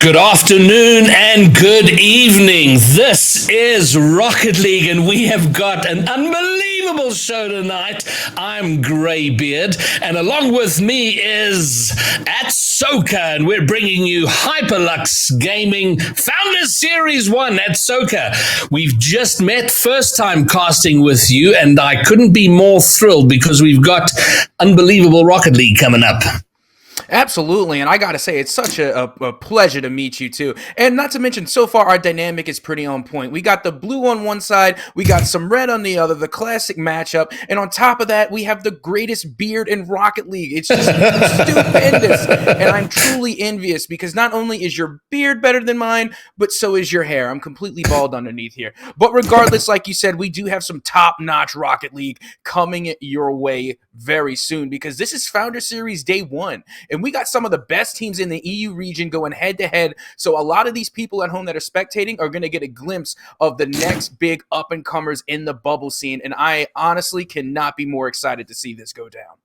Good afternoon and good evening. This is Rocket League, and we have got an unbelievable show tonight. I'm Greybeard, and along with me is at Soka, and we're bringing you Hyperluxe Gaming Founders Series 1 at Soka. We've just met, first time casting with you, and I couldn't be more thrilled because we've got unbelievable Rocket League coming up. Absolutely, and I gotta say, it's such a pleasure to meet you too. And not to mention, so far our dynamic is pretty on point. We got the blue on one side, we got some red on the other, the classic matchup, and on top of that, we have the greatest beard in Rocket League. It's just stupendous, and I'm truly envious because not only is your beard better than mine, but so is your hair. I'm completely bald underneath here. But regardless, like you said, we do have some top-notch Rocket League coming your way very soon because this is Founder Series Day 1. And we got some of the best teams in the EU region going head-to-head. So a lot of these people at home that are spectating are going to get a glimpse of the next big up-and-comers in the bubble scene. And I honestly cannot be more excited to see this go down.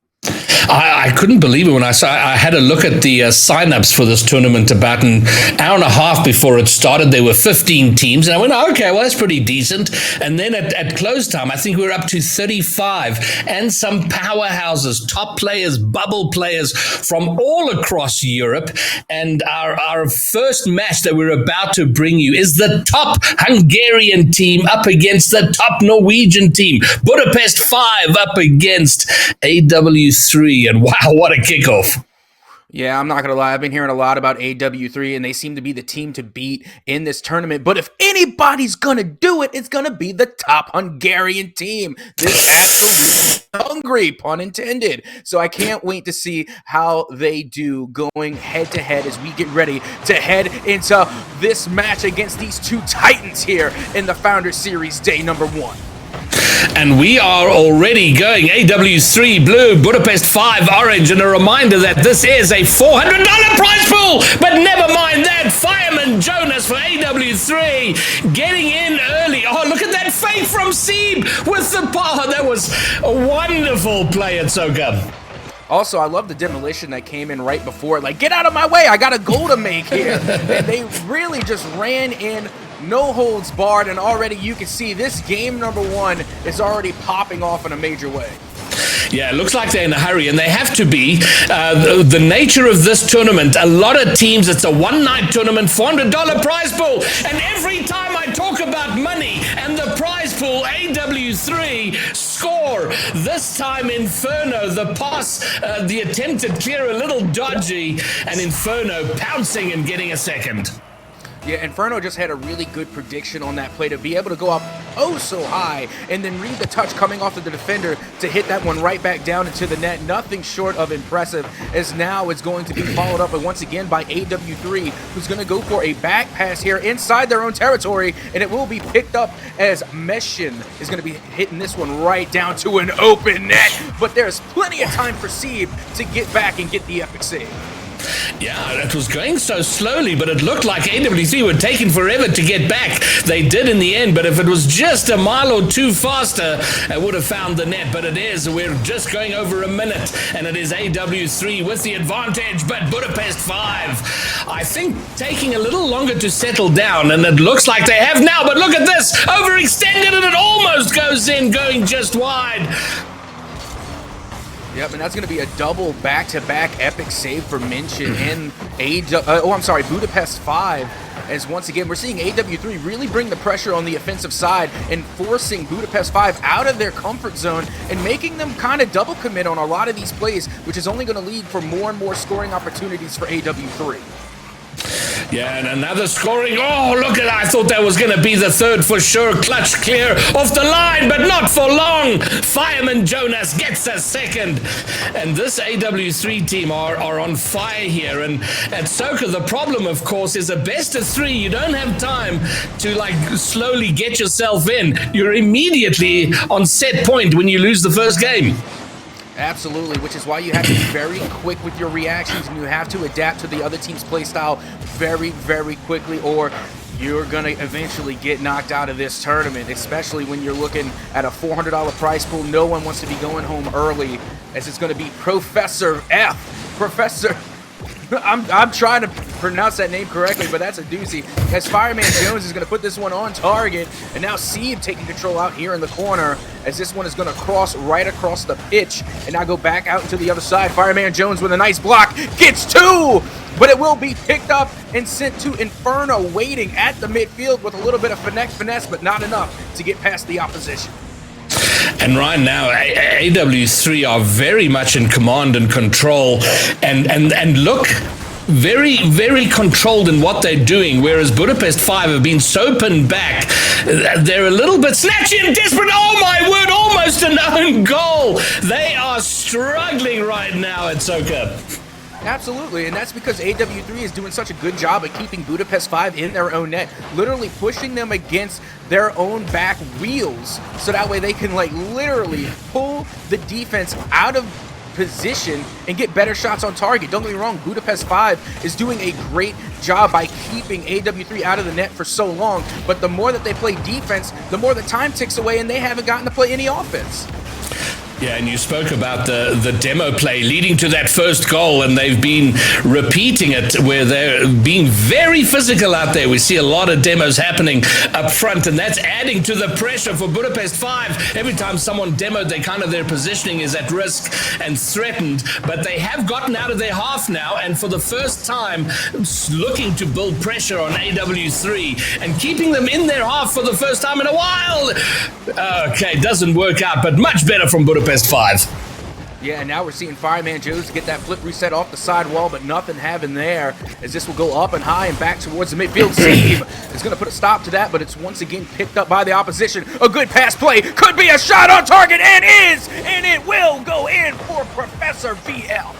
I couldn't believe it when I saw. I had a look at the sign-ups for this tournament about an hour and a half before it started. There were 15 teams, and I went, okay, well, that's pretty decent. And then at close time, I think we were up to 35, and some powerhouses, top players, bubble players from all across Europe. And our first match that we're about to bring you is the top Hungarian team up against the top Norwegian team. Budapest 5 up against AW3. And wow, what a kickoff. Yeah, I'm not going to lie. I've been hearing a lot about AW3, and they seem to be the team to beat in this tournament. But if anybody's going to do it, it's going to be the top Hungarian team. This absolutely hungry, pun intended. So I can't wait to see how they do going head-to-head as we get ready to head into this match against these two titans here in the Founder Series Day number 1. And we are already going AW3 blue, Budapest 5 orange, and a reminder that this is a $400 prize pool. But never mind that, Fireman Jonas for AW3 getting in early. Oh, look at that fake from Sieb with the power. That was a wonderful play at Soka. Also, I love the demolition that came in right before. Like, get out of my way, I got a goal to make here. And they really just ran in, no holds barred, and already you can see this game number 1 is already popping off in a major way. Yeah, it looks like they're in a hurry, and they have to be. The nature of this tournament, a lot of teams, it's a one-night tournament, $400 prize pool, and every time I talk about money and the prize pool, AW3 score. This time Inferno, the pass, the attempted clear, a little dodgy, and Inferno pouncing and getting a second. Yeah, Inferno just had a really good prediction on that play to be able to go up oh so high and then read the touch coming off of the defender to hit that one right back down into the net. Nothing short of impressive, as now it's going to be followed up once again by AW3, who's going to go for a back pass here inside their own territory, and it will be picked up as Meshin is going to be hitting this one right down to an open net. But there's plenty of time for Sieb to get back and get the epic save. Yeah, it was going so slowly, but it looked like AWC were taking forever to get back. They did in the end, but if it was just a mile or two faster, it would have found the net. But it is. We're just going over a minute, and it is AW3 with the advantage, but Budapest 5, I think, taking a little longer to settle down, and it looks like they have now. But look at this, overextended, and it almost goes in, going just wide. Yep, and that's going to be a double back-to-back epic save for Minchin and Budapest 5. As once again, we're seeing AW3 really bring the pressure on the offensive side and forcing Budapest 5 out of their comfort zone and making them kind of double commit on a lot of these plays, which is only going to lead for more and more scoring opportunities for AW3. Yeah, and another scoring. Oh, look at that. I thought that was going to be the third for sure. Clutch clear off the line, but not for long. Fireman Jonas gets a second. And this AW3 team are on fire here. And at Soka, the problem, of course, is a best of 3. You don't have time to, slowly get yourself in. You're immediately on set point when you lose the first game. Absolutely, which is why you have to be very quick with your reactions, and you have to adapt to the other team's play style very, very quickly, or you're going to eventually get knocked out of this tournament, especially when you're looking at a $400 prize pool. No one wants to be going home early, as it's going to be Professor F. Professor, I'm trying to pronounce that name correctly, but that's a doozy. As Fireman Jones is going to put this one on target, and now Seed taking control out here in the corner, as this one is going to cross right across the pitch, and now go back out to the other side. Fireman Jones with a nice block, gets two, but it will be picked up and sent to Inferno, waiting at the midfield with a little bit of finesse, but not enough to get past the opposition. And right now, AW3 are very much in command and control, and look very, very controlled in what they're doing, whereas Budapest 5 have been so pinned back. They're a little bit snatchy and desperate. Oh my word, almost an own goal. They are struggling right now at Soka. Absolutely, and that's because AW3 is doing such a good job at keeping Budapest 5 in their own net, literally pushing them against their own back wheels, so that way they can like literally pull the defense out of position and get better shots on target. Don't get me wrong, Budapest 5 is doing a great job by keeping AW3 out of the net for so long, but the more that they play defense, the more the time ticks away and they haven't gotten to play any offense. Yeah, and you spoke about the demo play leading to that first goal, and they've been repeating it where they're being very physical out there. We see a lot of demos happening up front, and that's adding to the pressure for Budapest 5. Every time someone demoed, their positioning is at risk and threatened, but they have gotten out of their half now, and for the first time, looking to build pressure on AW3 and keeping them in their half for the first time in a while. Okay, doesn't work out, but much better from Budapest 5. Yeah, and now we're seeing Fireman Jones get that flip reset off the side wall, but nothing having there, as this will go up and high and back towards the midfield. Steve is going to put a stop to that, but it's once again picked up by the opposition. A good pass play, could be a shot on target, and it will go in for Professor VL.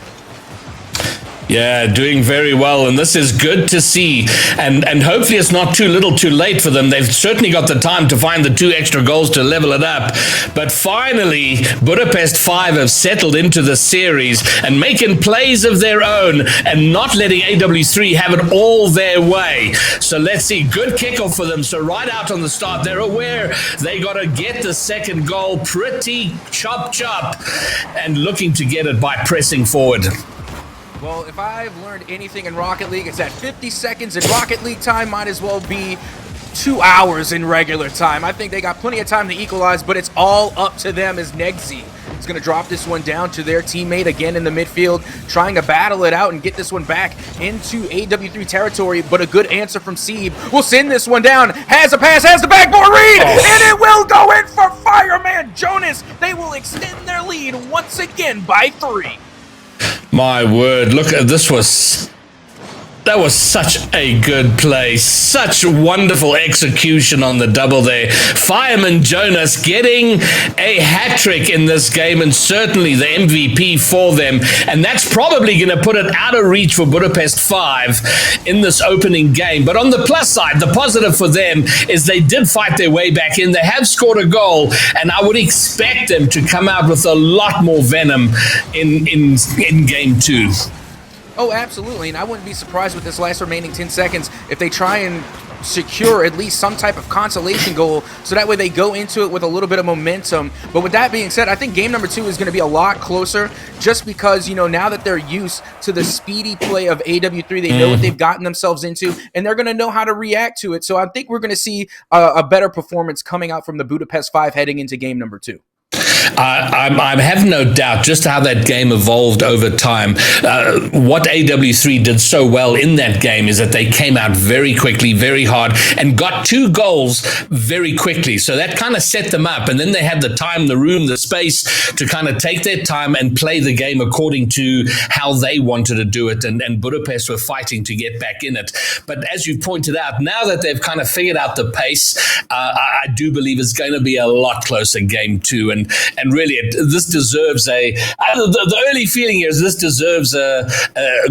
Yeah, doing very well, and this is good to see, and hopefully it's not too little too late for them. They've certainly got the time to find the 2 extra goals to level it up, but finally Budapest 5 have settled into the series and making plays of their own and not letting AW3 have it all their way. So let's see, good kickoff for them. So right out on the start, they're aware they got to get the second goal pretty chop and looking to get it by pressing forward. Well, if I've learned anything in Rocket League, it's that 50 seconds in Rocket League time might as well be 2 hours in regular time. I think they got plenty of time to equalize, but it's all up to them as Negsy is going to drop this one down to their teammate again in the midfield, trying to battle it out and get this one back into AW3 territory, but a good answer from Seeb will send this one down. Has a pass, has the backboard read, and it will go in for Fireman Jonas. They will extend their lead once again by 3. My word, look, that was such a good play. Such wonderful execution on the double there. Fireman Jonas getting a hat trick in this game, and certainly the MVP for them. And that's probably going to put it out of reach for Budapest 5 in this opening game. But on the plus side, the positive for them is they did fight their way back in. They have scored a goal, and I would expect them to come out with a lot more venom in game 2. Oh, absolutely, and I wouldn't be surprised with this last remaining 10 seconds if they try and secure at least some type of consolation goal, so that way they go into it with a little bit of momentum. But with that being said, I think game number 2 is going to be a lot closer, just because, you know, now that they're used to the speedy play of AW3, they know what they've gotten themselves into, and they're going to know how to react to it. So I think we're going to see a better performance coming out from the Budapest 5 heading into game number 2. I have no doubt just how that game evolved over time. What AW3 did so well in that game is that they came out very quickly, very hard, and got 2 goals very quickly. So that kind of set them up. And then they had the time, the room, the space to kind of take their time and play the game according to how they wanted to do it. And Budapest were fighting to get back in it. But as you pointed out, now that they've kind of figured out the pace, I do believe it's going to be a lot closer game 2. And really, this deserves the early feeling is this deserves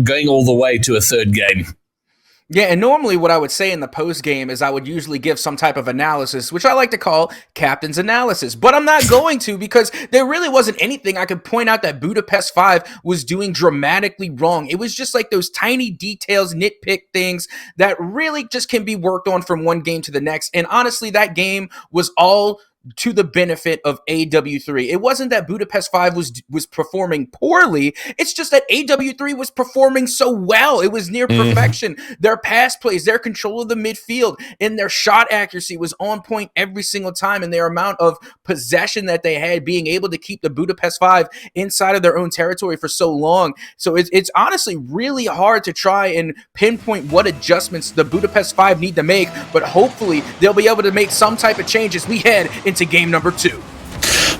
going all the way to a third game. Yeah, and normally what I would say in the post game is I would usually give some type of analysis, which I like to call captain's analysis. But I'm not going to, because there really wasn't anything I could point out that Budapest 5 was doing dramatically wrong. It was just like those tiny details, nitpick things that really just can be worked on from one game to the next. And honestly, that game was all to the benefit of AW3. It wasn't that Budapest 5 was performing poorly. It's just that AW3 was performing so well. It was near perfection. Their pass plays, their control of the midfield, and their shot accuracy was on point every single time, and their amount of possession that they had, being able to keep the Budapest 5 inside of their own territory for so long. So it's honestly really hard to try and pinpoint what adjustments the Budapest 5 need to make, but hopefully they'll be able to make some type of change as we head into game number 2.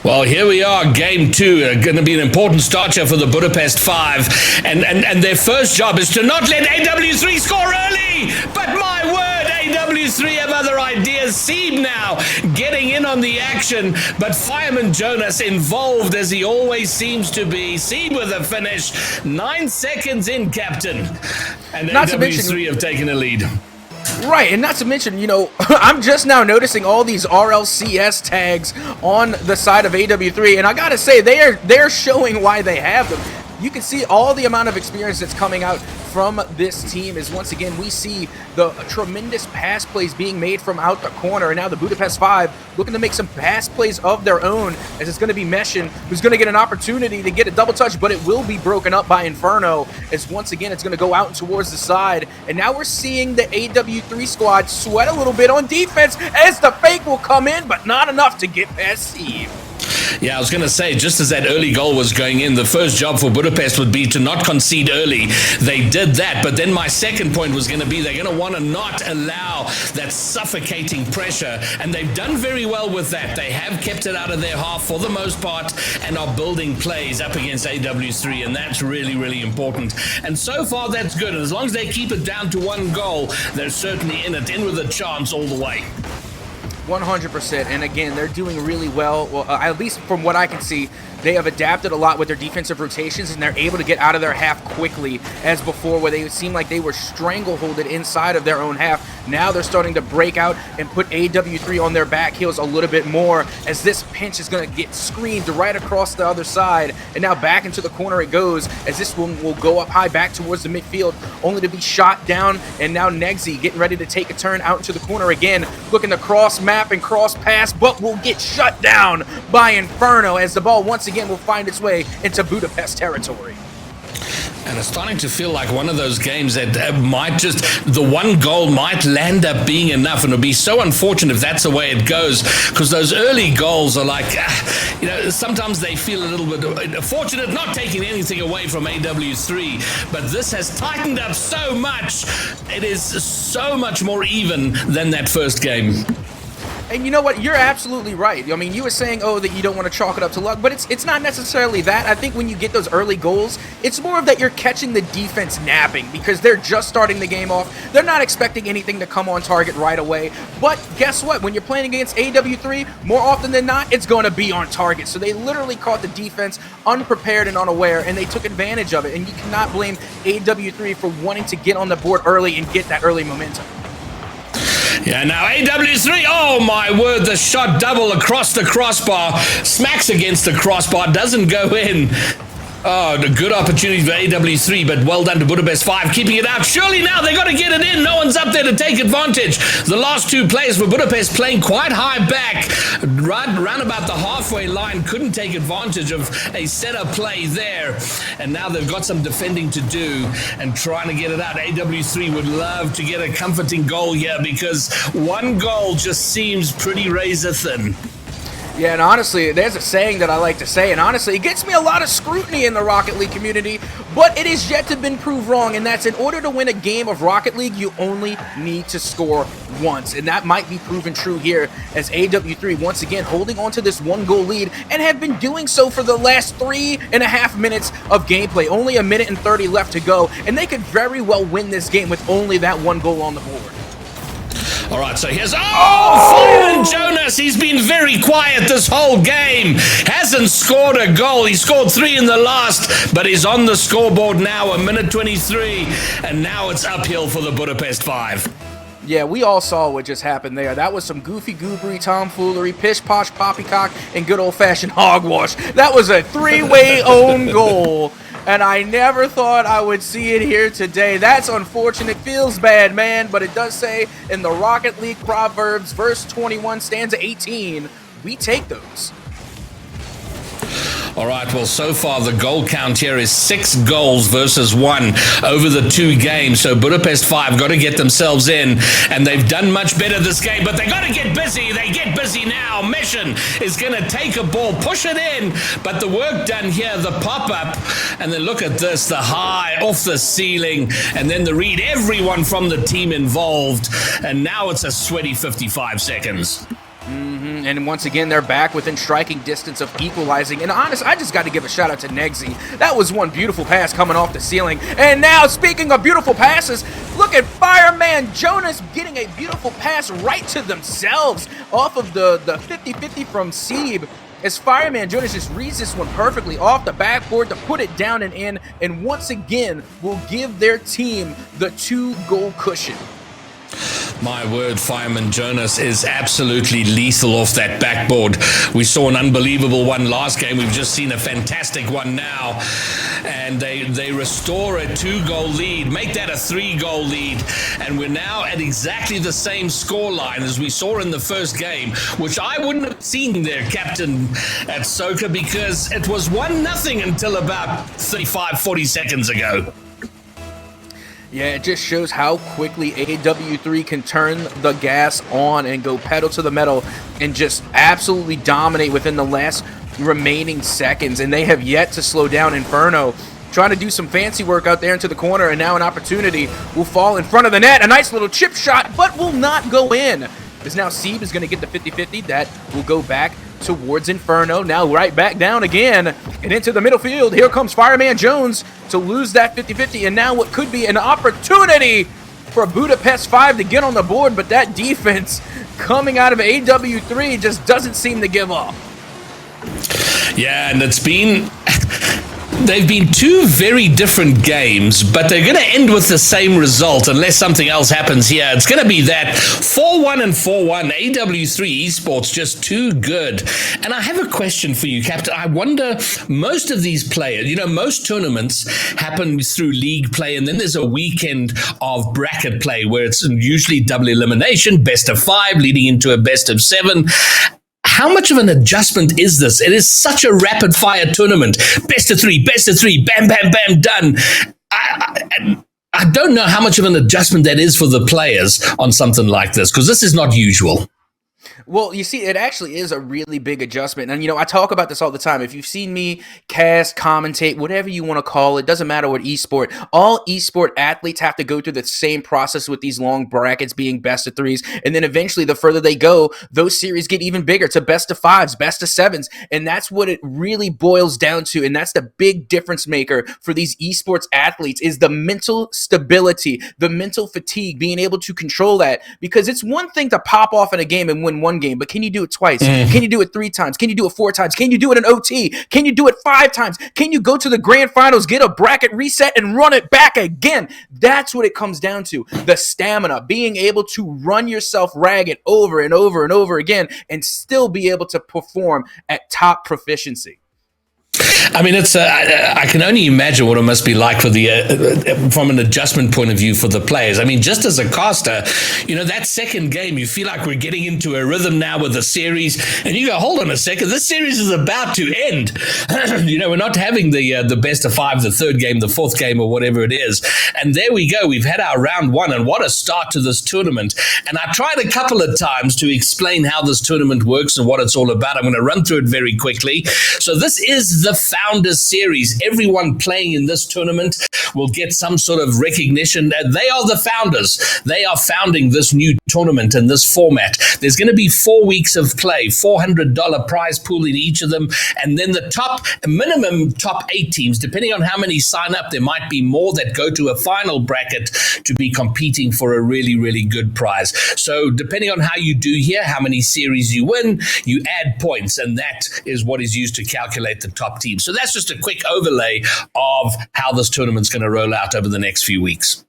Well, here we are, game 2. Going to be an important start here for the Budapest 5. And their first job is to not let AW3 score early. But my word, AW3 have other ideas. Sieb now getting in on the action. But Fireman Jonas involved as he always seems to be. Sieb with a finish. 9 seconds in, Captain. And AW3 have taken a lead. Right, and not to mention, you know, I'm just now noticing all these RLCS tags on the side of AW3, and I gotta say, they're showing why they have them. You can see all the amount of experience that's coming out from this team is, once again, we see the tremendous pass plays being made from out the corner, and now the Budapest 5 looking to make some pass plays of their own, as it's going to be Meshin, who's going to get an opportunity to get a double touch, but it will be broken up by Inferno, as once again it's going to go out towards the side. And now we're seeing the AW3 squad sweat a little bit on defense, as the fake will come in, but not enough to get past Sieb. Yeah, I was going to say, just as that early goal was going in, the first job for Budapest would be to not concede early. They did that, but then my second point was going to be they're going to want to not allow that suffocating pressure, and they've done very well with that. They have kept it out of their half for the most part and are building plays up against AW3, and that's really, really important. And so far, that's good. And as long as they keep it down to 1 goal, they're certainly in with a chance all the way. 100%, and again, they're doing really well. Well, at least from what I can see, they have adapted a lot with their defensive rotations, and they're able to get out of their half quickly, as before, where they seemed like they were strangleholded inside of their own half. Now they're starting to break out and put AW3 on their back heels a little bit more, as this pinch is going to get screened right across the other side, and now back into the corner it goes, as this one will go up high back towards the midfield, only to be shot down. And now Negsy getting ready to take a turn out into the corner again, looking to cross map and cross pass, but will get shut down by Inferno, as the ball once again will find its way into Budapest territory. And it's starting to feel like one of those games that might just, the 1 goal might land up being enough, and it'll be so unfortunate if that's the way it goes, because those early goals are like, you know, sometimes they feel a little bit fortunate, not taking anything away from AW3, but this has tightened up so much. It is so much more even than that first game. And you know what? You're absolutely right. I mean, you were saying, oh, that you don't want to chalk it up to luck, but it's not necessarily that. I think when you get those early goals, it's more of that you're catching the defense napping, because they're just starting the game off. They're not expecting anything to come on target right away. But guess what? When you're playing against AW3, more often than not, it's going to be on target. So they literally caught the defense unprepared and unaware, and they took advantage of it. And you cannot blame AW3 for wanting to get on the board early and get that early momentum. Yeah, now AW3, oh my word, the shot double across the crossbar, smacks against the crossbar, doesn't go in. Oh, a good opportunity for AW3, but well done to Budapest 5, keeping it out. Surely now they got to get it in. No one's up there to take advantage. The last 2 players for Budapest playing quite high back, right about the halfway line, couldn't take advantage of a setup play there. And now they've got some defending to do and trying to get it out. AW3 would love to get a comforting goal here, because 1 goal just seems pretty razor thin. Yeah, and honestly, there's a saying that I like to say, and honestly, it gets me a lot of scrutiny in the Rocket League community, but it is yet to been proved wrong, and that's in order to win a game of Rocket League, you only need to score once, and that might be proven true here, as AW3 once again holding on to this 1-goal lead, and have been doing so for the last 3.5 minutes of gameplay. Only 1:30 left to go, and they could very well win this game with only that 1 goal on the board. All right, so here's, Fireman Jonas. He's been very quiet this whole game. Hasn't scored a goal. He scored 3 in the last, but he's on the scoreboard now, 1:23, and now it's uphill for the Budapest 5. Yeah, we all saw what just happened there. That was some goofy goobery tomfoolery, pish posh poppycock, and good old-fashioned hogwash. That was a 3-way own goal. And I never thought I would see it here today. That's unfortunate. Feels bad, man. But it does say in the Rocket League Proverbs, verse 21, stanza 18, we take those. All right, well, so far the goal count here is 6 goals versus 1 over the 2 games. So Budapest 5 got to get themselves in, and they've done much better this game, but they got to get busy. They get busy now. Meshin is going to take a ball, push it in, but the work done here, the pop-up, and then look at this, the high off the ceiling, and then the read, everyone from the team involved, and now it's a sweaty 55 seconds. And once again, they're back within striking distance of equalizing. And honest, I just got to give a shout out to Negsy. That was one beautiful pass coming off the ceiling. And now, speaking of beautiful passes, look at Fireman Jonas getting a beautiful pass right to themselves off of the 50-50 from Sieb. As Fireman Jonas just reads this one perfectly off the backboard to put it down and in. And once again, will give their team the 2-goal cushion. My word, Fireman Jonas is absolutely lethal off that backboard. We saw an unbelievable one last game. We've just seen a fantastic one now. And they restore a 2-goal lead, make that a 3-goal lead. And we're now at exactly the same scoreline as we saw in the first game, which I wouldn't have seen there, Captain at Soka, because it was 1-0 until about 35, 40 seconds ago. Yeah, it just shows how quickly AW3 can turn the gas on and go pedal to the metal and just absolutely dominate within the last remaining seconds. And they have yet to slow down. Inferno trying to do some fancy work out there into the corner, and now an opportunity will fall in front of the net. A nice little chip shot, but will not go in. As now Sieb is going to get the 50-50. That will go back towards Inferno. Now right back down again and into the middle field. Here comes Fireman Jones to lose that 50-50. And now what could be an opportunity for Budapest 5 to get on the board. But that defense coming out of AW3 just doesn't seem to give up. Yeah, and they've been 2 very different games, but they're going to end with the same result unless something else happens here. It's going to be that 4-1 and 4-1. AW3 Esports just too good. And I have a question for you, Captain. I wonder, most of these players, most tournaments happen through league play, and then there's a weekend of bracket play where it's usually double elimination, best of 5 leading into a best of 7. How much of an adjustment is this? It is such a rapid-fire tournament. Best of 3, bam, bam, bam, done. I don't know how much of an adjustment that is for the players on something like this, because this is not usual. Well, you see, it actually is a really big adjustment. And, I talk about this all the time. If you've seen me cast, commentate, whatever you want to call it, doesn't matter what esport, all esport athletes have to go through the same process with these long brackets being best of 3s. And then eventually, the further they go, those series get even bigger to best of 5s, best of 7s. And that's what it really boils down to. And that's the big difference maker for these esports athletes is the mental stability, the mental fatigue, being able to control that. Because it's one thing to pop off in a game and win one game, but can you do it twice? Can you do it 3 times? Can you do it 4 times? Can you do it in OT? Can you do it 5 times? Can you go to the grand finals, get a bracket reset, and run it back again? That's what it comes down to. The stamina, being able to run yourself ragged over and over and over again and still be able to perform at top proficiency. I mean, I can only imagine what it must be like for from an adjustment point of view for the players. I mean, just as a caster, that second game, you feel like we're getting into a rhythm now with the series, and you go, hold on a second, this series is about to end. We're not having the best of 5, the third game, the fourth game, or whatever it is. And there we go. We've had our round 1, and what a start to this tournament. And I tried a couple of times to explain how this tournament works and what it's all about. I'm going to run through it very quickly. So this is the Founders Series. Everyone playing in this tournament will get some sort of recognition. They are the founders. They are founding this new tournament and this format. There's going to be 4 weeks of play, $400 prize pool in each of them, and then the minimum top 8 teams, depending on how many sign up, there might be more that go to a final bracket to be competing for a really, really good prize. So depending on how you do here, how many series you win, you add points, and that is what is used to calculate the top team. So that's just a quick overlay of how this tournament's going to roll out over the next few weeks.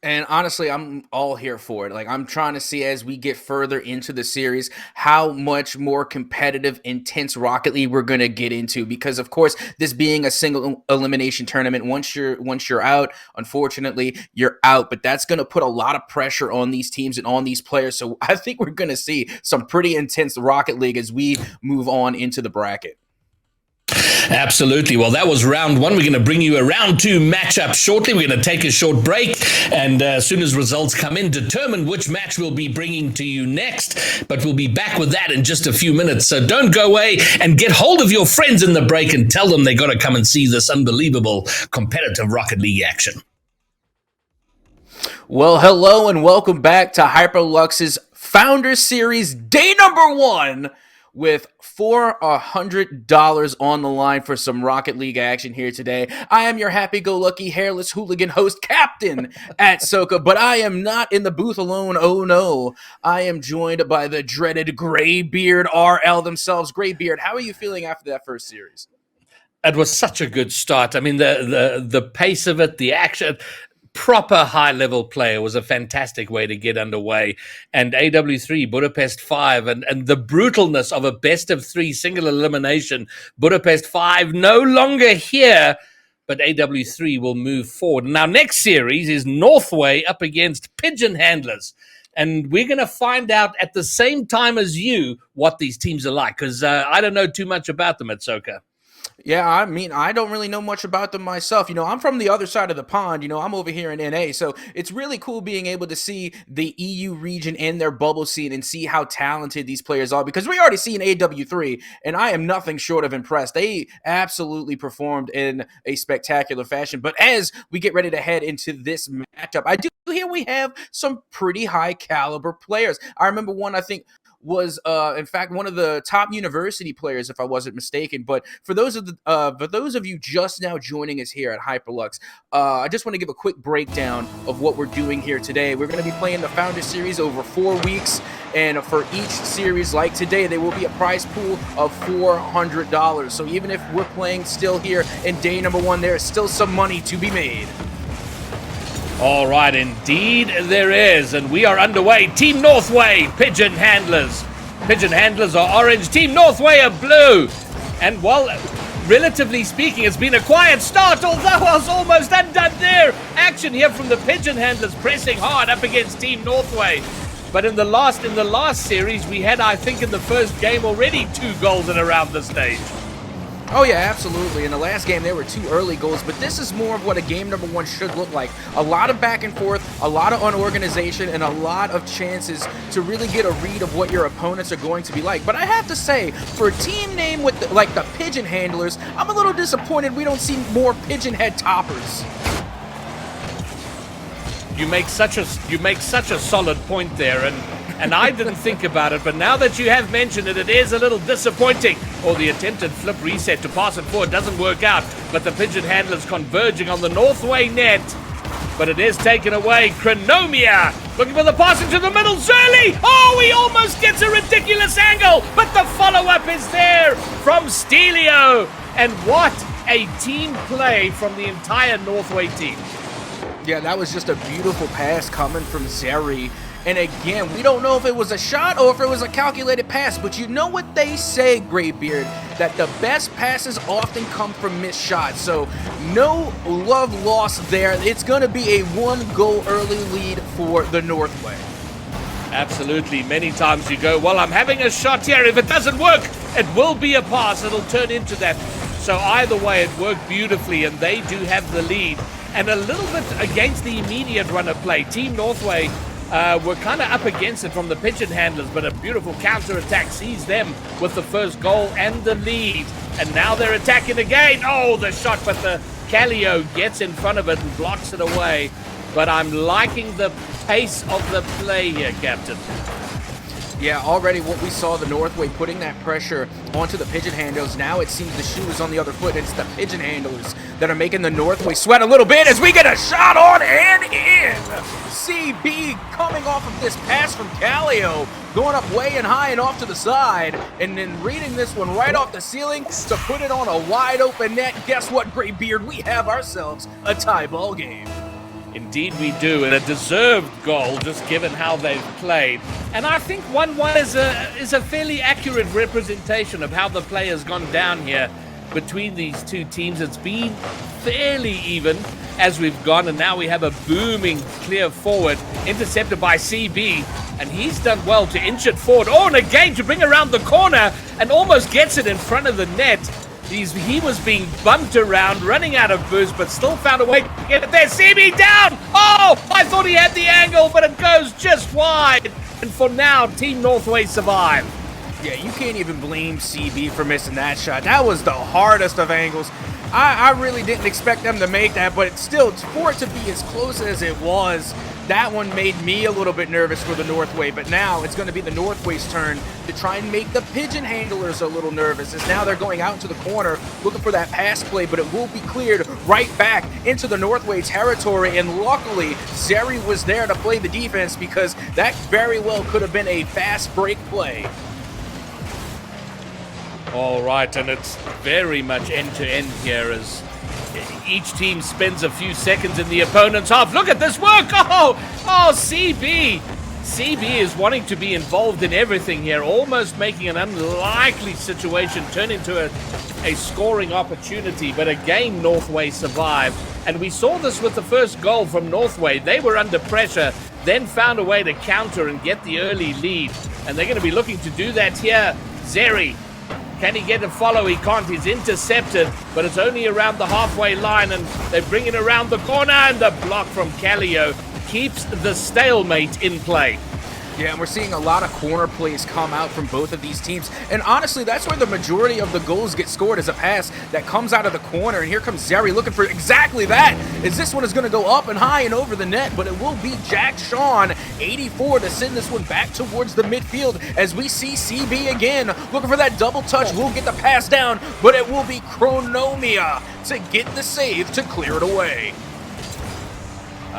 And honestly, I'm all here for it. Like, I'm trying to see as we get further into the series how much more competitive, intense Rocket League we're going to get into. Because of course, this being a single elimination tournament, once you're out, unfortunately, you're out. But that's going to put a lot of pressure on these teams and on these players. So I think we're going to see some pretty intense Rocket League as we move on into the bracket. Absolutely. Well, that was round one. We're going to bring you a round two matchup shortly. We're going to take a short break, and as soon as results come in, determine which match we'll be bringing to you next. But we'll be back with that in just a few minutes. So don't go away, and get hold of your friends in the break and tell them they got to come and see this unbelievable competitive Rocket League action. Well, hello and welcome back to Hyperluxe's Founder Series day number one, with $400 on the line for some Rocket League action here today. I am your happy-go-lucky, hairless hooligan host, Captain at Soka, but I am not in the booth alone. Oh no, I am joined by the dreaded Graybeard RL themselves. Graybeard, how are you feeling after that first series? It was such a good start. I mean, the pace of it, the action, proper high-level play was a fantastic way to get underway. And AW3, Budapest 5, and the brutalness of a best-of-3 single elimination. Budapest 5 no longer here, but AW3 will move forward. Now, next series is Northway up against Pigeon Handlers. And we're going to find out at the same time as you what these teams are like, because I don't know too much about them at Soka. Yeah, I mean, I don't really know much about them myself. I'm from the other side of the pond. I'm over here in NA. So it's really cool being able to see the EU region and their bubble scene and see how talented these players are, because we already seen AW3 and I am nothing short of impressed. They absolutely performed in a spectacular fashion. But as we get ready to head into this matchup, I do hear we have some pretty high caliber players. I remember one, I think, was in fact one of the top university players, if I wasn't mistaken. But for those of you just now joining us here at Hyperluxe, I just want to give a quick breakdown of what we're doing here today. We're going to be playing the Founder Series over 4 weeks, and for each series like today, there will be a prize pool of $400. So even if we're playing still here in day number one, there is still some money to be made. All right, indeed there is, and we are underway. Team Northway, Pigeon Handlers. Pigeon Handlers are orange, Team Northway are blue. And while, relatively speaking, it's been a quiet start, although I was almost undone there. Action here from the Pigeon Handlers, pressing hard up against Team Northway. But in the last series, we had, I think, in the first game already 2 goals in around the stage. Oh yeah, absolutely. In the last game, there were 2 early goals, but this is more of what a game number one should look like. A lot of back and forth, a lot of unorganization, and a lot of chances to really get a read of what your opponents are going to be like. But I have to say, for a team name with the Pigeon Handlers, I'm a little disappointed we don't see more Pigeon Head toppers. You make such a solid point there, and I didn't think about it, but now that you have mentioned it, it is a little disappointing. Or the attempted flip reset to pass it forward doesn't work out, but the Pigeon Handlers converging on the Northway net. But it is taken away. Chronomia looking for the pass into the middle. Zerly! Oh, he almost gets a ridiculous angle, but the follow-up is there from Stelio. And what a team play from the entire Northway team. Yeah, that was just a beautiful pass coming from Zeri. And again, we don't know if it was a shot or if it was a calculated pass, but you know what they say, Graybeard, that the best passes often come from missed shots. So no love lost there. It's going to be a 1-goal early lead for the Northway. Absolutely. Many times you go, well, I'm having a shot here. If it doesn't work, it will be a pass. It'll turn into that. So either way, it worked beautifully, and they do have the lead. And a little bit against the immediate run of play. Team Northway were kind of up against it from the Pigeon Handlers, but a beautiful counter-attack sees them with the first goal and the lead. And now they're attacking again. Oh, the shot, but the Callio gets in front of it and blocks it away. But I'm liking the pace of the play here, Captain. Yeah, already what we saw, the Northway putting that pressure onto the Pigeon Handlers. Now it seems the shoe is on the other foot. It's the Pigeon Handlers that are making the Northway sweat a little bit as we get a shot on and in. CB coming off of this pass from Callio, going up way and high and off to the side, and then reading this one right off the ceiling to put it on a wide open net. Guess what, Graybeard? We have ourselves a tie ball game. Indeed we do, and a deserved goal, just given how they've played. And I think 1-1 is a fairly accurate representation of how the play has gone down here between these two teams. It's been fairly even as we've gone, and now we have a booming clear forward, intercepted by CB, and he's done well to inch it forward. Oh, and again to bring around the corner, and almost gets it in front of the net. He was being bumped around, running out of boost, but still found a way to get it there. CB down! Oh, I thought he had the angle, but it goes just wide. And for now, Team Northway survive. Yeah, you can't even blame CB for missing that shot. That was the hardest of angles. I really didn't expect them to make that, but still, for it to be as close as it was, that one made me a little bit nervous for the Northway. But now it's going to be the Northway's turn to try and make the pigeon handlers a little nervous, as now they're going out into the corner looking for that pass play, but it will be cleared right back into the Northway territory. And luckily, Zeri was there to play the defense, because that very well could have been a fast break play. All right, and it's very much end-to-end here as each team spends a few seconds in the opponent's half. Look at this work! Oh, CB! CB is wanting to be involved in everything here, almost making an unlikely situation turn into a scoring opportunity. But again, Northway survived. And we saw this with the first goal from Northway. They were under pressure, then found a way to counter and get the early lead. And they're going to be looking to do that here. Zeri. Can he get a follow? He can't. He's intercepted, but it's only around the halfway line, and they bring it around the corner, and the block from Callio keeps the stalemate in play. Yeah, and we're seeing a lot of corner plays come out from both of these teams. And honestly, that's where the majority of the goals get scored, is a pass that comes out of the corner. And here comes Zeri looking for exactly that. As this one is going to go up and high and over the net, but it will be Jack Sean, 84, to send this one back towards the midfield, as we see CB again looking for that double touch. We'll get the pass down, but it will be Chronomia to get the save to clear it away.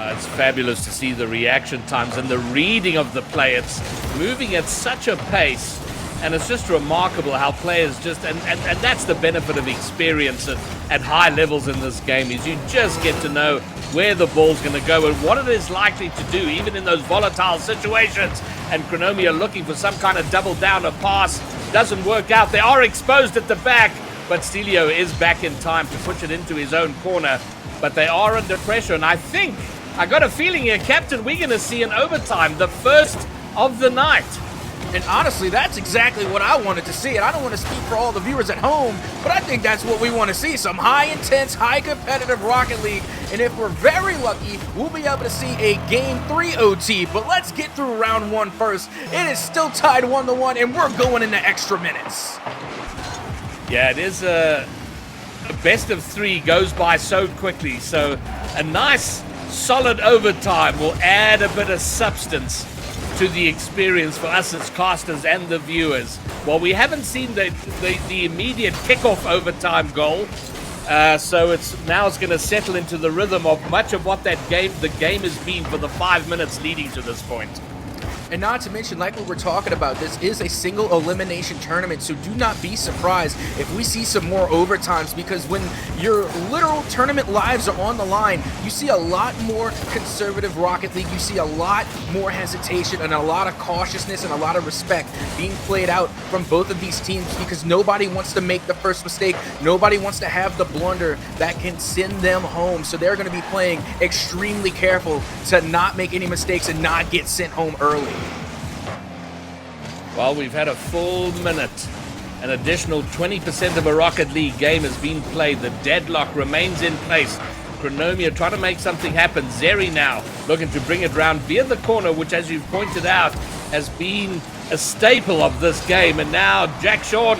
It's fabulous to see the reaction times and the reading of the play. It's moving at such a pace, and it's just remarkable how players just, and that's the benefit of experience at high levels in this game, is you just get to know where the ball's going to go and what it is likely to do, even in those volatile situations. And Chronomia looking for some kind of double down, a pass doesn't work out. They are exposed at the back, but Stelio is back in time to push it into his own corner. But they are under pressure, and I got a feeling here, Captain, we're going to see an overtime, the first of the night. And honestly, that's exactly what I wanted to see. And I don't want to speak for all the viewers at home, but I think that's what we want to see. Some high intense, high competitive Rocket League. And if we're very lucky, we'll be able to see a Game 3 OT. But let's get through round one first. It is still tied 1-1, and we're going into extra minutes. Yeah, it is a best of three goes by so quickly. So a nice solid overtime will add a bit of substance to the experience for us as casters and the viewers. While we haven't seen the immediate kickoff overtime goal, so it's going to settle into the rhythm of much of what the game has been for the 5 minutes leading to this point. And not to mention, like we were talking about, this is a single elimination tournament, so do not be surprised if we see some more overtimes, because when your literal tournament lives are on the line, you see a lot more conservative Rocket League. You see a lot more hesitation and a lot of cautiousness and a lot of respect being played out from both of these teams, because nobody wants to make the first mistake. Nobody wants to have the blunder that can send them home. So they're going to be playing extremely careful to not make any mistakes and not get sent home early. Well, we've had a full minute. An additional 20% of a Rocket League game has been played. The deadlock remains in place. Chronomia trying to make something happen. Zeri now looking to bring it round via the corner, which, as you've pointed out, has been a staple of this game. And now Jack Sean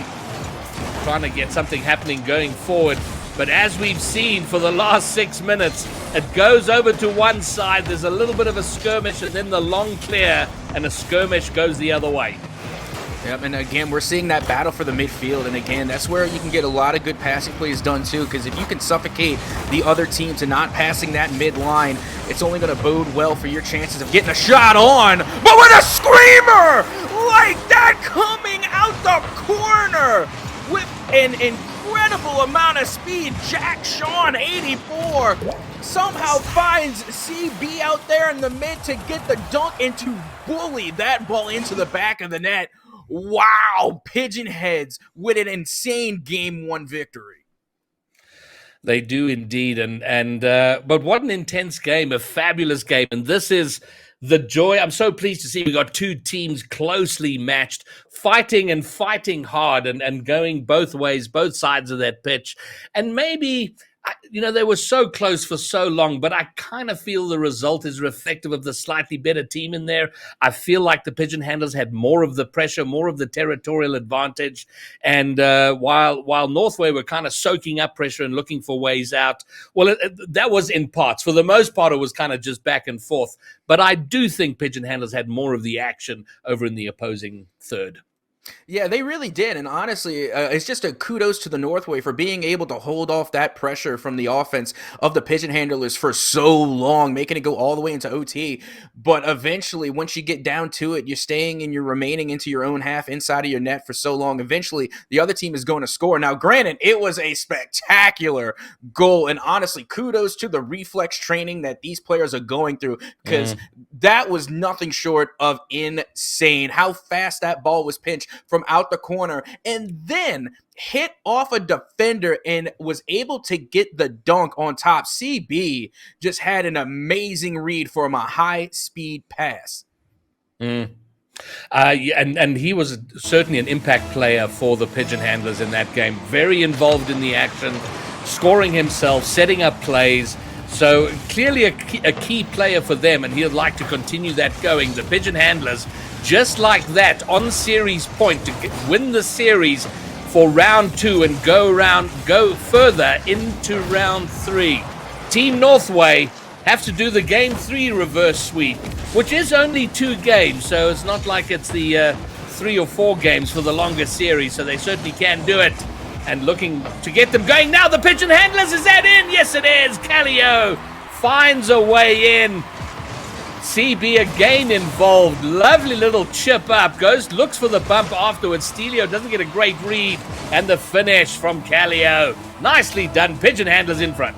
trying to get something happening going forward. But as we've seen for the last 6 minutes, it goes over to one side. There's a little bit of a skirmish and then the long clear, and a skirmish goes the other way. Yep, and again, we're seeing that battle for the midfield, and again, that's where you can get a lot of good passing plays done too, because if you can suffocate the other team to not passing that mid-line, it's only going to bode well for your chances of getting a shot on, but with a screamer like that coming out the corner, with an incredible amount of speed. Jack Sean, 84, somehow finds CB out there in the mid to get the dunk and to bully that ball into the back of the net. Wow, Pigeon Heads with an insane Game 1 victory. They do indeed, and but what an intense game, a fabulous game, and this is the joy. I'm so pleased to see we got two teams closely matched, fighting and fighting hard, and going both ways, both sides of that pitch, and maybe. They were so close for so long, but I kind of feel the result is reflective of the slightly better team in there. I feel like the Pigeon Handlers had more of the pressure, more of the territorial advantage. And while Northway were kind of soaking up pressure and looking for ways out, well, that was in parts. For the most part, it was kind of just back and forth. But I do think Pigeon Handlers had more of the action over in the opposing third. Yeah, they really did. And honestly, it's just a kudos to the Northway for being able to hold off that pressure from the offense of the Pigeon Handlers for so long, making it go all the way into OT. But eventually, once you get down to it, you're staying and you're remaining into your own half inside of your net for so long. Eventually, the other team is going to score. Now, granted, it was a spectacular goal. And honestly, kudos to the reflex training that these players are going through, because that was nothing short of insane. How fast that ball was pinched from out the corner and then hit off a defender and was able to get the dunk on top. CB just had an amazing read from a high-speed pass. And he was certainly an impact player for the Pigeon Handlers in that game. Very involved in the action, scoring himself, setting up plays. So clearly a key player for them, and he'd like to continue that going. The Pigeon Handlers, just like that, on series point to win the series for round 2 and go further into round 3. Team Northway have to do the game 3 reverse sweep, which is only 2 games, so it's not like it's the 3 or 4 games for the longer series, so they certainly can do it. And looking to get them going now. The Pigeon Handlers, is that in? Yes, it is. Callio finds a way in. CB again involved. Lovely little chip up. Looks for the bump afterwards. Stelio doesn't get a great read. And the finish from Callio. Nicely done. Pigeon Handlers in front.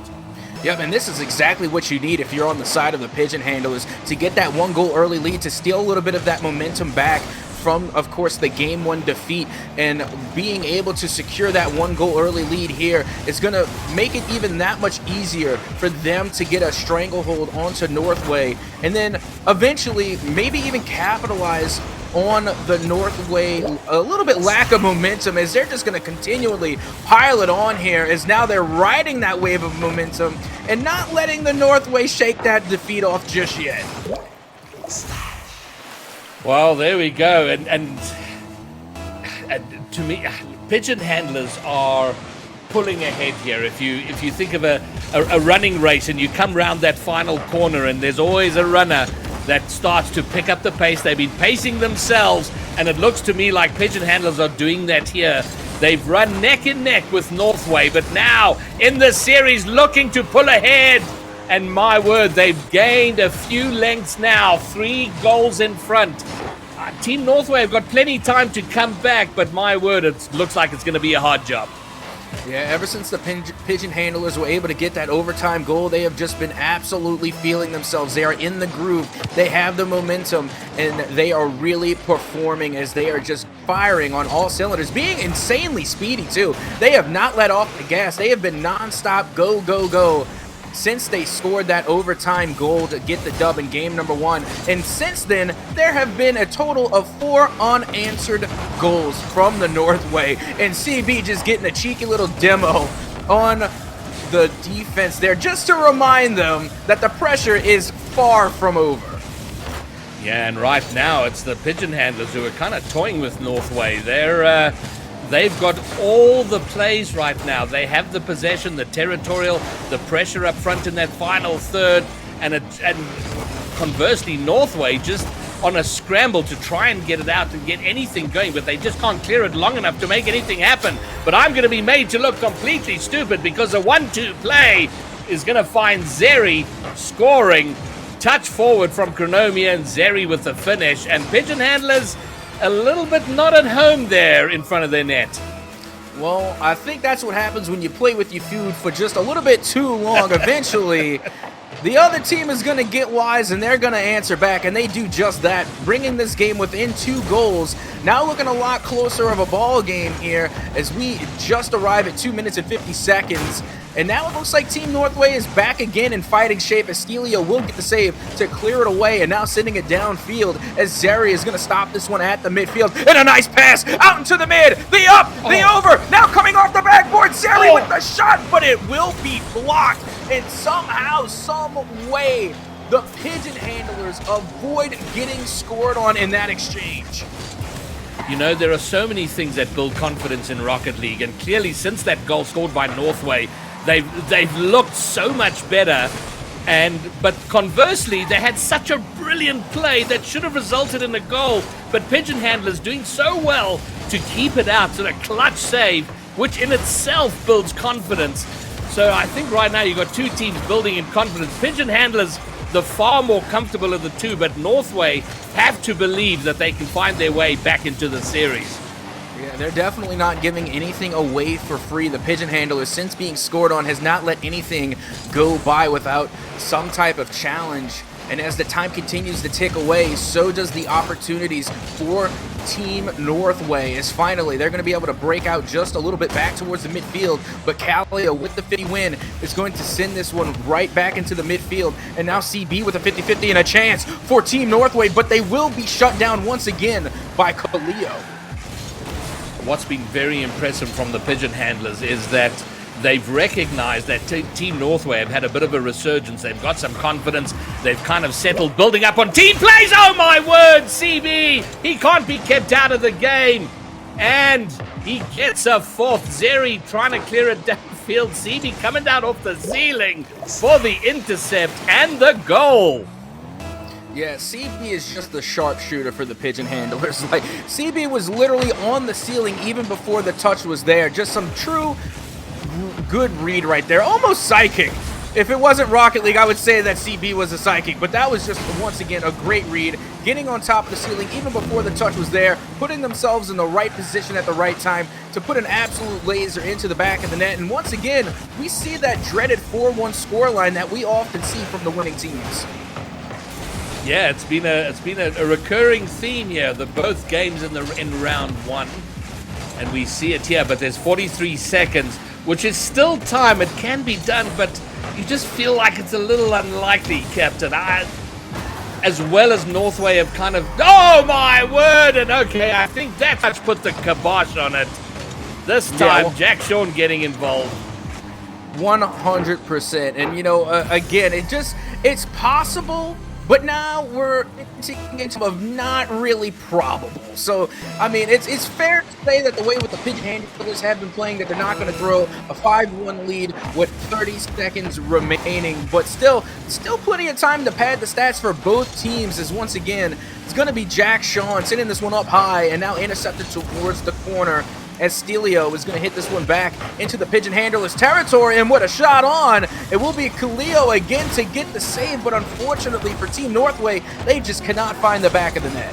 Yep, and this is exactly what you need if you're on the side of the Pigeon Handlers, to get that 1-goal early lead, to steal a little bit of that momentum back from, of course, the Game 1 defeat, and being able to secure that 1-goal early lead here is going to make it even that much easier for them to get a stranglehold onto Northway, and then eventually maybe even capitalize on the Northway a little bit lack of momentum, as they're just going to continually pile it on here, as now they're riding that wave of momentum and not letting the Northway shake that defeat off just yet. Well, there we go, and to me, Pigeon Handlers are pulling ahead here. If you think of a running race and you come round that final corner and there's always a runner that starts to pick up the pace. They've been pacing themselves, and it looks to me like Pigeon Handlers are doing that here. They've run neck and neck with Northway, but now in the series looking to pull ahead. And my word, they've gained a few lengths now, 3 goals in front. Team Northway have got plenty of time to come back, but my word, it looks like it's going to be a hard job. Yeah, ever since the Pigeon Handlers were able to get that overtime goal, they have just been absolutely feeling themselves. They are in the groove, they have the momentum, and they are really performing as they are just firing on all cylinders, being insanely speedy too. They have not let off the gas. They have been non-stop go, go, go since they scored that overtime goal to get the dub in game number 1. And since then, there have been a total of 4 unanswered goals from the Northway. And CB just getting a cheeky little demo on the defense there, just to remind them that the pressure is far from over. Yeah, and right now it's the Pigeon Handlers who are kind of toying with Northway. They've got all the plays right now. They have the possession, the territorial, the pressure up front in that final third, and conversely, Northway just on a scramble to try and get it out and get anything going, but they just can't clear it long enough to make anything happen. But I'm going to be made to look completely stupid, because a 1-2 play is going to find Zeri scoring. Touch forward from Chronomia, and Zeri with the finish, and Pigeon Handlers a little bit not at home there in front of their net. Well, I think that's what happens when you play with your food for just a little bit too long. Eventually, the other team is going to get wise and they're going to answer back, and they do just that, bringing this game within 2 goals. Now looking a lot closer of a ball game here as we just arrive at 2 minutes and 50 seconds. And now it looks like Team Northway is back again in fighting shape as Stelio will get the save to clear it away, and now sending it downfield as Zeri is going to stop this one at the midfield. And a nice pass out into the mid, the up, the over, now coming off the backboard, Zeri with the shot, but it will be blocked. And somehow, some way, the Pigeon Handlers avoid getting scored on in that exchange. You know, there are so many things that build confidence in Rocket League, and clearly since that goal scored by Northway, they've looked so much better. But conversely, they had such a brilliant play that should have resulted in a goal. But Pigeon Handlers doing so well to keep it out to the clutch save, which in itself builds confidence. So I think right now you've got 2 teams building in confidence. Pigeon Handlers, the far more comfortable of the 2, but Northway have to believe that they can find their way back into the series. Yeah, they're definitely not giving anything away for free. The Pigeon Handler, since being scored on, has not let anything go by without some type of challenge. And as the time continues to tick away, so does the opportunities for Team Northway, as finally they're going to be able to break out just a little bit back towards the midfield. But Calio with the 50 win is going to send this one right back into the midfield. And now CB with a 50-50 and a chance for Team Northway, but they will be shut down once again by Calio. What's been very impressive from the Pigeon Handlers is that they've recognized that Team Northway have had a bit of a resurgence. They've got some confidence. They've kind of settled, building up on team plays. Oh my word, CB! He can't be kept out of the game. And he gets a 4th. Zeri trying to clear it downfield. CB coming down off the ceiling for the intercept and the goal. Yeah, CB is just the sharpshooter for the Pigeon Handlers. Like, CB was literally on the ceiling even before the touch was there. Just some true good read right there. Almost psychic. If it wasn't Rocket League, I would say that CB was a psychic, but that was just, once again, a great read. Getting on top of the ceiling even before the touch was there, putting themselves in the right position at the right time to put an absolute laser into the back of the net. And once again, we see that dreaded 4-1 scoreline that we often see from the winning teams. Yeah, it's been a recurring theme here. The both games in round 1, and we see it here. But there's 43 seconds, which is still time. It can be done, but you just feel like it's a little unlikely, Captain. As well as Northway have kind of, oh my word! And okay, I think that touch put the kibosh on it. This time, Jack Sean getting involved. 100%. And you know, again, it's possible. But now we're into of not really probable. So, I mean, it's fair to say that the way with the Pigeon Handlers have been playing, that they're not going to throw a 5-1 lead with 30 seconds remaining. But still plenty of time to pad the stats for both teams, as once again, it's going to be Jack Sean sending this one up high and now intercepted towards the corner, as Stelio is going to hit this one back into the Pigeon Handlers territory, and what a shot on! It will be Calio again to get the save, but unfortunately for Team Northway, they just cannot find the back of the net.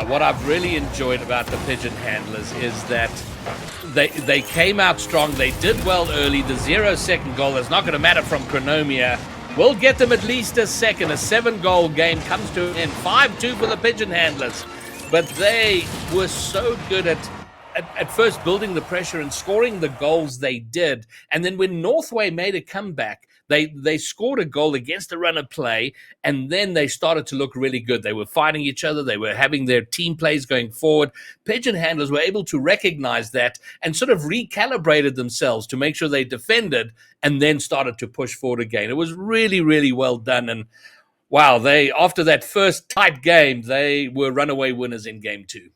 What I've really enjoyed about the Pigeon Handlers is that they came out strong. They did well early. The 0-second goal is not going to matter from Chronomia. We'll get them at least a second. A 7-goal game comes to an end. 5-2 for the Pigeon Handlers. But they were so good at first building the pressure and scoring the goals they did. And then when Northway made a comeback, they scored a goal against the run of play, and then they started to look really good. They were fighting each other. They were having their team plays going forward. Pigeon Handlers were able to recognize that and sort of recalibrated themselves to make sure they defended and then started to push forward again. It was really, really well done. And wow, after that first tight game, they were runaway winners in game 2.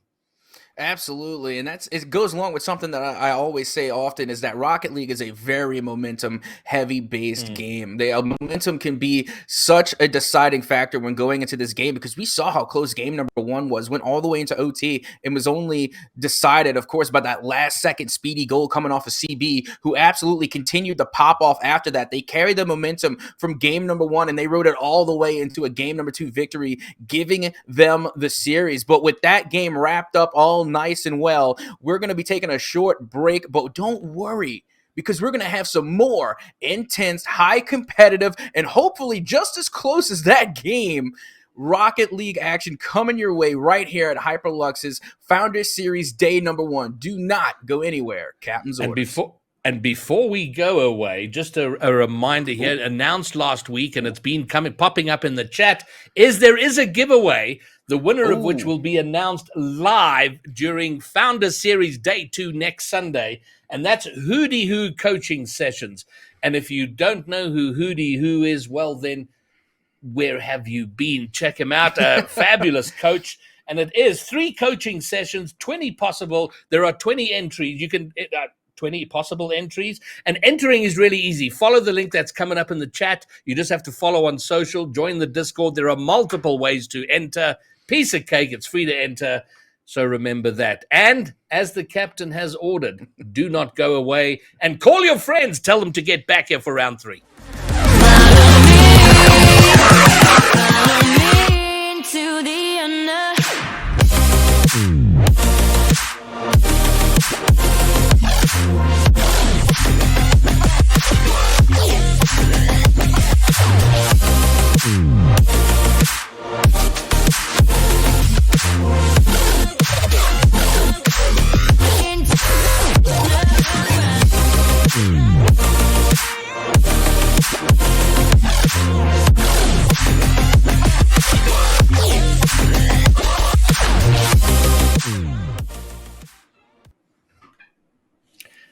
Absolutely, and it goes along with something that I always say often, is that Rocket League is a very momentum-heavy based game. Momentum can be such a deciding factor when going into this game, because we saw how close game number 1 was, went all the way into OT, and was only decided, of course, by that last-second speedy goal coming off of CB, who absolutely continued to pop off after that. They carried the momentum from game number 1, and they rode it all the way into a game number 2 victory, giving them the series. But with that game wrapped up all nice and well. We're going to be taking a short break, but don't worry, because we're going to have some more intense, high competitive, and hopefully just as close as that game Rocket League action coming your way right here at Hyperluxe's Founders Series Day number 1. Do not go anywhere. Captain's orders. And before we go away, just a reminder here, announced last week, and it's been popping up in the chat, there is a giveaway, the winner of which will be announced live during Founders Series Day 2 next Sunday, and that's Hootie Who coaching sessions. And if you don't know who Hootie Who is, well then, where have you been? Check him out, a fabulous coach. And it is 3 coaching sessions, 20 possible. There are 20 entries. You can... 20 possible entries, and entering is really easy. Follow the link that's coming up in the chat. You just have to follow on social, join the Discord. There are multiple ways to enter. Piece of cake, it's free to enter, so remember that. And as the captain has ordered, do not go away, and call your friends, tell them to get back here for round 3.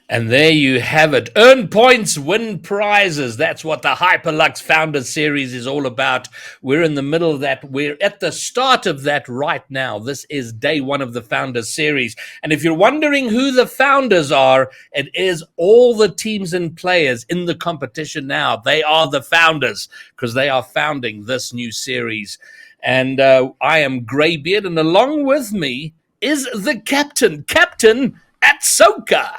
And there you have it. Earn points, win prizes. That's what the Hyperluxe Founders Series is all about. We're in the middle of that. We're at the start of that right now. This is day 1 of the Founders Series. And if you're wondering who the founders are, it is all the teams and players in the competition now. They are the founders because they are founding this new series. And I am Greybeard, and along with me is the Captain Atsoka.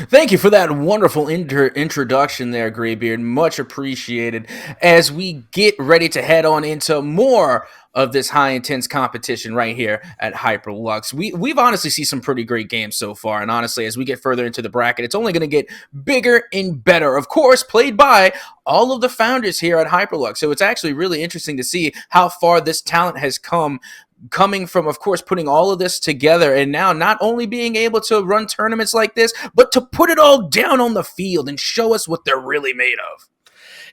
Thank you for that wonderful introduction there, Greybeard. Much appreciated. As we get ready to head on into more of this high-intense competition right here at Hyperluxe. We've honestly seen some pretty great games so far, and honestly, as we get further into the bracket, it's only going to get bigger and better. Of course, played by all of the founders here at Hyperluxe, so it's actually really interesting to see how far this talent has coming from, of course, putting all of this together and now not only being able to run tournaments like this, but to put it all down on the field and show us what they're really made of.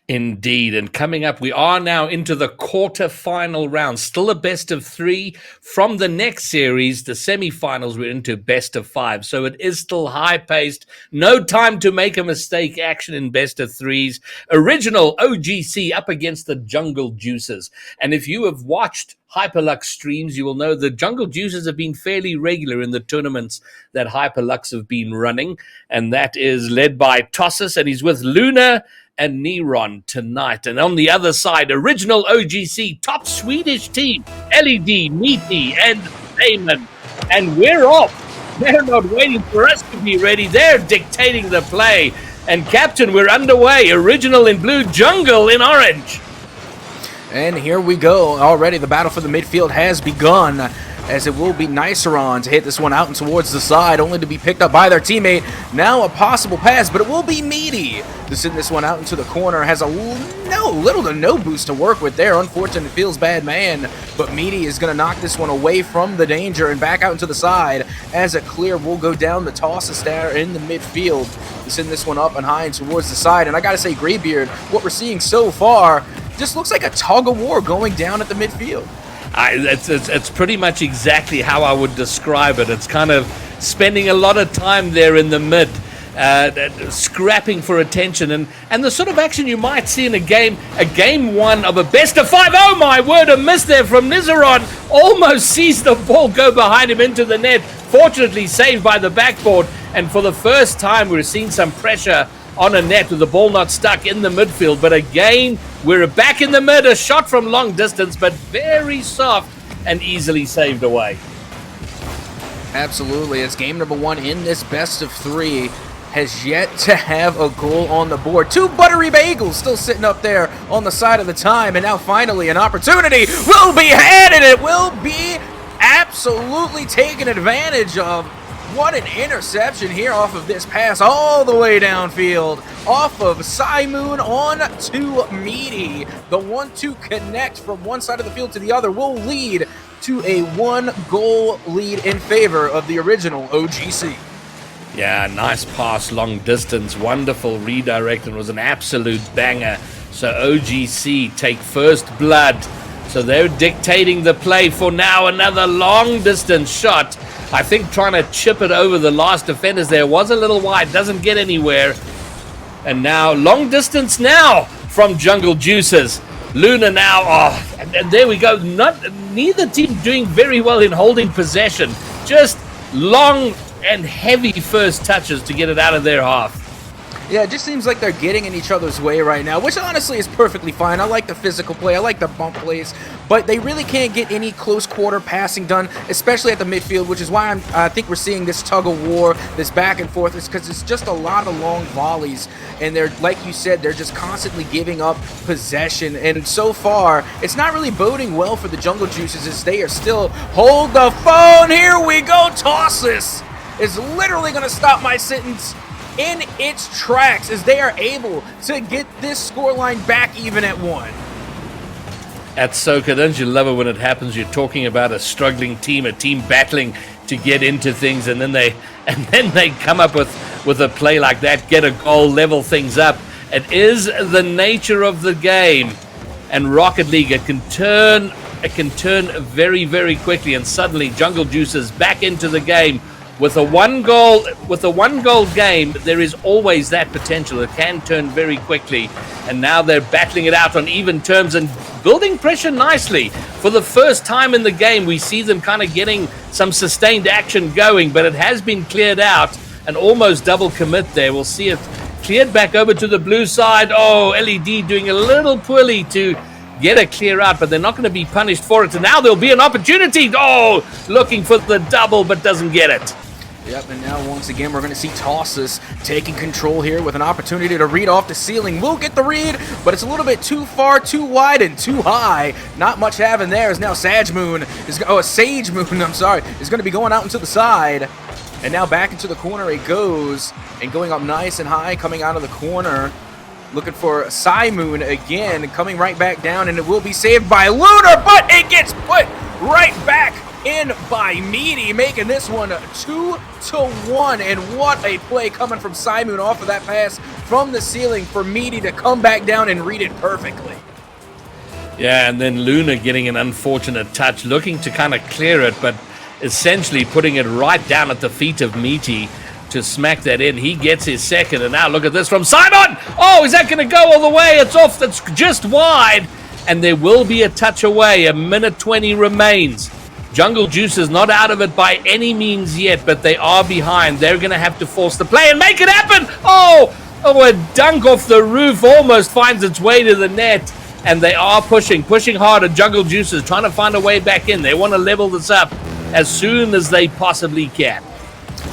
Indeed. And coming up, we are now into the quarterfinal round. Still a best of 3. From the next series, the semifinals, we're into best of 5. So it is still high-paced. No time to make a mistake action in best of 3s. Original OGC up against the Jungle Juices. And if you have watched Hyperluxe streams, you will know the Jungle Juices have been fairly regular in the tournaments that Hyperluxe have been running. And that is led by Tossus, and he's with Luna and Neron tonight. And on the other side, original OGC, top Swedish team, LED, Meaty, and Damon. And we're off. They're not waiting for us to be ready. They're dictating the play. And Captain, we're underway. Original in blue, Jungle in orange. And here we go. Already the battle for the midfield has begun, as it will be Niceron to hit this one out and towards the side, only to be picked up by their teammate. Now a possible pass, but it will be Meaty to send this one out into the corner. Has a little to no boost to work with there. Unfortunate, feels bad man, but Meaty is going to knock this one away from the danger and back out into the side, as a clear will go down the Tossus there in the midfield to send this one up and high and towards the side. And I got to say, Greybeard, what we're seeing so far just looks like a tug of war going down at the midfield. It's pretty much exactly how I would describe it. It's kind of spending a lot of time there in the mid, scrapping for attention, and the sort of action you might see in a game 1 of a best of 5. Oh my word, a miss there from Nizeron. Almost sees the ball go behind him into the net. Fortunately saved by the backboard, and for the first time we're seeing some pressure on a net with the ball not stuck in the midfield. But again, we're back in the mid, a shot from long distance, but very soft and easily saved away. Absolutely. It's game number 1 in this best of 3. Has yet to have a goal on the board. 2 buttery bagels still sitting up there on the side of the time, and now finally an opportunity will be had, and it will be absolutely taken advantage of. What an interception here off of this pass all the way downfield. Off of Simoon on to Meaty. The 1-2 connect from one side of the field to the other will lead to a 1-goal lead in favor of the original OGC. Yeah, nice pass, long distance, wonderful redirect, and was an absolute banger. So OGC take first blood. So they're dictating the play for now. Another long distance shot. I think trying to chip it over the last defenders there was a little wide, doesn't get anywhere. And now long distance now from Jungle Juices. Luna now, and there we go. Neither team doing very well in holding possession. Just long and heavy first touches to get it out of their half. Yeah, it just seems like they're getting in each other's way right now, which honestly is perfectly fine. I like the physical play. I like the bump plays, but they really can't get any close quarter passing done, especially at the midfield, which is why I think we're seeing this tug of war, this back and forth, is because it's just a lot of long volleys, and they're, like you said, they're just constantly giving up possession, and so far, it's not really boding well for the Jungle Juices as they are still, hold the phone, here we go, Tosses is literally going to stop my sentence in its tracks as they are able to get this scoreline back even at 1. At Soka, don't you love it when it happens? You're talking about a struggling team, a team battling to get into things, and then they come up with a play like that, get a goal, level things up. It is the nature of the game, and Rocket League, it can turn very, very quickly, and suddenly Jungle Juices back into the game. With a one goal game, there is always that potential. It can turn very quickly, and now they're battling it out on even terms and building pressure nicely. For the first time in the game, we see them kind of getting some sustained action going, but it has been cleared out, and almost double commit there. We'll see it cleared back over to the blue side. Oh, LED doing a little poorly to get a clear out, but they're not going to be punished for it, and now there'll be an opportunity. Oh, looking for the double, but doesn't get it. Yep, and now once again we're going to see Tosses taking control here with an opportunity to read off the ceiling. We'll get the read, but it's a little bit too far, too wide, and too high. Not much having there as now Sage Moon is going to be going out into the side. And now back into the corner it goes, and going up nice and high, coming out of the corner. Looking for Simoon again, coming right back down, and it will be saved by Lunar, but it gets put right back in by Meaty, making this one 2-1. And what a play coming from Simoon off of that pass from the ceiling for Meaty to come back down and read it perfectly. Yeah, and then Luna getting an unfortunate touch, looking to kind of clear it, but essentially putting it right down at the feet of Meaty to smack that in. He gets his second, and now look at this from Simon. Oh, is that going to go all the way? It's off. That's just wide, and there will be a touch away. A minute 20 remains. Jungle Juice is not out of it by any means yet, but they are behind. They're going to have to force the play and make it happen. Oh, a dunk off the roof almost finds its way to the net, and they are pushing hard. And Jungle Juice is trying to find a way back in. They want to level this up as soon as they possibly can.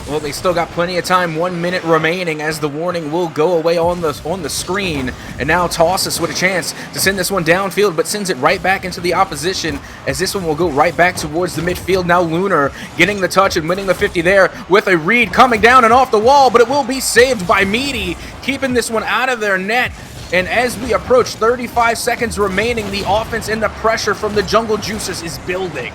Well, they still got plenty of time. 1 minute remaining as the warning will go away on the screen. And now Tosses with a chance to send this one downfield, but sends it right back into the opposition as this one will go right back towards the midfield. Now Lunar getting the touch and winning the 50 there with a read coming down and off the wall, but it will be saved by Meaty, keeping this one out of their net. And as we approach 35 seconds remaining, the offense and the pressure from the Jungle Juices is building.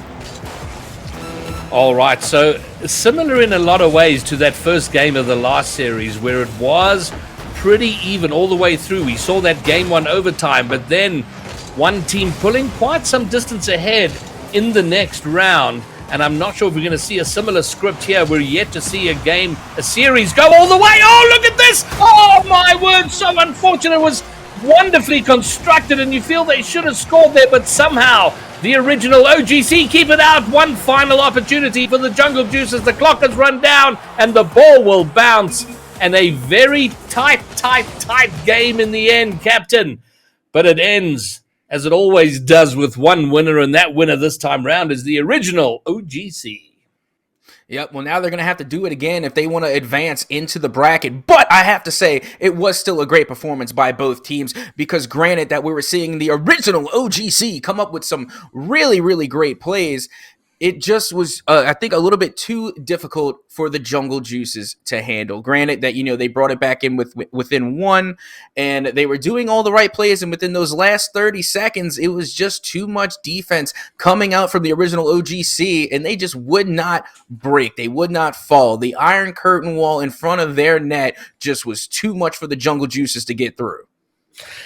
All right, so similar in a lot of ways to that first game of the last series where it was pretty even all the way through. We saw that game one overtime, but then one team pulling quite some distance ahead in the next round. And I'm not sure if we're going to see a similar script here. We're yet to see a series go all the way. Oh, look at this. Oh, my word, so unfortunate. It was wonderfully constructed, and you feel they should have scored there, but somehow the original OGC keep it out. One final opportunity for the Jungle Juices. The clock has run down, and the ball will bounce. And a very tight game in the end, Captain. But it ends, as it always does, with one winner, and that winner this time round is the original OGC. Yep, well, now they're going to have to do it again if they want to advance into the bracket. But I have to say, it was still a great performance by both teams, because granted that we were seeing the original OGC come up with some really, really great plays, it just was, I think, a little bit too difficult for the Jungle Juices to handle. Granted that, they brought it back in within one, and they were doing all the right plays, and within those last 30 seconds, it was just too much defense coming out from the original OGC, and they just would not break. They would not fall. The Iron Curtain wall in front of their net just was too much for the Jungle Juices to get through.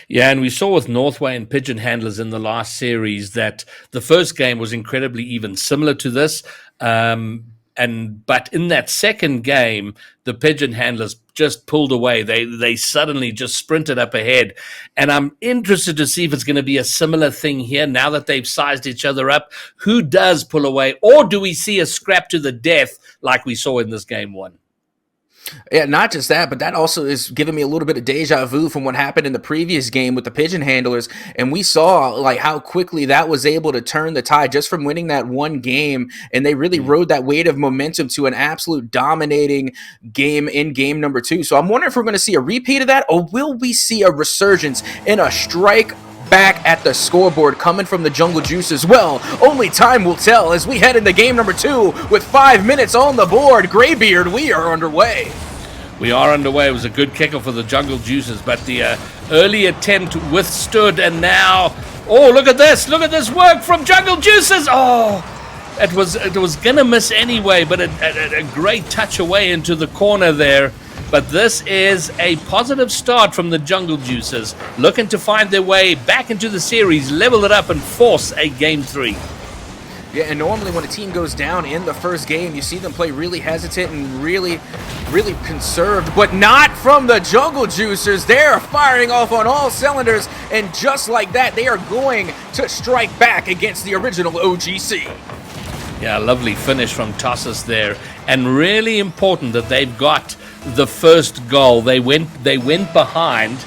Yeah, and we saw with Northway and Pigeon Handlers in the last series that the first game was incredibly even, similar to this. But in that second game, the Pigeon Handlers just pulled away. They suddenly just sprinted up ahead. And I'm interested to see if it's going to be a similar thing here now that they've sized each other up. Who does pull away? Or do we see a scrap to the death like we saw in this game one? Yeah, not just that, but that also is giving me a little bit of deja vu from what happened in the previous game with the Pigeon Handlers, and we saw like how quickly that was able to turn the tide just from winning that one game, and they really rode that weight of momentum to an absolute dominating game in game number 2. So I'm wondering if we're going to see a repeat of that, or will we see a resurgence in a strike back at the scoreboard coming from the Jungle Juices? Well, only time will tell as we head into game number 2 with 5 minutes on the board. Graybeard, we are underway. We are underway. It was a good kicker for the Jungle Juices, but the early attempt withstood, and now, oh, look at this work from Jungle Juices. Oh, it was gonna miss anyway, but a great touch away into the corner there. But this is a positive start from the Jungle Juices, looking to find their way back into the series, level it up, and force a Game 3. Yeah, and normally when a team goes down in the first game, you see them play really hesitant and really conserved, but not from the Jungle Juicers. They're firing off on all cylinders, and just like that, they are going to strike back against the original OGC. Yeah, lovely finish from Tossus there, and really important that they've got the first goal. They went behind.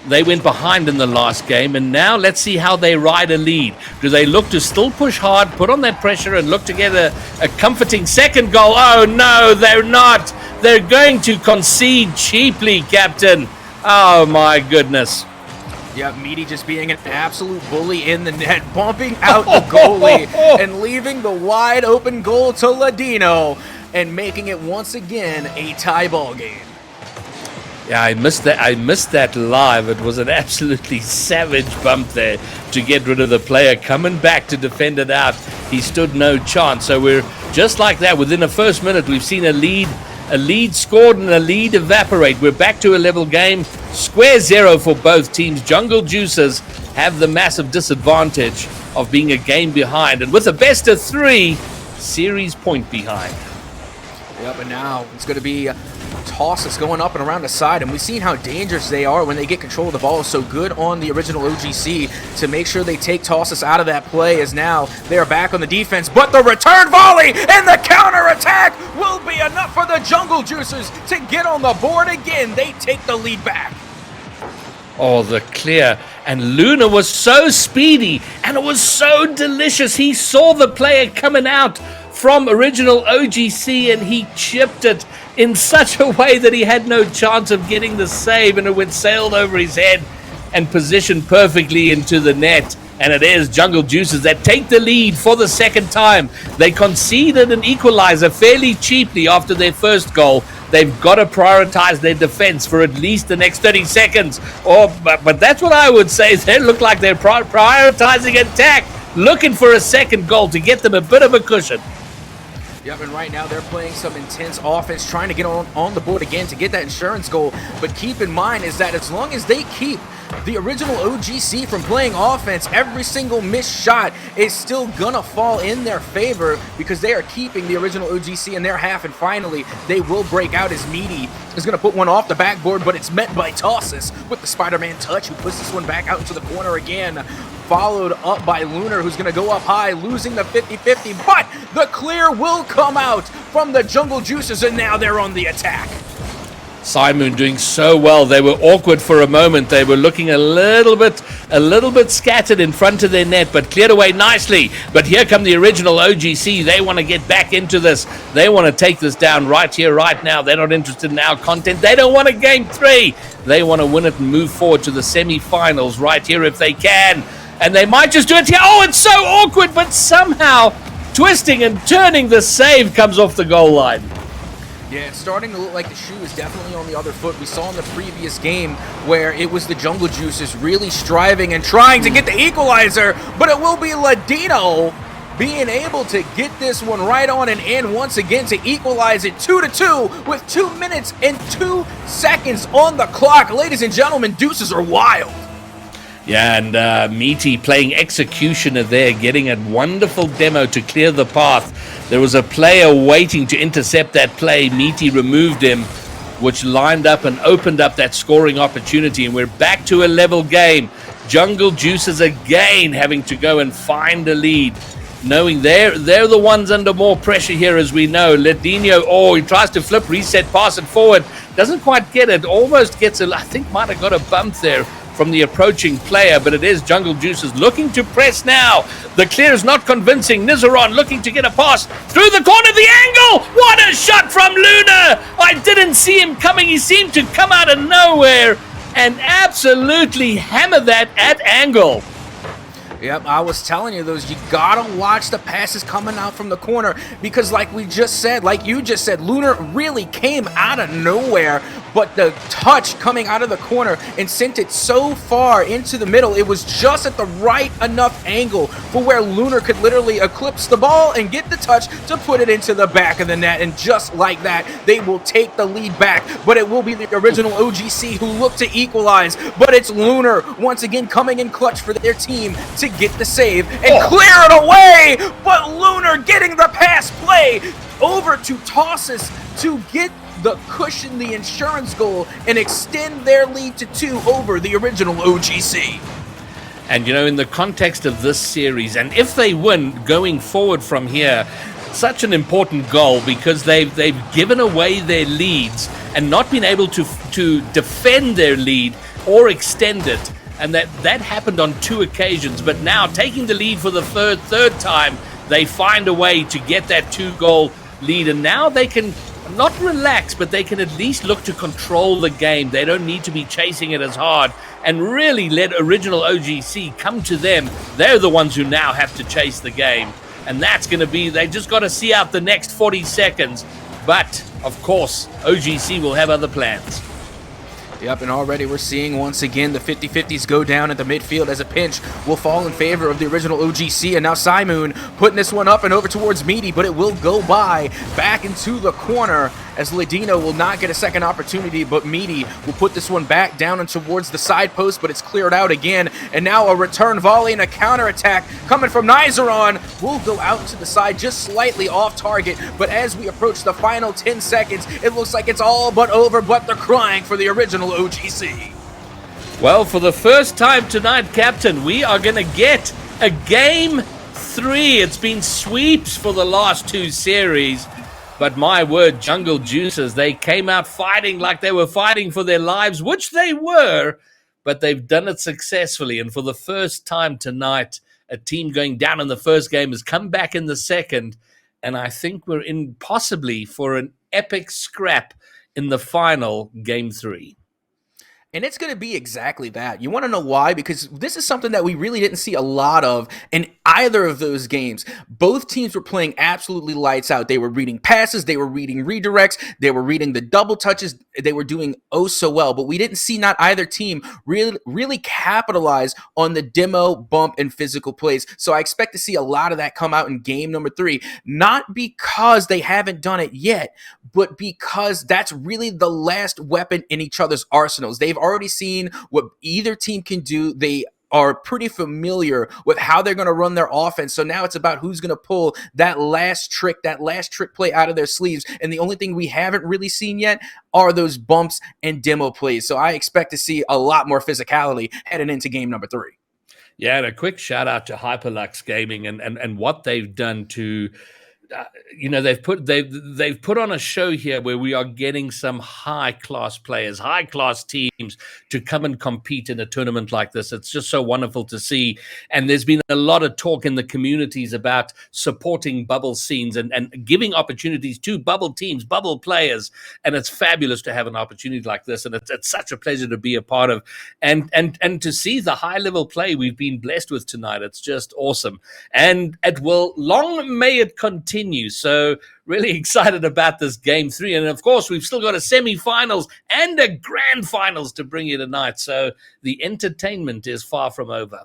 They went behind in the last game, and now let's see how they ride a lead. Do they look to still push hard, put on that pressure, and look to get a comforting second goal? Oh, no, they're not. They're going to concede cheaply, Captain. Oh, my goodness. Yeah, Meaty just being an absolute bully in the net, bumping out the goalie and leaving the wide open goal to Ladino and making it once again a tie ball game. Yeah, I missed that live. It was an absolutely savage bump there to get rid of the player coming back to defend it out. He stood no chance. So we're just like that. Within the first minute, we've seen a lead scored and a lead evaporate. We're back to a level game. Square zero for both teams. Jungle Juicers have the massive disadvantage of being a game behind. And with a best of 3, series point behind. Yep, and now it's going to be tosses going up and around the side, and we've seen how dangerous they are when they get control of the ball. So good on the original OGC to make sure they take tosses out of that play, as now they are back on the defense. But the return volley and the counter attack will be enough for the Jungle Juicers to get on the board again. They take the lead back. Oh, the clear. And Luna was so speedy, and it was so delicious. He saw the player coming out from original OGC, and he chipped it in such a way that he had no chance of getting the save, and it went sailed over his head and positioned perfectly into the net. And it is Jungle Juicers that take the lead for the second time. They conceded an equalizer fairly cheaply after their first goal. They've got to prioritize their defense for at least the next 30 seconds. But that's what I would say. They look like they're prioritizing attack, looking for a second goal to get them a bit of a cushion. Yep, and right now they're playing some intense offense, trying to get on the board again to get that insurance goal. But keep in mind is that as long as they keep the original OGC from playing offense, every single missed shot is still gonna fall in their favor because they are keeping the original OGC in their half, and finally they will break out as Meaty is gonna put one off the backboard, but it's met by Tossus with the Spider-Man touch, who puts this one back out into the corner again, followed up by Lunar, who's gonna go up high, losing the 50-50, but the clear will come out from the Jungle Juicers, and now they're on the attack. Simon doing so well. They were awkward for a moment. They were looking a little bit scattered in front of their net, but cleared away nicely. But here come the original OGC. They want to get back into this. They want to take this down right here, right now. They're not interested in our content. They don't want a game 3. They want to win it and move forward to the semi-finals right here if they can. And they might just do it here. Oh, it's so awkward, but somehow twisting and turning. The save comes off the goal line. Yeah, it's starting to look like the shoe is definitely on the other foot. We saw in the previous game where it was the Jungle Juices really striving and trying to get the equalizer, but it will be Ladino being able to get this one right on and in once again to equalize it 2-2 with 2 minutes and 2 seconds on the clock. Ladies and gentlemen, deuces are wild. Yeah, and Meaty playing executioner there, getting a wonderful demo to clear the path. There was a player waiting to intercept that play. Meaty removed him, which lined up and opened up that scoring opportunity. And we're back to a level game. Jungle Juices again having to go and find a lead, knowing they're the ones under more pressure here, as we know. Ladino, he tries to flip, reset, pass it forward. Doesn't quite get it. Almost gets it. I think might have got a bump there from the approaching player, but it is Jungle Juices looking to press now. The clear is not convincing. Nizaron looking to get a pass through the corner, the angle. What a shot from Luna. I didn't see him coming. He seemed to come out of nowhere and absolutely hammer that at angle. Yep, I was telling you those. You gotta watch the passes coming out from the corner because like you just said, Lunar really came out of nowhere, but the touch coming out of the corner and sent it so far into the middle, it was just at the right enough angle for where Lunar could literally eclipse the ball and get the touch to put it into the back of the net, and just like that, they will take the lead back, but it will be the original OGC who look to equalize, but it's Lunar once again coming in clutch for their team to get the save and clear it away, but Lunar getting the pass play over to Tosses to get the cushion, the insurance goal, and extend their lead to 2 over the original OGC. And in the context of this series, and if they win going forward from here, such an important goal because they've given away their leads and not been able to defend their lead or extend it. And that happened on 2 occasions. But now, taking the lead for the third time, they find a way to get that 2-goal lead. And now they can not relax, but they can at least look to control the game. They don't need to be chasing it as hard and really let original OGC come to them. They're the ones who now have to chase the game. And that's going to be, they just got to see out the next 40 seconds. But, of course, OGC will have other plans. Yep, and already we're seeing once again the 50-50s go down at the midfield as a pinch will fall in favor of the original OGC. And now Simoon putting this one up and over towards Meaty, but it will go by back into the corner as Ladino will not get a second opportunity, but Meaty will put this one back down and towards the side post, but it's cleared out again. And now a return volley and a counterattack coming from Nizaron will go out to the side just slightly off target, but as we approach the final 10 seconds, it looks like it's all but over, but they're crying for the original OGC. Well, for the first time tonight, Captain, we are going to get a Game 3. It's been sweeps for the last 2 series. But my word, Jungle Juices, they came out fighting like they were fighting for their lives, which they were, but they've done it successfully. And for the first time tonight, a team going down in the first game has come back in the second. And I think we're in possibly for an epic scrap in the final Game 3. And it's going to be exactly that. You want to know why? Because this is something that we really didn't see a lot of in either of those games. Both teams were playing absolutely lights out. They were reading passes. They were reading redirects. They were reading the double touches. They were doing oh so well. But we didn't see not either team really capitalize on the demo, bump, and physical plays. So I expect to see a lot of that come out in game number 3. Not because they haven't done it yet, but because that's really the last weapon in each other's arsenals. They've already seen what either team can do. They are pretty familiar with how they're going to run their offense. So now it's about who's going to pull that last trick play out of their sleeves. And the only thing we haven't really seen yet are those bumps and demo plays. So I expect to see a lot more physicality heading into game number 3. Yeah, and a quick shout out to Hyperluxe Gaming and what they've done to they've put on a show here where we are getting some high class players, high class teams to come and compete in a tournament like this. It's just so wonderful to see. And there's been a lot of talk in the communities about supporting bubble scenes and giving opportunities to bubble teams, bubble players. And it's fabulous to have an opportunity like this. And it's such a pleasure to be a part of and to see the high level play we've been blessed with tonight. It's just awesome. And it will, long may it continue. So really excited about this game 3. And of course, we've still got a semi-finals and a grand finals to bring you tonight. So the entertainment is far from over.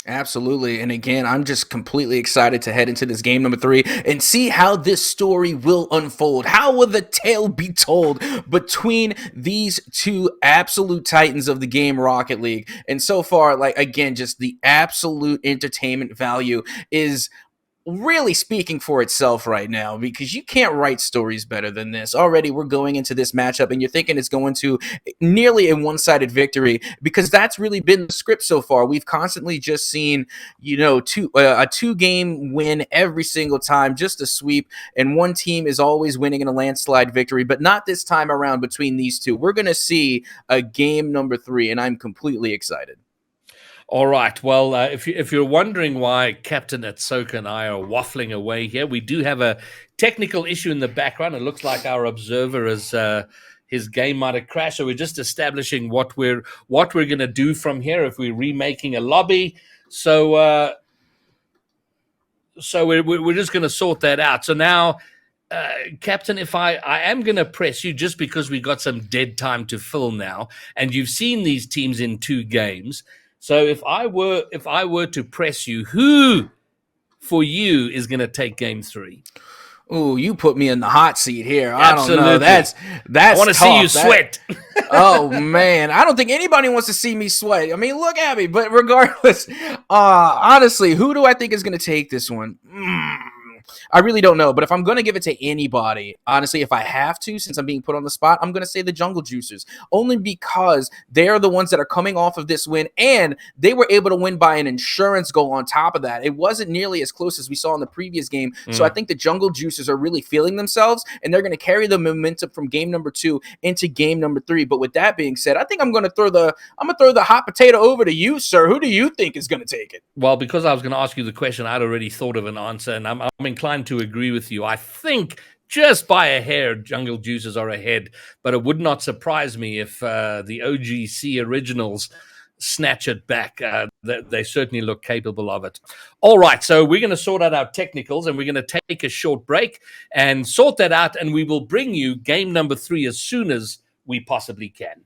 Absolutely. And again, I'm just completely excited to head into this game number 3 and see how this story will unfold. How will the tale be told between these two absolute titans of the game, Rocket League? And so far, like, again, just the absolute entertainment value is really speaking for itself right now, because you can't write stories better than this. Already we're going into this matchup and you're thinking it's going to nearly a one-sided victory, because that's really been the script so far. We've constantly just seen, a 2-game win every single time, just a sweep, and one team is always winning in a landslide victory, but not this time around between these two. We're going to see a game number 3, and I'm completely excited. All right. Well, if you're wondering why Captain Atsoka and I are waffling away here, we do have a technical issue in the background. It looks like our observer is his game might have crashed. So we're just establishing what we're going to do from here. If we're remaking a lobby, so we're just going to sort that out. So now, Captain, if I am going to press you just because we got some dead time to fill now, and you've seen these teams in 2 games. So if I were to press you, who for you is going to take game 3? Ooh, you put me in the hot seat here. Absolutely. I don't know. That's I want to see you sweat. Oh man, I don't think anybody wants to see me sweat. I mean, look at me. But regardless, honestly, who do I think is going to take this one? I really don't know, but if I'm going to give it to anybody, honestly, if I have to, since I'm being put on the spot, I'm going to say the Jungle Juicers, only because they're the ones that are coming off of this win, and they were able to win by an insurance goal on top of that. It wasn't nearly as close as we saw in the previous game, so I think the Jungle Juicers are really feeling themselves, and they're going to carry the momentum from game number 2 into game number 3. But with that being said, I think I'm going to throw the hot potato over to you, sir. Who do you think is going to take it? Well, because I was going to ask you the question, I'd already thought of an answer, and I'm inclined to agree with you. I think just by a hair, Jungle Juicers are ahead, but it would not surprise me if the OGC originals snatch it back. They certainly look capable of it. All right, so we're going to sort out our technicals, and we're going to take a short break and sort that out, and we will bring you game number 3 as soon as we possibly can.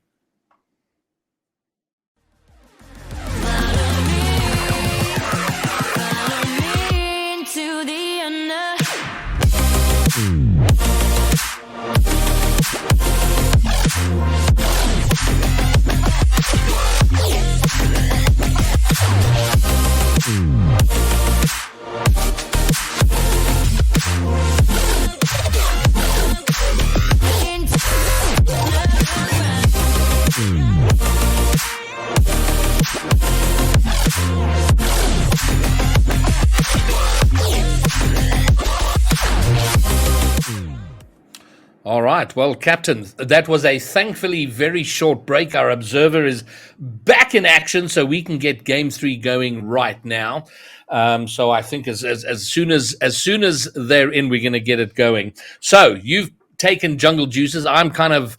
All right. Well, Captain, that was a thankfully very short break. Our observer is back in action, so we can get game 3 going right now. So I think as soon as they're in, we're going to get it going. So you've taken Jungle Juicers. I'm kind of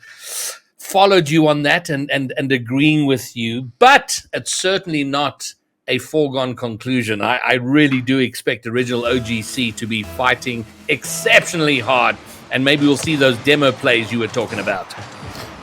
followed you on that and agreeing with you, but it's certainly not a foregone conclusion. I really do expect original OGC to be fighting exceptionally hard, and maybe we'll see those demo plays you were talking about.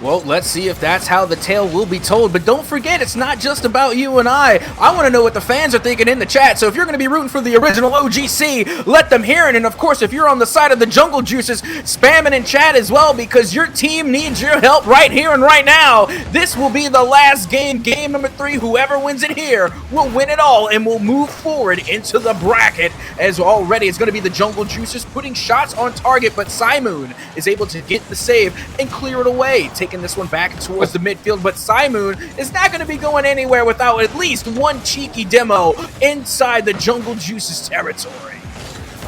Well, let's see if that's how the tale will be told. But don't forget, it's not just about you and I. I want to know what the fans are thinking in the chat. So if you're going to be rooting for the original OGC, let them hear it. And of course, if you're on the side of the Jungle Juicers, spam it in chat as well, because your team needs your help right here and right now. This will be the last game, game number 3. Whoever wins it here will win it all and will move forward into the bracket. As already, it's going to be the Jungle Juicers putting shots on target, but Simoon is able to get the save and clear it away, taking this one back towards the midfield. But Simoon is not going to be going anywhere without at least one cheeky demo inside the Jungle Juice's territory.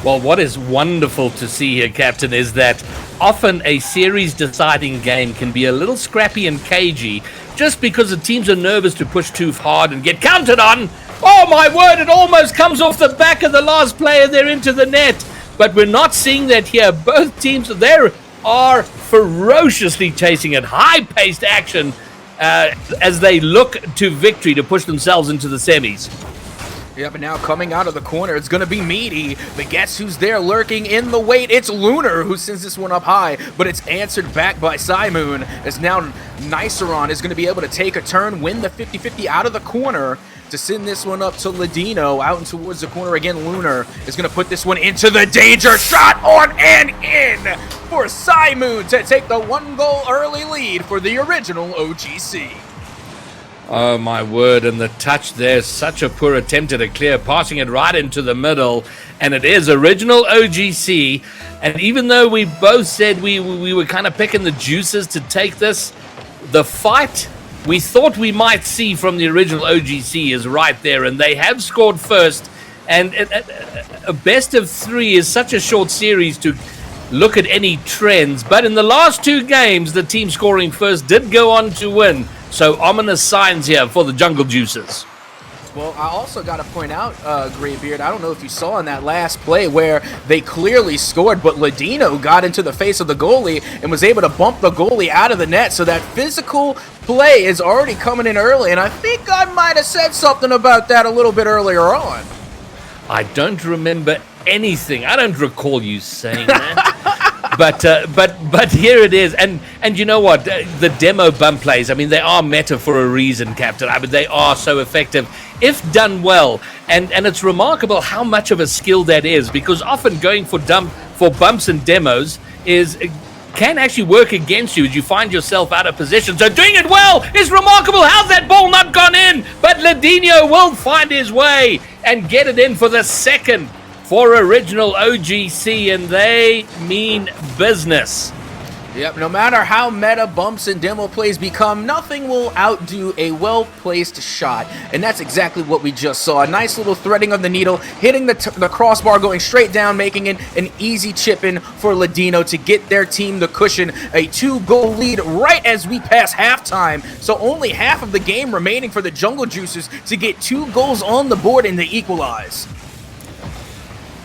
Well, what is wonderful to see here, Captain, is that often a series-deciding game can be a little scrappy and cagey just because the teams are nervous to push too hard and get counted on. Oh, my word, it almost comes off the back of the last player there into the net. But we're not seeing that here. Both teams there are ferociously chasing it. High-paced action as they look to victory to push themselves into the semis. Yeah, but now coming out of the corner, it's going to be Meaty. But guess who's there lurking in the wait? It's Lunar who sends this one up high, but it's answered back by Simoon. As now Niceron is going to be able to take a turn, win the 50-50 out of the corner to send this one up to Ladino out and towards the corner again. Lunar is going to put this one into the danger shot on and in for Simoon to take the 1-goal early lead for the original OGC. Oh, my word, and the touch there, such a poor attempt at a clear, passing it right into the middle, and it is original OGC, and even though we both said we were kind of picking the juices to take this, the fight we thought we might see from the original OGC is right there, and they have scored first, and a best of 3 is such a short series to look at any trends, but in the last 2 games, the team scoring first did go on to win. So ominous signs here for the Jungle Juices. Well, I also got to point out, Graybeard, I don't know if you saw in that last play where they clearly scored, but Ladino got into the face of the goalie and was able to bump the goalie out of the net. So that physical play is already coming in early, and I think I might have said something about that a little bit earlier on. I don't remember anything. I don't recall you saying that. But here it is, and you know what? The demo bump plays, I mean, they are meta for a reason, Captain. I mean, they are so effective if done well, and it's remarkable how much of a skill that is, because often going for bumps and demos can actually work against you as you find yourself out of position. So doing it well is remarkable. How's that ball not gone in? But Ladino will find his way and get it in for the second for original OGC, and they mean business. Yep, no matter how meta bumps and demo plays become, nothing will outdo a well-placed shot, and that's exactly what we just saw. A nice little threading of the needle, hitting the crossbar, going straight down, making it an easy chip-in for Ladino to get their team the cushion. A 2-goal lead right as we pass halftime, so only half of the game remaining for the Jungle Juices to get 2 goals on the board and they equalize.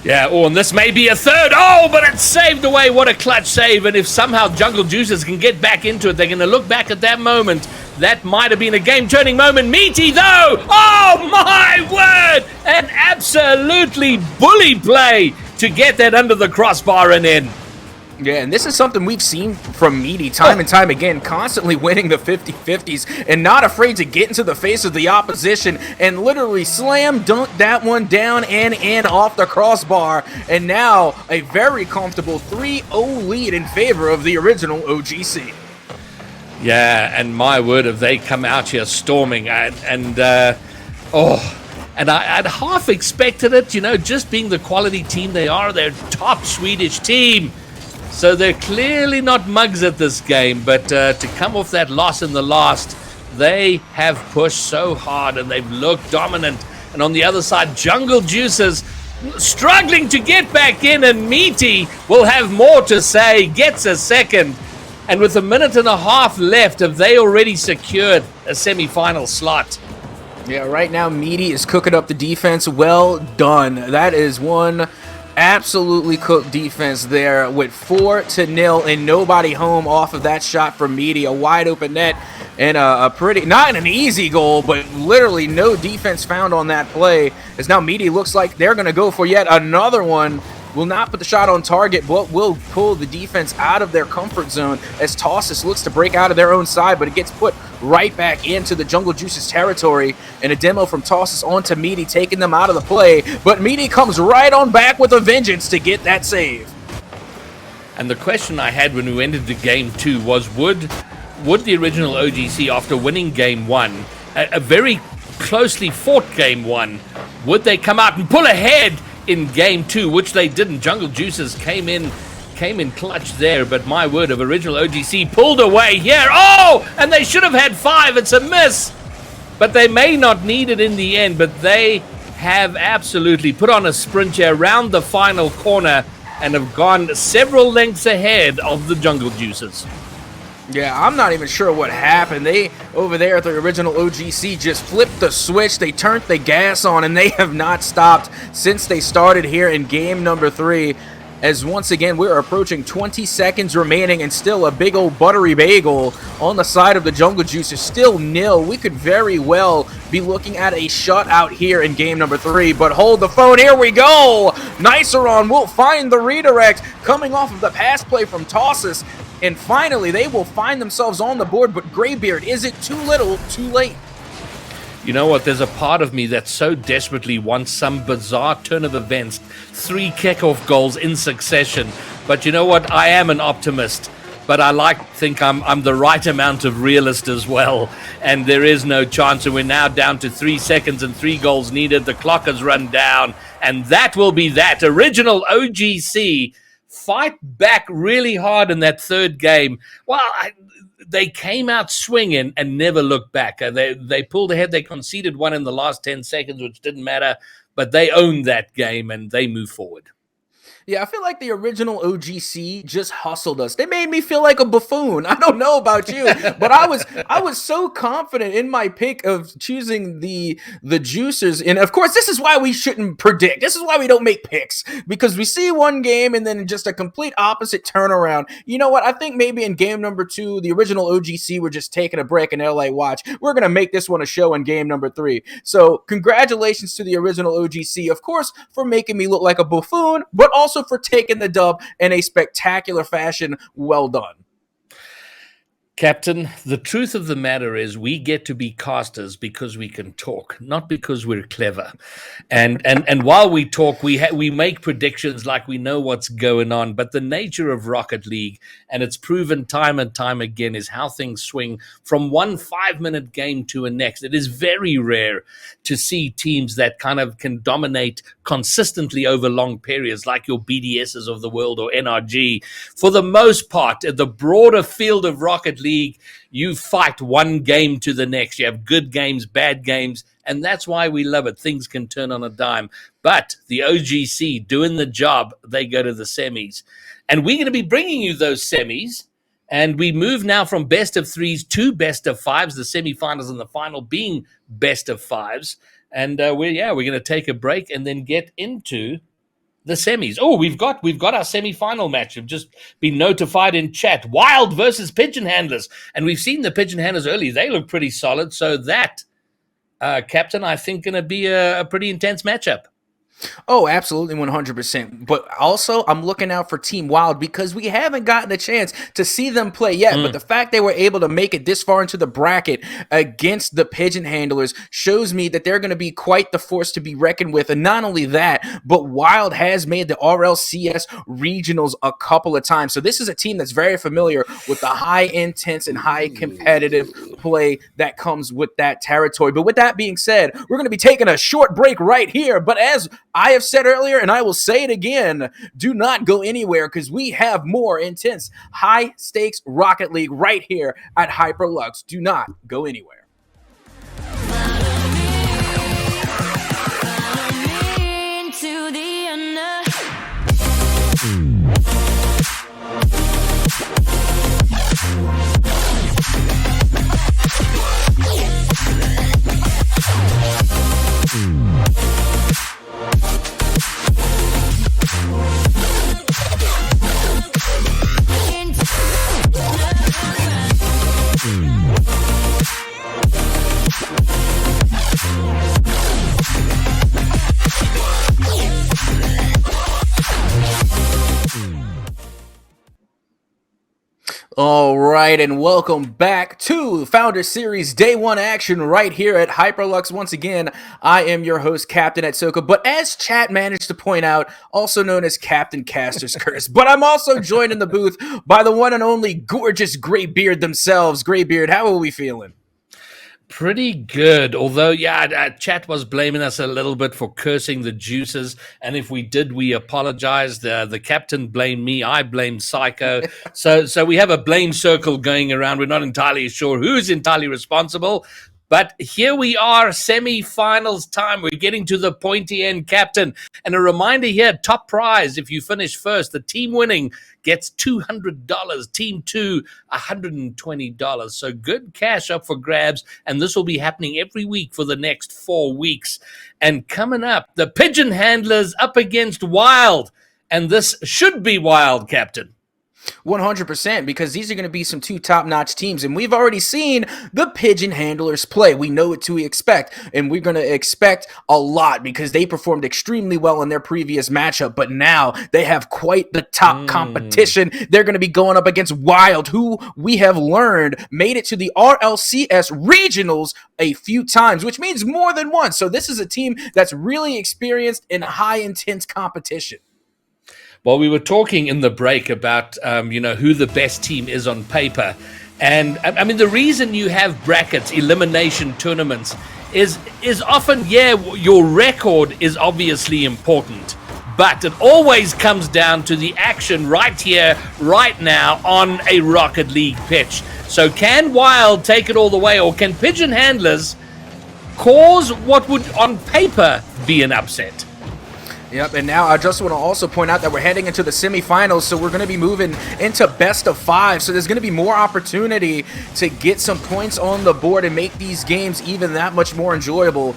Yeah, oh, and this may be a third. Oh, but it's saved away. What a clutch save. And if somehow Jungle Juices can get back into it, they're going to look back at that moment. That might have been a game-turning moment. Meaty, though. Oh, my word. An absolutely bully play to get that under the crossbar and in. Yeah, and this is something we've seen from Meaty time and time again, constantly winning the 50-50s and not afraid to get into the face of the opposition and literally slam dunk that one down and in off the crossbar. And now a very comfortable 3-0 lead in favor of the original OGC. Yeah, and my word, have they come out here storming. And I'd half expected it, you know, just being the quality team they are, their top Swedish team. So they're clearly not mugs at this game, but to come off that loss in the last, they have pushed so hard and they've looked dominant. And on the other side, Jungle Juices struggling to get back in, and Meaty will have more to say, gets a second. And with a minute and a half left, have they already secured a semi-final slot? Yeah, right now Meaty is cooking up the defense. Well done. That is one absolutely cooked defense there with 4-0 and nobody home off of that shot from Meaty. A wide open net and a pretty, not an easy goal, but literally no defense found on that play. As now Meaty looks like they're going to go for yet another one. Will not put the shot on target, but will pull the defense out of their comfort zone as Tossis looks to break out of their own side, but it gets put right back into the Jungle Juices territory, and a demo from Tossis onto Meaty, taking them out of the play, but Meaty comes right on back with a vengeance to get that save. And the question I had when we went into Game 2 was, would the original OGC, after winning Game 1, a very closely fought Game 1, would they come out and pull ahead in Game 2, which they didn't? Jungle Juices came in clutch there, but my word, of original OGC pulled away here. Oh, and they should have had 5. It's a miss, but they may not need it in the end, but they have absolutely put on a sprint here around the final corner and have gone several lengths ahead of the Jungle Juices. Yeah, I'm not even sure what happened. They, over there at the original OGC, just flipped the switch. They turned the gas on, and they have not stopped since they started here in game number 3. As once again, we're approaching 20 seconds remaining, and still a big old buttery bagel on the side of the Jungle Juice is still nil. We could very well be looking at a shutout here in game number 3, but hold the phone, here we go! Niceron will find the redirect coming off of the pass play from Tossus, and finally they will find themselves on the board, but Graybeard, is it too little, too late? You know what? There's a part of me that so desperately wants some bizarre turn of events, 3 kickoff goals in succession. But you know what? I am an optimist, but I think I'm the right amount of realist as well. And there is no chance. And we're now down to 3 seconds and 3 goals needed. The clock has run down, and that will be that. Original OGC fight back really hard in that third game. Well, they came out swinging and never looked back. They pulled ahead. They conceded one in the last 10 seconds, which didn't matter, but they owned that game and they moved forward. Yeah, I feel like the original OGC just hustled us. They made me feel like a buffoon. I don't know about you, but I was so confident in my pick of choosing the juicers. And of course, this is why we shouldn't predict. This is why we don't make picks, because we see one game and then just a complete opposite turnaround. You know what? I think maybe in game number 2, the original OGC were just taking a break and they're like, watch, we're going to make this one a show in game number 3. So congratulations to the original OGC, of course, for making me look like a buffoon, but also for taking the dub in a spectacular fashion. Well done. Captain, the truth of the matter is we get to be casters because we can talk, not because we're clever. And while we talk, we make predictions like we know what's going on. But the nature of Rocket League, and it's proven time and time again, is how things swing from one 5-minute game to a next. It is very rare to see teams that kind of can dominate consistently over long periods, like your BDSs of the world or NRG. For the most part, the broader field of Rocket League, you fight one game to the next. You have good games, bad games, and that's why we love it. Things can turn on a dime. But the OGC doing the job, they go to the semis. And we're going to be bringing you those semis. And we move now from best of 3s to best of 5s, the semifinals and the final being best of 5s. And we're going to take a break and then get into the semis. Oh, we've got our semi-final match. We've just been notified in chat. Wild versus Pigeon Handlers. And we've seen the Pigeon Handlers early. They look pretty solid. So that, Captain, I think going to be a pretty intense matchup. Oh, absolutely, 100%. But also, I'm looking out for Team Wild because we haven't gotten a chance to see them play yet. But the fact they were able to make it this far into the bracket against the Pigeon Handlers shows me that they're going to be quite the force to be reckoned with. And not only that, but Wild has made the RLCS regionals a couple of times. So this is a team that's very familiar with the high intense and high competitive play that comes with that territory. But with that being said, we're going to be taking a short break right here. But as I have said earlier, and I will say it again, do not go anywhere because we have more intense, high-stakes Rocket League right here at Hyperluxe. Do not go anywhere. All right, and welcome back to Founder Series Day 1 action right here at Hyperluxe. Once again, I am your host, Captain Atsoka, but as chat managed to point out, also known as Captain Caster's Curse. But I'm also joined in the booth by the one and only gorgeous Graybeard themselves. Graybeard, how are we feeling? Pretty good, although, chat was blaming us a little bit for cursing the juices, and if we did, we apologized. The captain blamed me, I blamed Psycho, so we have a blame circle going around. We're not entirely sure who's entirely responsible, But here we are, semi-finals time. We're getting to the pointy end, Captain. And a reminder here, top prize, if you finish first, the team winning gets $200, team two, $120. So good cash up for grabs, and this will be happening every week for the next 4 weeks. And coming up, the Pigeon Handlers up against Wild. And this should be Wild, Captain. 100%, because these are going to be some two top-notch teams, and we've already seen the Pigeon Handlers play. We know what to expect, and we're going to expect a lot because they performed extremely well in their previous matchup, but now they have quite the top competition. They're going to be going up against Wild, who we have learned made it to the RLCS Regionals a few times, which means more than once. So this is a team that's really experienced in high-intense competition. Well, we were talking in the break about, who the best team is on paper. And, I mean, the reason you have brackets, elimination tournaments, is often, your record is obviously important. But it always comes down to the action right here, right now, on a Rocket League pitch. So can Wild take it all the way, or can Pigeon Handlers cause what would, on paper, be an upset? Yep, and now I just want to also point out that we're heading into the semifinals, so we're going to be moving into best of 5, so there's going to be more opportunity to get some points on the board and make these games even that much more enjoyable.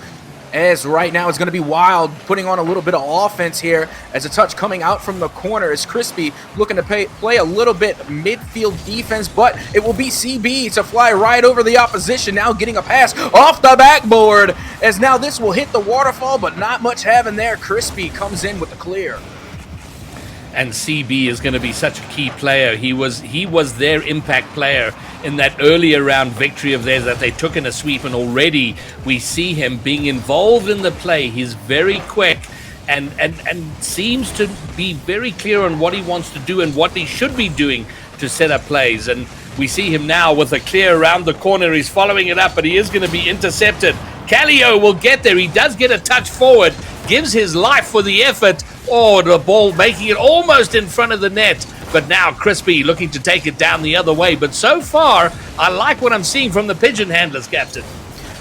As right now it's going to be Wild putting on a little bit of offense here as a touch coming out from the corner is Crispy looking to play a little bit midfield defense, but it will be CB to fly right over the opposition, now getting a pass off the backboard as now this will hit the waterfall, but not much having there. Crispy comes in with the clear. And CB is going to be such a key player. He was their impact player in that earlier round victory of theirs that they took in a sweep, and already we see him being involved in the play. He's very quick and seems to be very clear on what he wants to do and what he should be doing to set up plays. And we see him now with a clear around the corner. He's following it up, but he is going to be intercepted. Callio will get there. He does get a touch forward, gives his life for the effort. Oh, the ball making it almost in front of the net. But now Crispy looking to take it down the other way. But so far, I like what I'm seeing from the Pigeon Handlers, Captain.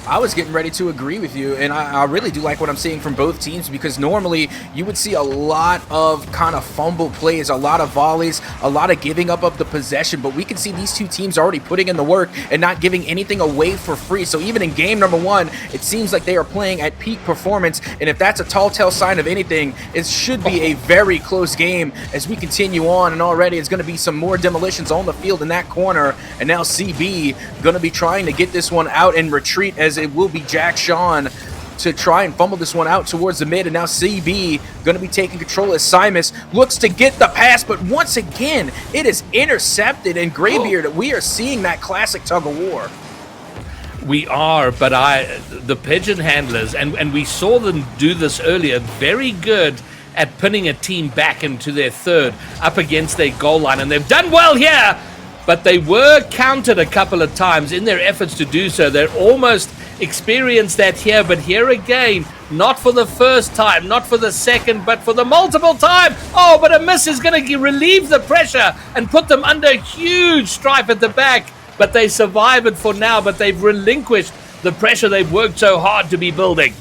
I was getting ready to agree with you, and I really do like what I'm seeing from both teams, because normally you would see a lot of kind of fumble plays, a lot of volleys, a lot of giving up of the possession, but we can see these two teams already putting in the work and not giving anything away for free. So even in game number 1, it seems like they are playing at peak performance, and if that's a tall tale sign of anything, it should be a very close game as we continue on, and already it's going to be some more demolitions on the field in that corner, and now CB going to be trying to get this one out and retreat, as it will be Jack Sean to try and fumble this one out towards the mid, and now CB going to be taking control as Simus looks to get the pass, but once again it is intercepted, and Graybeard, we are seeing that classic tug of war. We are, but the Pigeon Handlers, and we saw them do this earlier, very good at pinning a team back into their third up against their goal line, and they've done well here, but they were countered a couple of times in their efforts to do so. They're almost experienced that here, but here again, not for the first time, not for the second, but for the multiple time. Oh, but a miss is going to relieve the pressure and put them under huge strife at the back, but they survive it for now, but they've relinquished the pressure they've worked so hard to be building.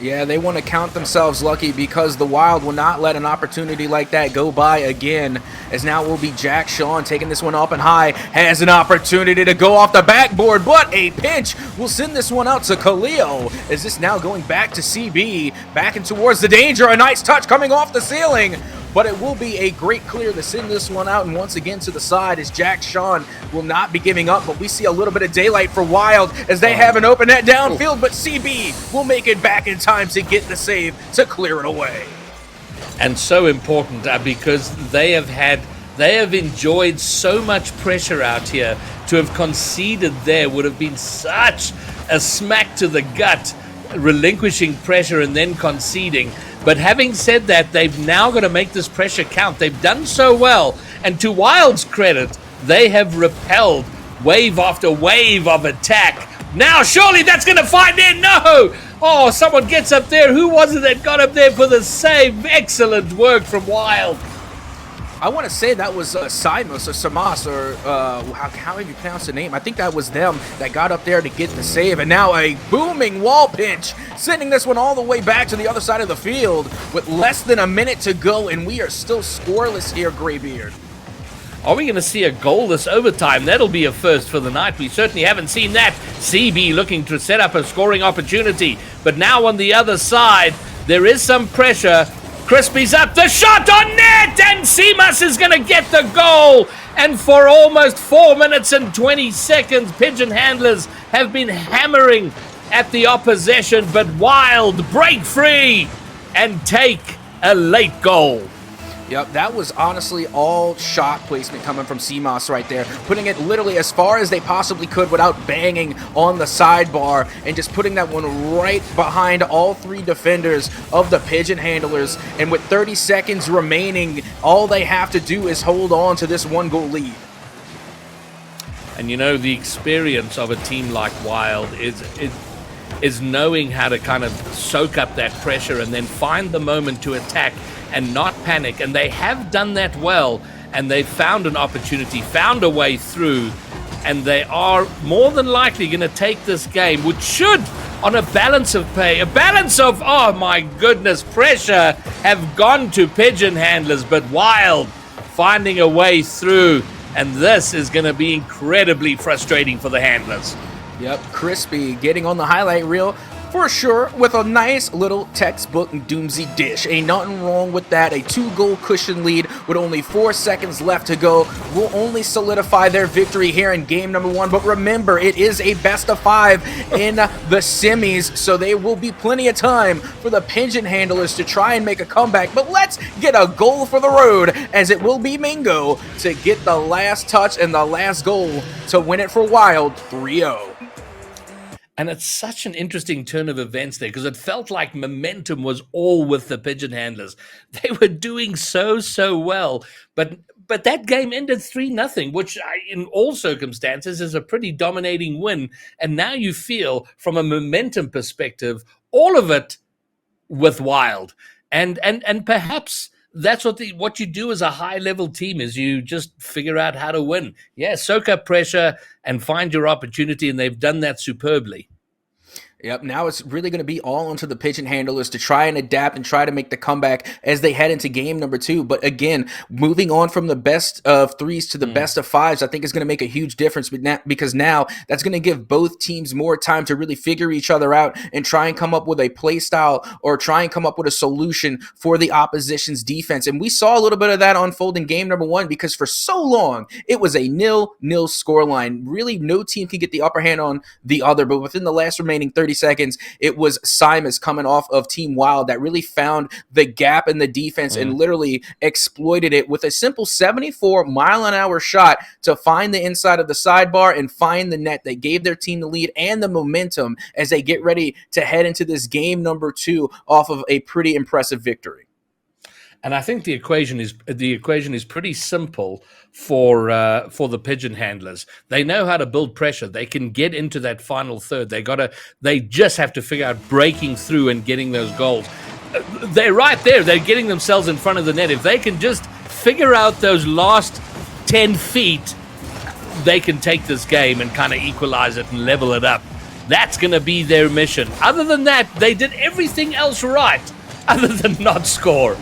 Yeah, they want to count themselves lucky, because the Wild will not let an opportunity like that go by again, as now it will be Jack Sean taking this one up and high, has an opportunity to go off the backboard, but a pinch will send this one out to Khalil. Is this now going back to CB, back and towards the danger, a nice touch coming off the ceiling, but it will be a great clear to send this one out, and once again to the side as Jack Sean will not be giving up, but we see a little bit of daylight for Wild as they have an open net downfield, but CB will make it back in time to get the save to clear it away. And so important because they have enjoyed so much pressure out here. To have conceded there would have been such a smack to the gut, relinquishing pressure and then conceding. But having said that, they've now got to make this pressure count. They've done so well, and to Wild's credit, they have repelled wave after wave of attack. Now surely that's going to find in. No! Oh, someone gets up there. Who was it that got up there for the save? Excellent work from Wild. I want to say that was Simas or Samas or how have you pronounced the name? I think that was them that got up there to get the save, and now a booming wall pinch, sending this one all the way back to the other side of the field with less than a minute to go, and we are still scoreless here, Graybeard. Are we going to see a goalless overtime? That'll be a first for the night. We certainly haven't seen that. CB looking to set up a scoring opportunity, but now on the other side, there is some pressure. Crispy's up, the shot on net, and Seamus is going to get the goal. And for almost 4 minutes and 20 seconds, Pigeon Handlers have been hammering at the opposition, but Wild break free and take a late goal. Yep, that was honestly all shot placement coming from CMOS right there, putting it literally as far as they possibly could without banging on the sidebar, and just putting that one right behind all three defenders of the Pigeon Handlers. And with 30 seconds remaining, all they have to do is hold on to this 1-goal lead. And you know, the experience of a team like Wild is knowing how to kind of soak up that pressure and then find the moment to attack and not panic, and they have done that well, and they've found an opportunity, found a way through, and they are more than likely going to take this game, which should, on a balance of pay, a balance of, oh my goodness, pressure, have gone to Pigeon Handlers, but Wild finding a way through, and this is going to be incredibly frustrating for the Handlers. Yep, Crispy getting on the highlight reel for sure with a nice little textbook Doomsy dish. Ain't nothing wrong with that. A 2-goal cushion lead with only 4 seconds left to go will only solidify their victory here in game number 1. But remember, it is a best of 5 in the semis, so there will be plenty of time for the Pigeon Handlers to try and make a comeback. But let's get a goal for the road, as it will be Mingo to get the last touch and the last goal to win it for Wild 3-0. And it's such an interesting turn of events there, because it felt like momentum was all with the Pigeon Handlers. They were doing so well, but that game ended 3-0, which in all circumstances is a pretty dominating win. And now you feel, from a momentum perspective, all of it with Wild. And perhaps that's what you do as a high-level team, is you just figure out how to win. Yeah, soak up pressure and find your opportunity, and they've done that superbly. Yep, now it's really going to be all onto the Pigeon Handlers to try and adapt and try to make the comeback as they head into game number 2. But again, moving on from the best of 3s to the best of 5s, I think is going to make a huge difference, because now that's going to give both teams more time to really figure each other out and try and come up with a play style, or try and come up with a solution for the opposition's defense. And we saw a little bit of that unfold in game number 1, because for so long it was a 0-0 scoreline. Really, no team could get the upper hand on the other, but within the last remaining 30 seconds, it was Simas coming off of Team Wild that really found the gap in the defense and literally exploited it with a simple 74-mile-an-hour shot to find the inside of the sidebar and find the net. They gave their team the lead and the momentum as they get ready to head into this game number 2 off of a pretty impressive victory. And I think the equation is pretty simple for the Pigeon Handlers. They know how to build pressure. They can get into that final third. They just have to figure out breaking through and getting those goals. They're right there. They're getting themselves in front of the net. If they can just figure out those last 10 feet, they can take this game and kind of equalize it and level it up. That's going to be their mission. Other than that, they did everything else right, other than not score.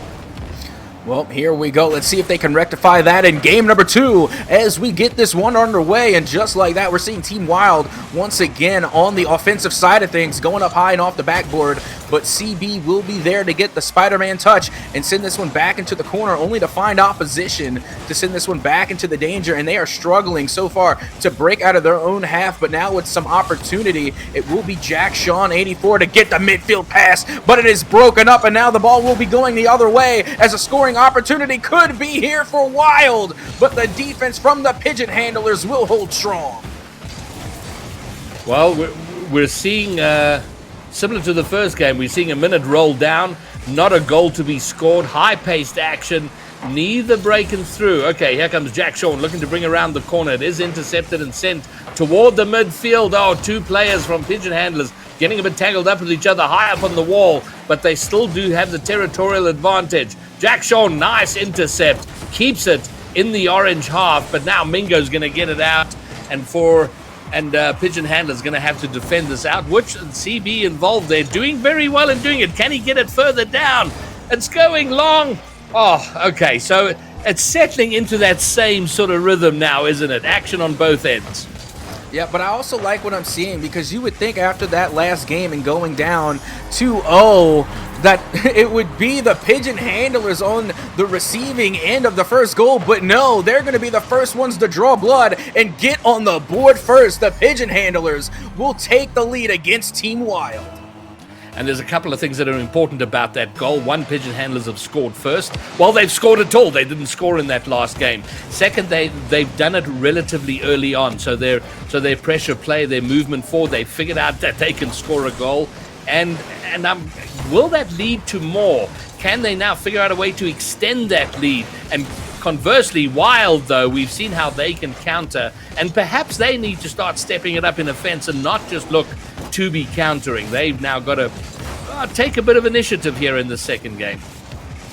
Well, here we go. Let's see if they can rectify that in game number 2 as we get this one underway. And just like that, we're seeing Team Wild once again on the offensive side of things, going up high and off the backboard. But CB will be there to get the Spider-Man touch and send this one back into the corner, only to find opposition to send this one back into the danger. And they are struggling so far to break out of their own half. But now with some opportunity, it will be Jack Sean 84 to get the midfield pass. But it is broken up, and now the ball will be going the other way as a scoring opportunity could be here for Wild, but the defense from the Pigeon Handlers will hold strong. Well, we're seeing, similar to the first game, we're seeing a minute roll down, not a goal to be scored, high-paced action, Neither breaking through. Okay, here comes Jack Shawn looking to bring around the corner. It is intercepted and sent toward the midfield. Oh, two players from Pigeon Handlers getting a bit tangled up with each other high up on the wall, but they still do have the territorial advantage. Jack Shawn, nice intercept, keeps it in the orange half, but now Mingo's going to get it out, and Pigeon Handler's going to have to defend this out, which CB involved there, doing very well in doing it. Can he get it further down? It's going long. Oh, okay, so it's settling into that same sort of rhythm now, isn't it? Action on both ends. Yeah, but I also like what I'm seeing, because you would think after that last game and going down 2-0 that it would be the Pigeon Handlers on the receiving end of the first goal, but no, they're going to be the first ones to draw blood and get on the board first. The Pigeon Handlers will take the lead against Team Wild. And there's a couple of things that are important about that goal. One, Pigeon Handlers have scored first. Well, they've scored at all. They didn't score in that last game. Second, they've done it relatively early on. So their pressure play, their movement forward, they figured out that they can score a goal. And will that lead to more? Can they now figure out a way to extend that lead? And conversely, Wild, though, we've seen how they can counter, and perhaps they need to start stepping it up in offense and not just look to be countering. They've now got to take a bit of initiative here in the second game.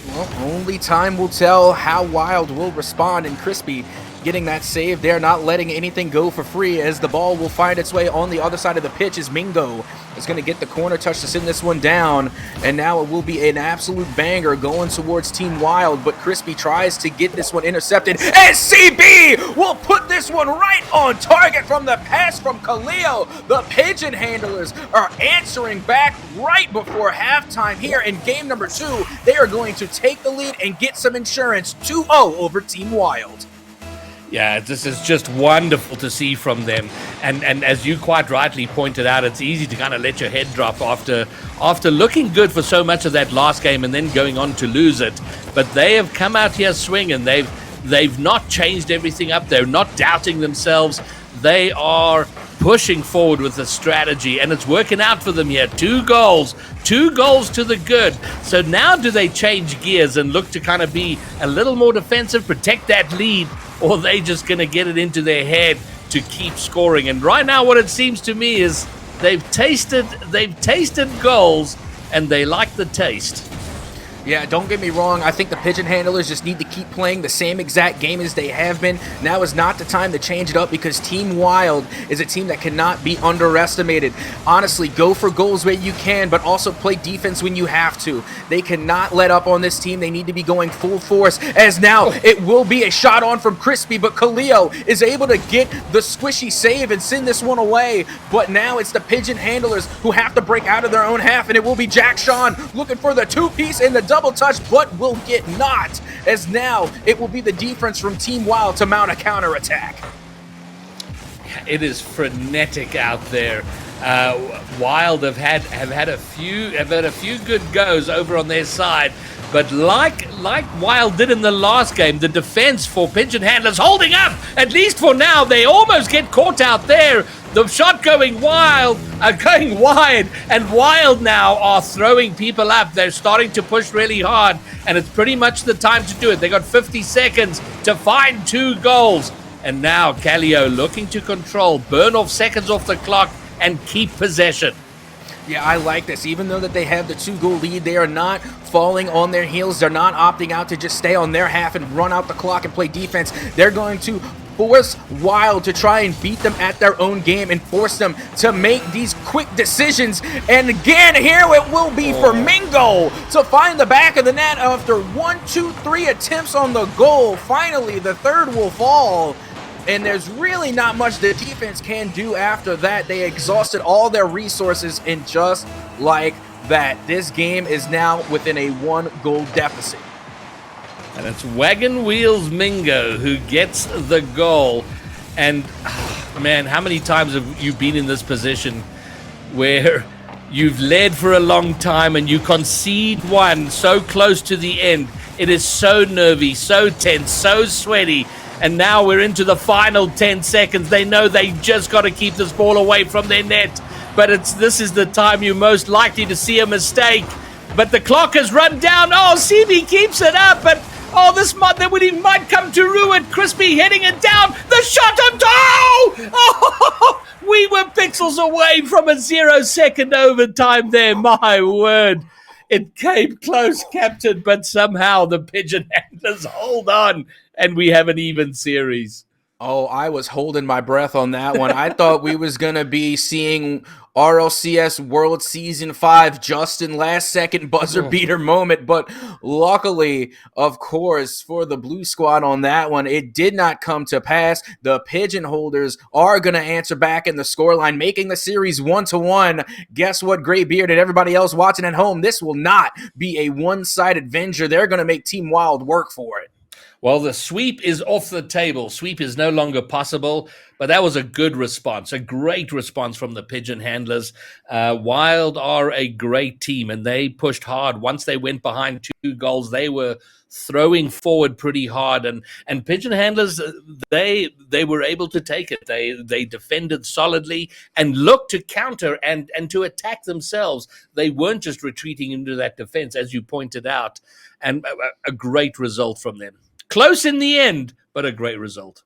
Well, only time will tell how Wild will respond, and Crispy getting that save there, not letting anything go for free, as the ball will find its way on the other side of the pitch as Mingo is going to get the corner touch to send this one down, and now it will be an absolute banger going towards Team Wild, but Crispy tries to get this one intercepted, and CB will put this one right on target from the pass from Khalil. The Pigeon Handlers are answering back right before halftime here in game number 2. They are going to take the lead and get some insurance. 2-0 over Team Wild. Yeah, this is just wonderful to see from them. And as you quite rightly pointed out, it's easy to kind of let your head drop after looking good for so much of that last game and then going on to lose it. But they have come out here swinging. They've not changed everything up. They're not doubting themselves. They are pushing forward with the strategy, and it's working out for them here. 2 goals to the good. So now do they change gears and look to kind of be a little more defensive, protect that lead, or are they just going to get it into their head to keep scoring? And right now what it seems to me is they've tasted goals, and they like the taste. Yeah, don't get me wrong. I think the Pigeon Handlers just need to keep playing the same exact game as they have been. Now is not the time to change it up, because Team Wild is a team that cannot be underestimated. Honestly, go for goals where you can, but also play defense when you have to. They cannot let up on this team. They need to be going full force, as now it will be a shot on from Crispy, but Khalil is able to get the squishy save and send this one away. But now it's the Pigeon Handlers who have to break out of their own half, and it will be Jack Shawn looking for the two-piece and the double touch, but will get not, as now it will be the defense from Team Wild to mount a counterattack. It is frenetic out there. Wild have had a few good goes over on their side, but like Wild did in the last game, the defense for Pigeon Handlers holding up, at least for now. They almost get caught out there. The shot going wide, and Wild now are throwing people up. They're starting to push really hard, and it's pretty much the time to do it. They got 50 seconds to find 2 goals. And now Calio looking to control, burn off seconds off the clock, and keep possession. Yeah, I like this. Even though that they have the 2-goal lead, they are not falling on their heels. They're not opting out to just stay on their half and run out the clock and play defense. They're going to force Wild to try and beat them at their own game and force them to make these quick decisions. And again, here it will be for Mingo to find the back of the net after 1, 2, 3 attempts on the goal. Finally, the third will fall. And there's really not much the defense can do after that. They exhausted all their resources, and just like that, this game is now within a 1-goal deficit. And it's Wagon Wheels Mingo who gets the goal. And, man, how many times have you been in this position where you've led for a long time and you concede one so close to the end? It is so nervy, so tense, so sweaty. And now we're into the final 10 seconds. They know they just got to keep this ball away from their net. But this is the time you're most likely to see a mistake. But the clock has run down. Oh, CB keeps it up. But Oh, he might come to ruin. Crispy heading it down. The shot on goal! Oh, we were pixels away from a 0-second overtime there. My word. It came close, Captain, but somehow the Pigeon Handlers hold on, and we have an even series. Oh, I was holding my breath on that one. I thought we was going to be seeing RLCS World Season 5 Justin last second buzzer beater moment, but luckily, of course, for the Blue Squad on that one, it did not come to pass. The Pigeon Holders are going to answer back in the scoreline, making the series 1-1. Guess what, Graybeard and everybody else watching at home? This will not be a one-sided venture. They're going to make Team Wild work for it. Well, the sweep is off the table. Sweep is no longer possible, but that was a good response, a great response from the Pigeon Handlers. Wild are a great team, and they pushed hard. Once they went behind 2 goals, they were throwing forward pretty hard, and Pigeon Handlers, they were able to take it. They defended solidly and looked to counter and to attack themselves. They weren't just retreating into that defense, as you pointed out, and a great result from them. Close in the end, but a great result.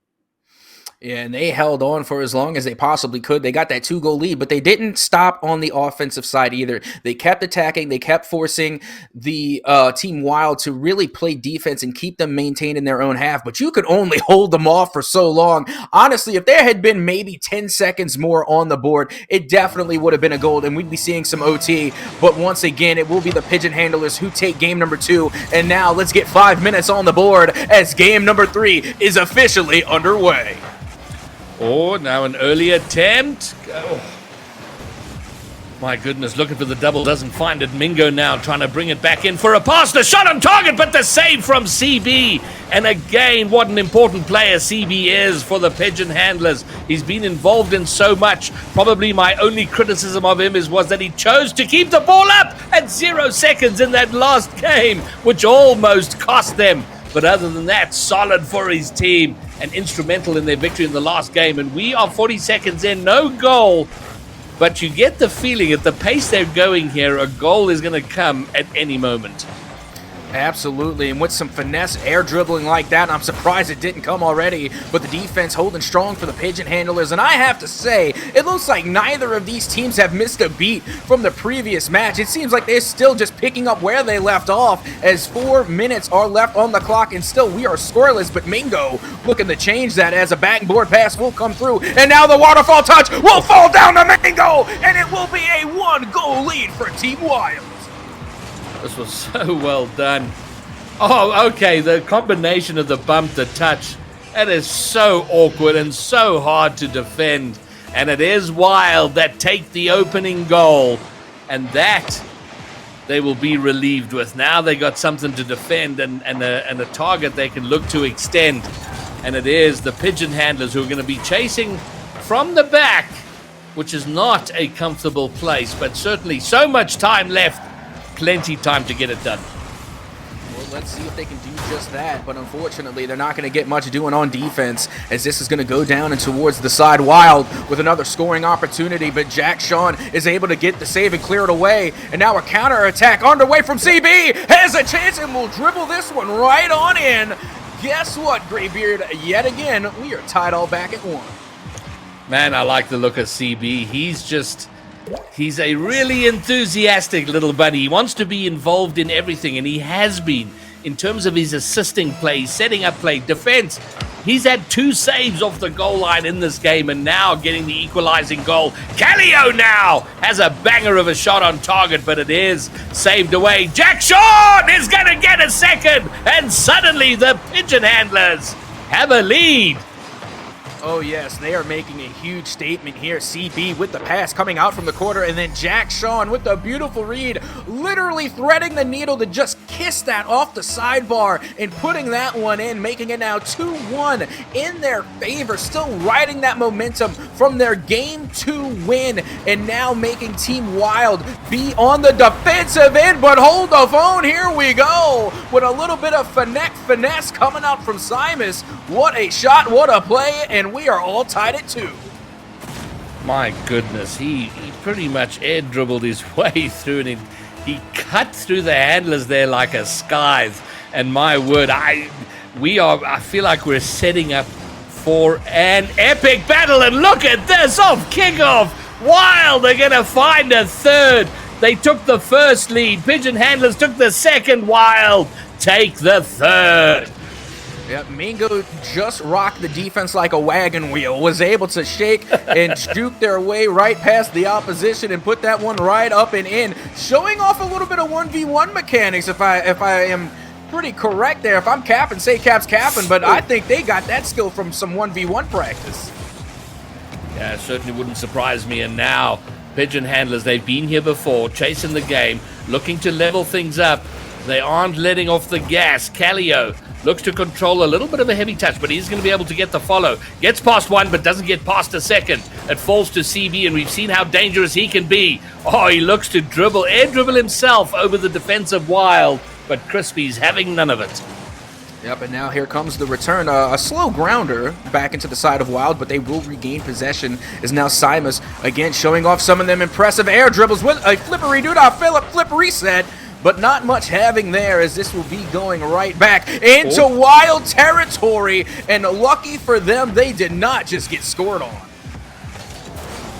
Yeah, and they held on for as long as they possibly could. They got that 2-goal lead, but they didn't stop on the offensive side either. They kept attacking. They kept forcing the Team Wild to really play defense and keep them maintained in their own half, but you could only hold them off for so long. Honestly, if there had been maybe 10 seconds more on the board, it definitely would have been a goal, and we'd be seeing some OT, but once again, it will be the Pigeon Handlers who take game number 2, and now let's get 5 minutes on the board as game number 3 is officially underway. Oh, now an early attempt. Oh. My goodness, looking for the double, doesn't find it. Mingo now trying to bring it back in for a pass. The shot on target, but the save from CB. And again, what an important player CB is for the Pigeon Handlers. He's been involved in so much. Probably my only criticism of him was that he chose to keep the ball up at 0 seconds in that last game, which almost cost them. But other than that, solid for his team and instrumental in their victory in the last game. And we are 40 seconds in, no goal. But you get the feeling at the pace they're going here, a goal is going to come at any moment. Absolutely, and with some finesse air dribbling like that, I'm surprised it didn't come already, but the defense holding strong for the Pigeon Handlers, and I have to say, it looks like neither of these teams have missed a beat from the previous match. It seems like they're still just picking up where they left off, as 4 minutes are left on the clock, and still we are scoreless, but Mingo looking to change that as a backboard pass will come through, and now the waterfall touch will fall down to Mingo, and it will be a 1-goal lead for Team Wild. This was so well done. Oh, okay, the combination of the bump, the touch, that is so awkward and so hard to defend. And it is Wild that take the opening goal. And that they will be relieved with. Now they got something to defend and a target they can look to extend. And it is the Pigeon Handlers who are going to be chasing from the back, which is not a comfortable place, but certainly so much time left. Plenty time to get it done. Well, let's see if they can do just that, but unfortunately they're not going to get much doing on defense, as this is going to go down and towards the side. Wild with another scoring opportunity, but Jack Sean is able to get the save and clear it away, and now a counter attack underway from CB, has a chance and will dribble this one right on in. Guess what, Graybeard? Yet again, we are tied all back at 1. Man, I like the look of CB. He's a really enthusiastic little bunny. He wants to be involved in everything, and he has been in terms of his assisting play, setting up play, defense. He's had 2 saves off the goal line in this game, and now getting the equalizing goal. Callio now has a banger of a shot on target, but it is saved away. Jack Sean is going to get a second, and suddenly the Pigeon Handlers have a lead. Oh yes, they are making a huge statement here. CB with the pass coming out from the corner, and then Jack Sean with the beautiful read, literally threading the needle to just kiss that off the sidebar and putting that one in, making it now 2-1 in their favor, still riding that momentum from their Game 2 win, and now making Team Wild be on the defensive end, but hold the phone, here we go, with a little bit of finesse coming out from Simus. What a shot, what a play, and we are all tied at 2. My goodness, he pretty much air dribbled his way through, and he cut through the handlers there like a scythe. And my word, I feel like we're setting up for an epic battle. And look at this off kickoff. Wild, they're going to find a third. They took the first lead. Pigeon Handlers took the second. Wild take the third. Yep, Mingo just rocked the defense like a wagon wheel, was able to shake and juke their way right past the opposition and put that one right up and in, showing off a little bit of 1v1 mechanics, if I am pretty correct there. If I'm capping, say Cap's capping, but I think they got that skill from some 1v1 practice. Yeah, it certainly wouldn't surprise me. And now, Pigeon Handlers, they've been here before, chasing the game, looking to level things up. They aren't letting off the gas. Callio looks to control a little bit of a heavy touch, but he's going to be able to get the follow. Gets past one, but doesn't get past a second. It falls to CB, and we've seen how dangerous he can be. Oh, he looks to air dribble himself over the defensive Wild, but Crispy's having none of it. Yep, and now here comes the return. A slow grounder back into the side of Wild, but they will regain possession. Is now Simus, again, showing off some of them impressive air dribbles with a flippery doodah flip reset. But not much having there, as this will be going right back into Wild territory. And lucky for them, they did not just get scored on.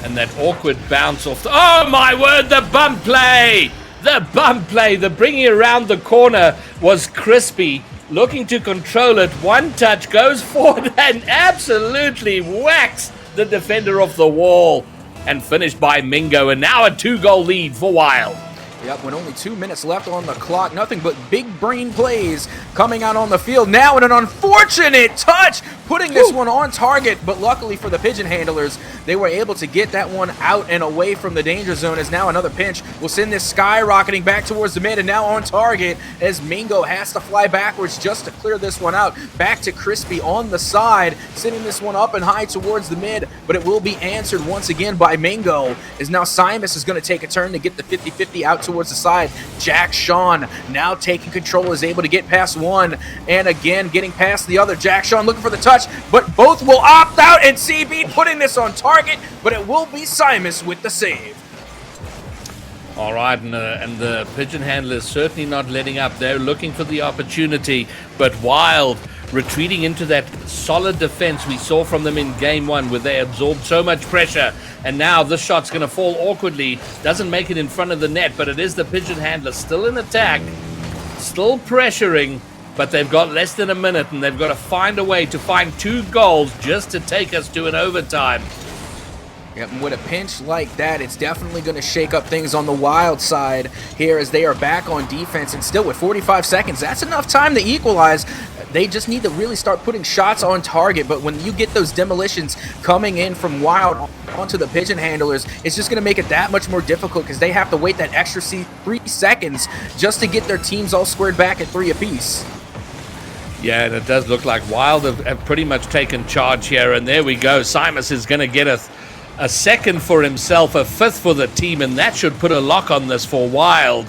And that awkward bounce off. Oh my word, the bump play! The bump play, the bringing around the corner was Crispy. Looking to control it. One touch goes forward and absolutely whacks the defender off the wall. And finished by Mingo. And now a 2-goal lead for Wild. Yep, with only 2 minutes left on the clock, nothing but big brain plays coming out on the field. Now in an unfortunate touch, putting this one on target, but luckily for the Pigeon Handlers, they were able to get that one out and away from the danger zone, as now another pinch will send this skyrocketing back towards the mid, and now on target as Mingo has to fly backwards just to clear this one out. Back to Crispy on the side, sending this one up and high towards the mid, but it will be answered once again by Mingo, as now Simus is going to take a turn to get the 50-50 out towards the side. Jack Sean now taking control, is able to get past one, and again getting past the other. Jack Sean looking for the touch, but both will opt out, and CB putting this on target, but it will be Simus with the save. All right, and the Pigeon Handlers certainly not letting up. They're looking for the opportunity, but Wild retreating into that solid defense we saw from them in game one, where they absorbed so much pressure. And now this shot's going to fall awkwardly. Doesn't make it in front of the net, but it is the Pigeon Handlers still in attack, still pressuring, but they've got less than a minute, and they've got to find a way to find 2 goals just to take us to an overtime. Yep, and with a pinch like that, it's definitely going to shake up things on the Wild side here, as they are back on defense, and still with 45 seconds, that's enough time to equalize. They just need to really start putting shots on target, but when you get those demolitions coming in from Wild onto the Pigeon Handlers, it's just going to make it that much more difficult, because they have to wait that extra 3 seconds just to get their teams all squared back at 3 apiece. Yeah, and it does look like Wild have pretty much taken charge here, and there we go. Simus is going to get a second for himself, a 5th for the team, and that should put a lock on this for Wild.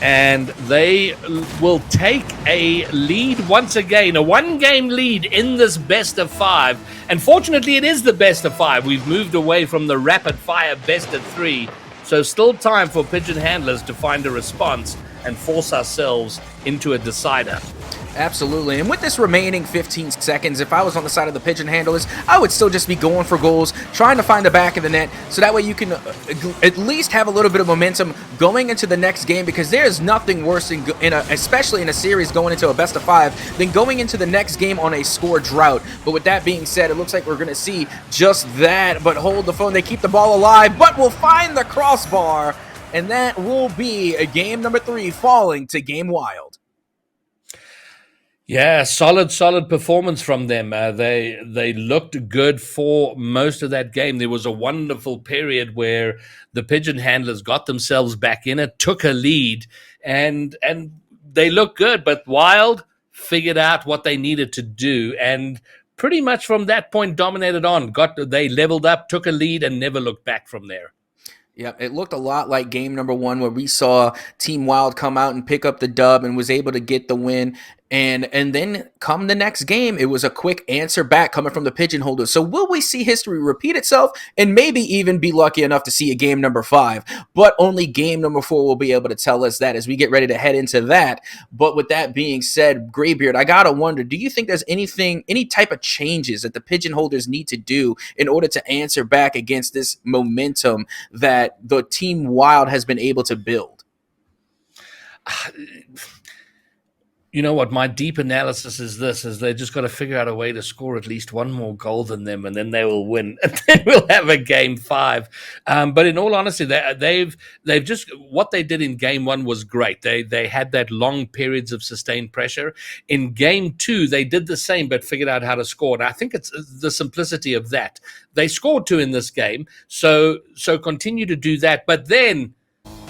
And they will take a lead once again, a 1-game lead in this best of 5. And fortunately, it is the best of 5. We've moved away from the rapid-fire best of 3. So still time for Pigeon Handlers to find a response and force ourselves into a decider. Absolutely, and with this remaining 15 seconds, if I was on the side of the Pigeon Handlers, I would still just be going for goals, trying to find the back of the net, so that way you can at least have a little bit of momentum going into the next game, because there's nothing worse, especially in a series going into a best of 5, than going into the next game on a score drought. But with that being said, it looks like we're going to see just that, but hold the phone, they keep the ball alive, but will find the crossbar, and that will be a game number 3 falling to Game Wild. Yeah, solid performance from them. They looked good for most of that game. There was a wonderful period where the Pigeon Handlers got themselves back in it, took a lead, and they looked good. But Wild figured out what they needed to do, and pretty much from that point dominated on. They leveled up, took a lead, and never looked back from there. Yeah, it looked a lot like game number 1, where we saw Team Wild come out and pick up the dub and was able to get the win. And then come the next game, it was a quick answer back coming from the pigeonholers. So will we see history repeat itself and maybe even be lucky enough to see a game number 5? But only game number 4 will be able to tell us that as we get ready to head into that. But with that being said, Graybeard, I gotta wonder, do you think there's any type of changes that the pigeonholers need to do in order to answer back against this momentum that the Team Wild has been able to build? You know what? My deep analysis is this: is they just got to figure out a way to score at least one more goal than them, and then they will win, and then we'll have a game 5. But in all honesty, they've just what they did in game 1 was great. They had that long periods of sustained pressure. In game 2, they did the same, but figured out how to score. And I think it's the simplicity of that. They scored 2 in this game, so continue to do that, but then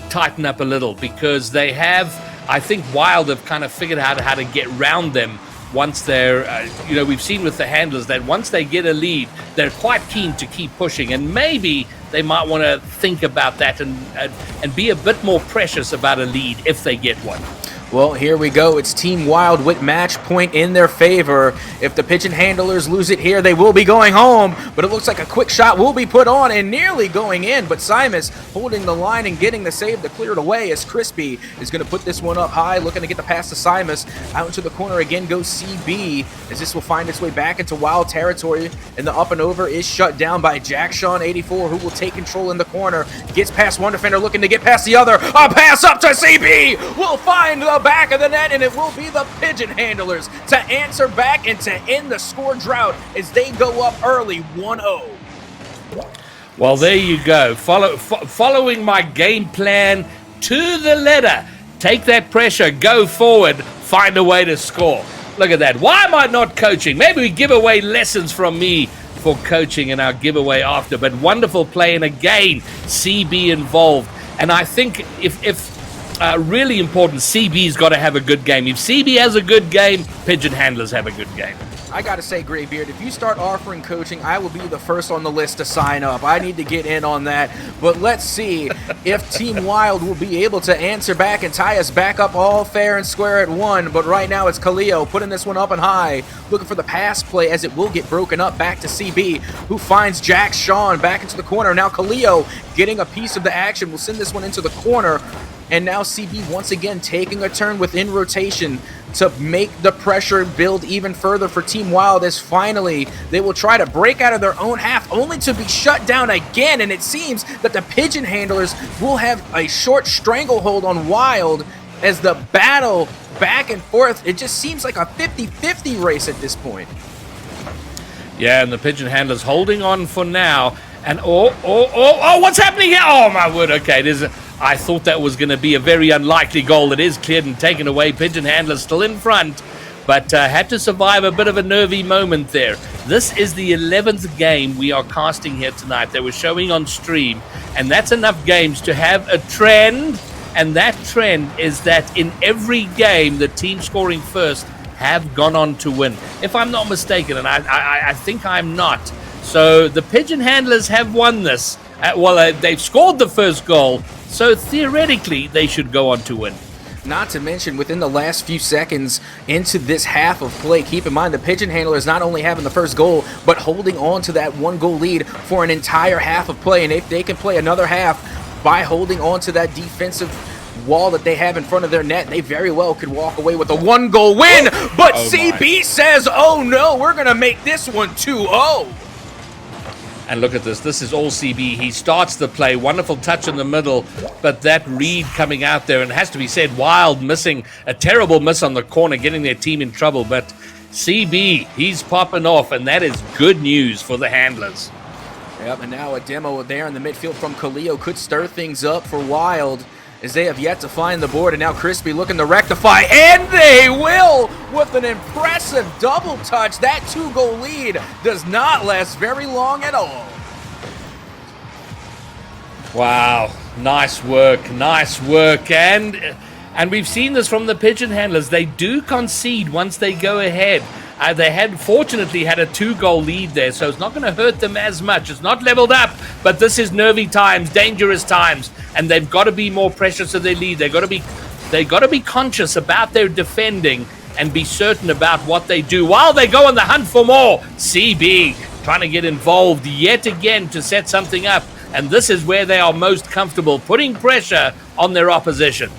tighten up a little, because they have, I think Wild have kind of figured out how to get around them once they're, we've seen with the handlers that once they get a lead, they're quite keen to keep pushing, and maybe they might want to think about that and be a bit more precious about a lead if they get one. Well, here we go. It's Team Wild with match point in their favor. If the pigeon handlers lose it here, they will be going home. But it looks like a quick shot will be put on and nearly going in. But Simus holding the line and getting the save to clear it away as Crispy is going to put this one up high, looking to get the pass to Simus. Out into the corner again goes CB, as this will find its way back into Wild territory. And the up and over is shut down by Jack Sean 84, who will take control in the corner. Gets past one defender, looking to get past the other. A pass up to CB. Will find the back of the net, and it will be the pigeon handlers to answer back and to end the score drought as they go up early 1-0. Well, there you go. Following my game plan to the letter. Take that pressure, go forward, find a way to score. Look at that. Why am I not coaching? Maybe we give away lessons from me for coaching in our giveaway after, but wonderful play, and again, CB involved. And I think if really important, CB's got to have a good game. If CB has a good game, pigeon handlers have a good game. I gotta say, Graybeard, if you start offering coaching, I will be the first on the list to sign up. I need to get in on that. But let's see if Team Wild will be able to answer back and tie us back up all fair and square at 1. But right now it's Khalil putting this one up and high, looking for the pass play as it will get broken up back to CB, who finds Jack Sean back into the corner. Now Khalil getting a piece of the action will send this one into the corner. And now CB once again taking a turn within rotation to make the pressure build even further for Team Wild, as finally they will try to break out of their own half only to be shut down again. And it seems that the pigeon handlers will have a short stranglehold on Wild as the battle back and forth. It just seems like a 50-50 race at this point. Yeah, and the pigeon handlers holding on for now. And what's happening here? Oh my word, okay, I thought that was going to be a very unlikely goal. It is cleared and taken away. Pigeon handler still in front, but had to survive a bit of a nervy moment there. This is the 11th game we are casting here tonight that we're showing on stream, and that's enough games to have a trend, and that trend is that in every game the team scoring first have gone on to win. If I'm not mistaken, and I think I'm not. So the pigeon handlers have won this. They've scored the first goal, so theoretically they should go on to win. Not to mention, within the last few seconds into this half of play, keep in mind the pigeon handlers not only having the first goal, but holding on to that 1-goal lead for an entire half of play. And if they can play another half by holding on to that defensive wall that they have in front of their net, they very well could walk away with a 1-goal win. But CB says, oh no, we're going to make this one 2-0. And look at this. This is all CB. He starts the play. Wonderful touch in the middle. But that read coming out there, and it has to be said, Wild missing a terrible miss on the corner, getting their team in trouble. But CB, he's popping off, and that is good news for the handlers. Yep, and now a demo there in the midfield from Khalil could stir things up for Wild, as they have yet to find the board. And now Crispy looking to rectify, and they will with an impressive double touch. That 2-goal lead does not last very long at all. Wow, nice work, and we've seen this from the pigeon handlers. They do concede once they go ahead. They had fortunately had a 2-goal lead there, so it's not going to hurt them as much. It's not leveled up, but this is nervy times, dangerous times, and they've got to be more precious of their lead. They got to be conscious about their defending and be certain about what they do while they go on the hunt for more. CB trying to get involved yet again to set something up, and this is where they are most comfortable, putting pressure on their opposition.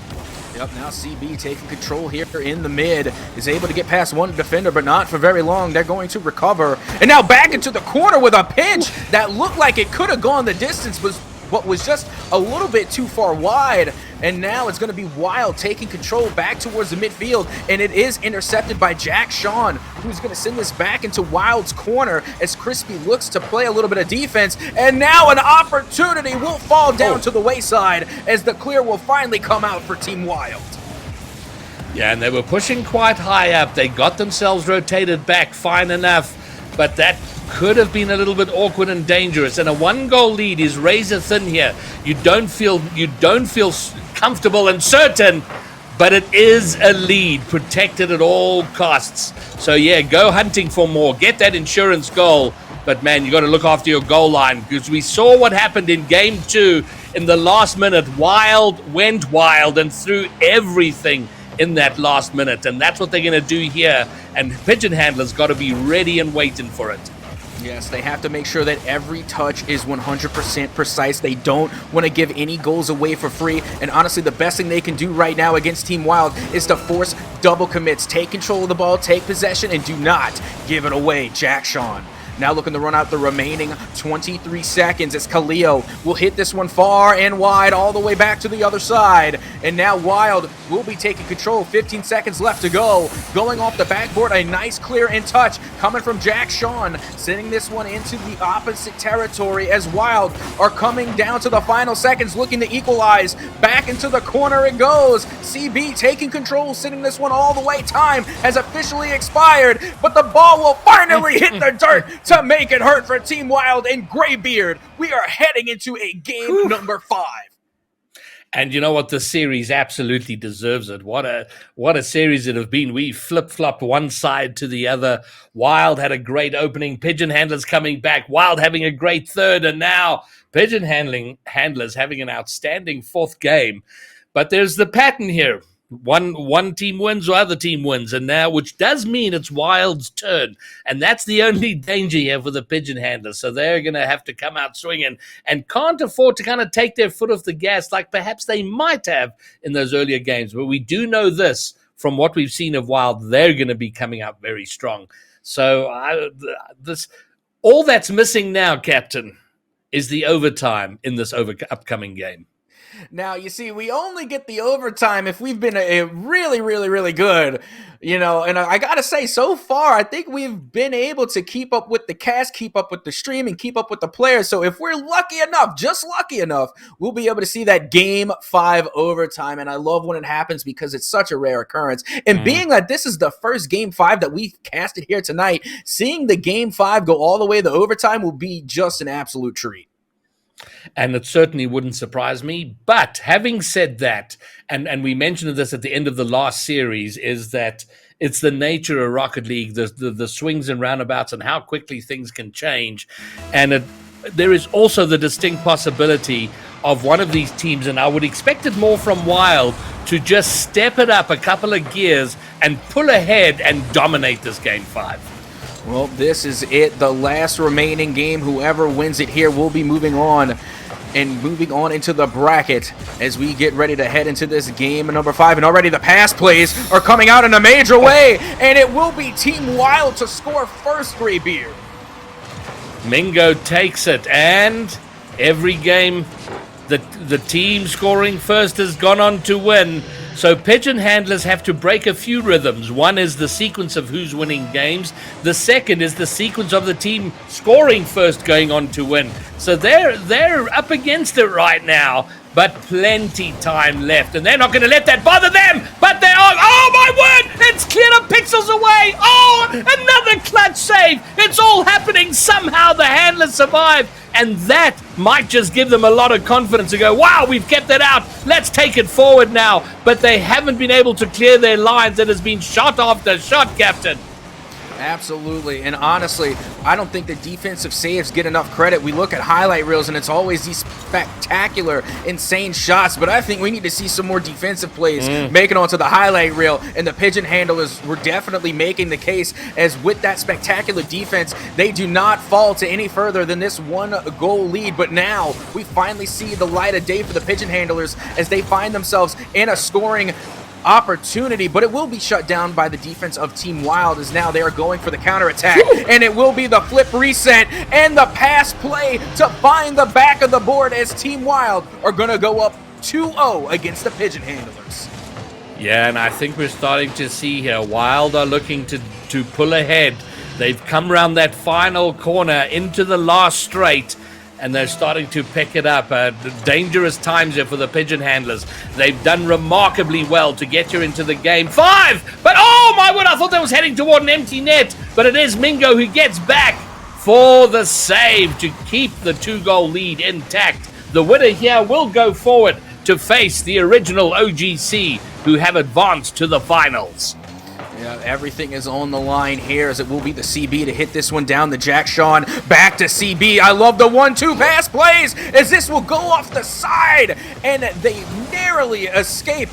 Yep, now CB taking control here in the mid, is able to get past one defender, but not for very long. They're going to recover. And now back into the corner with a pinch that looked like it could have gone the distance, but was just a little bit too far wide. And now it's going to be Wild taking control back towards the midfield, and it is intercepted by Jack Sean, who's going to send this back into Wild's corner as Crispy looks to play a little bit of defense. And now an opportunity will fall down to the wayside as the clear will finally come out for Team Wild. Yeah, and they were pushing quite high up. They got themselves rotated back fine enough, but that could have been a little bit awkward and dangerous. And a 1-goal lead is razor thin here. You don't feel comfortable and certain, but it is a lead, protected at all costs. So yeah, go hunting for more, get that insurance goal, but man, you got to look after your goal line, because we saw what happened in game 2 in the last minute. Wild went wild and threw everything in that last minute, and that's what they're going to do here, and Pigeon Handler's got to be ready and waiting for it. Yes, they have to make sure that every touch is 100% precise. They don't want to give any goals away for free. And honestly, the best thing they can do right now against Team Wild is to force double commits. Take control of the ball, take possession, and do not give it away. Jack Sean now looking to run out the remaining 23 seconds as Khalil will hit this one far and wide all the way back to the other side. And now Wild will be taking control. 15 seconds left to go. Going off the backboard, a nice clear in touch coming from Jack Sean, sending this one into the opposite territory as Wild are coming down to the final seconds, looking to equalize. Back into the corner it goes. CB taking control, sending this one all the way. Time has officially expired, but the ball will finally hit the dirt to make it hurt for Team Wild and Graybeard. We are heading into a game number 5. And you know what? The series absolutely deserves it. What a series it have been. We flip-flopped one side to the other. Wild had a great opening. Pigeon Handlers coming back. Wild having a great third. And now Pigeon Handlers having an outstanding 4th game. But there's the pattern here. One team wins or other team wins, and now, which does mean it's Wild's turn, and that's the only danger here for the Pigeon Handlers. So they're going to have to come out swinging and can't afford to kind of take their foot off the gas like perhaps they might have in those earlier games. But we do know this from what we've seen of Wild, they're going to be coming out very strong. So all that's missing now, Captain, is the overtime in this upcoming game. Now, you see, we only get the overtime if we've been a really, really, really good, and I got to say, so far, I think we've been able to keep up with the cast, keep up with the stream, and keep up with the players. So if we're lucky enough, just lucky enough, we'll be able to see that game 5 overtime. And I love when it happens because it's such a rare occurrence. And being that this is the first game 5 that we've casted here tonight, seeing the game 5 go all the way to overtime will be just an absolute treat. And it certainly wouldn't surprise me. But having said that, and we mentioned this at the end of the last series, is that it's the nature of Rocket League, the swings and roundabouts and how quickly things can change. And there is also the distinct possibility of one of these teams, and I would expect it more from Wild, to just step it up a couple of gears and pull ahead and dominate this game 5. Well, this is it, the last remaining game. Whoever wins it here will be moving on into the bracket as we get ready to head into this game number 5. And already the pass plays are coming out in a major way, and it will be Team Wild to score first, Graybeard. Mingo takes it, and every game the team scoring first has gone on to win. So Pigeon Handlers have to break a few rhythms. One is the sequence of who's winning games. The second is the sequence of the team scoring first going on to win. So they're up against it right now, but plenty time left. And they're not going to let that bother them, but they are. Oh, my word! It's cleared up pixels away. Oh, another clutch save. It's all happening. Somehow the Handlers survive. And that might just give them a lot of confidence to go, wow, we've kept it out. Let's take it forward now. But they haven't been able to clear their lines. It has been shot after shot, Captain. Absolutely, and honestly, I don't think the defensive saves get enough credit. We look at highlight reels, and it's always these spectacular, insane shots, but I think we need to see some more defensive plays make it onto the highlight reel, and the Pigeon Handlers were definitely making the case, as with that spectacular defense, they do not fall to any further than this 1-goal lead. But now, we finally see the light of day for the Pigeon Handlers as they find themselves in a scoring opportunity, but it will be shut down by the defense of Team Wild, as now they are going for the counterattack, and it will be the flip reset and the pass play to find the back of the board, as Team Wild are going to go up 2-0 against the Pigeon Handlers. Yeah, and I think we're starting to see here, Wild are looking to pull ahead. They've come around that final corner into the last straight, and they're starting to pick it up. Dangerous times here for the Pigeon Handlers. They've done remarkably well to get you into the game. 5! But oh my word, I thought that was heading toward an empty net. But it is Mingo who gets back for the save to keep the 2-goal lead intact. The winner here will go forward to face the original OGC, who have advanced to the finals. Yeah, everything is on the line here, as it will be the CB to hit this one down. The Jack Sean back to CB. I love the 1-2 pass plays, as this will go off the side, and they narrowly escape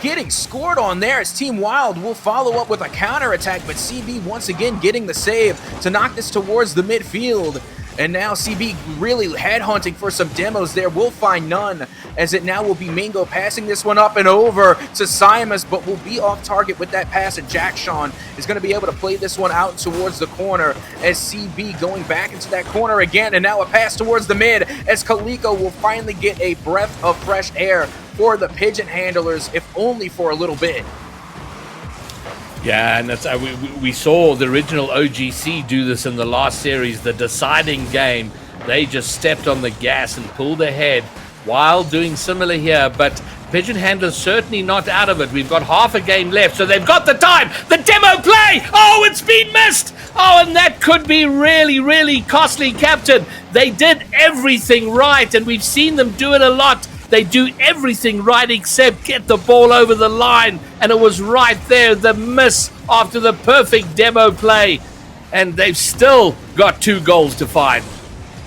getting scored on there, as Team Wild will follow up with a counterattack, but CB once again getting the save to knock this towards the midfield. And now CB really headhunting for some demos there. Will find none, as it now will be Mingo passing this one up and over to Simus, but will be off target with that pass. And Jack Sean is going to be able to play this one out towards the corner, as CB going back into that corner again. And now a pass towards the mid, as Kaliko will finally get a breath of fresh air for the Pigeon Handlers, if only for a little bit. Yeah, and that's we saw the original OGC do this in the last series, the deciding game. They just stepped on the gas and pulled ahead, while doing similar here. But Pigeon Handlers certainly not out of it. We've got half a game left, so they've got the time. The demo play! Oh, it's been missed! Oh, and that could be really, really costly, Captain. They did everything right, and we've seen them do it a lot. They do everything right except get the ball over the line, and it was right there, the miss after the perfect demo play, and they've still got 2 goals to find.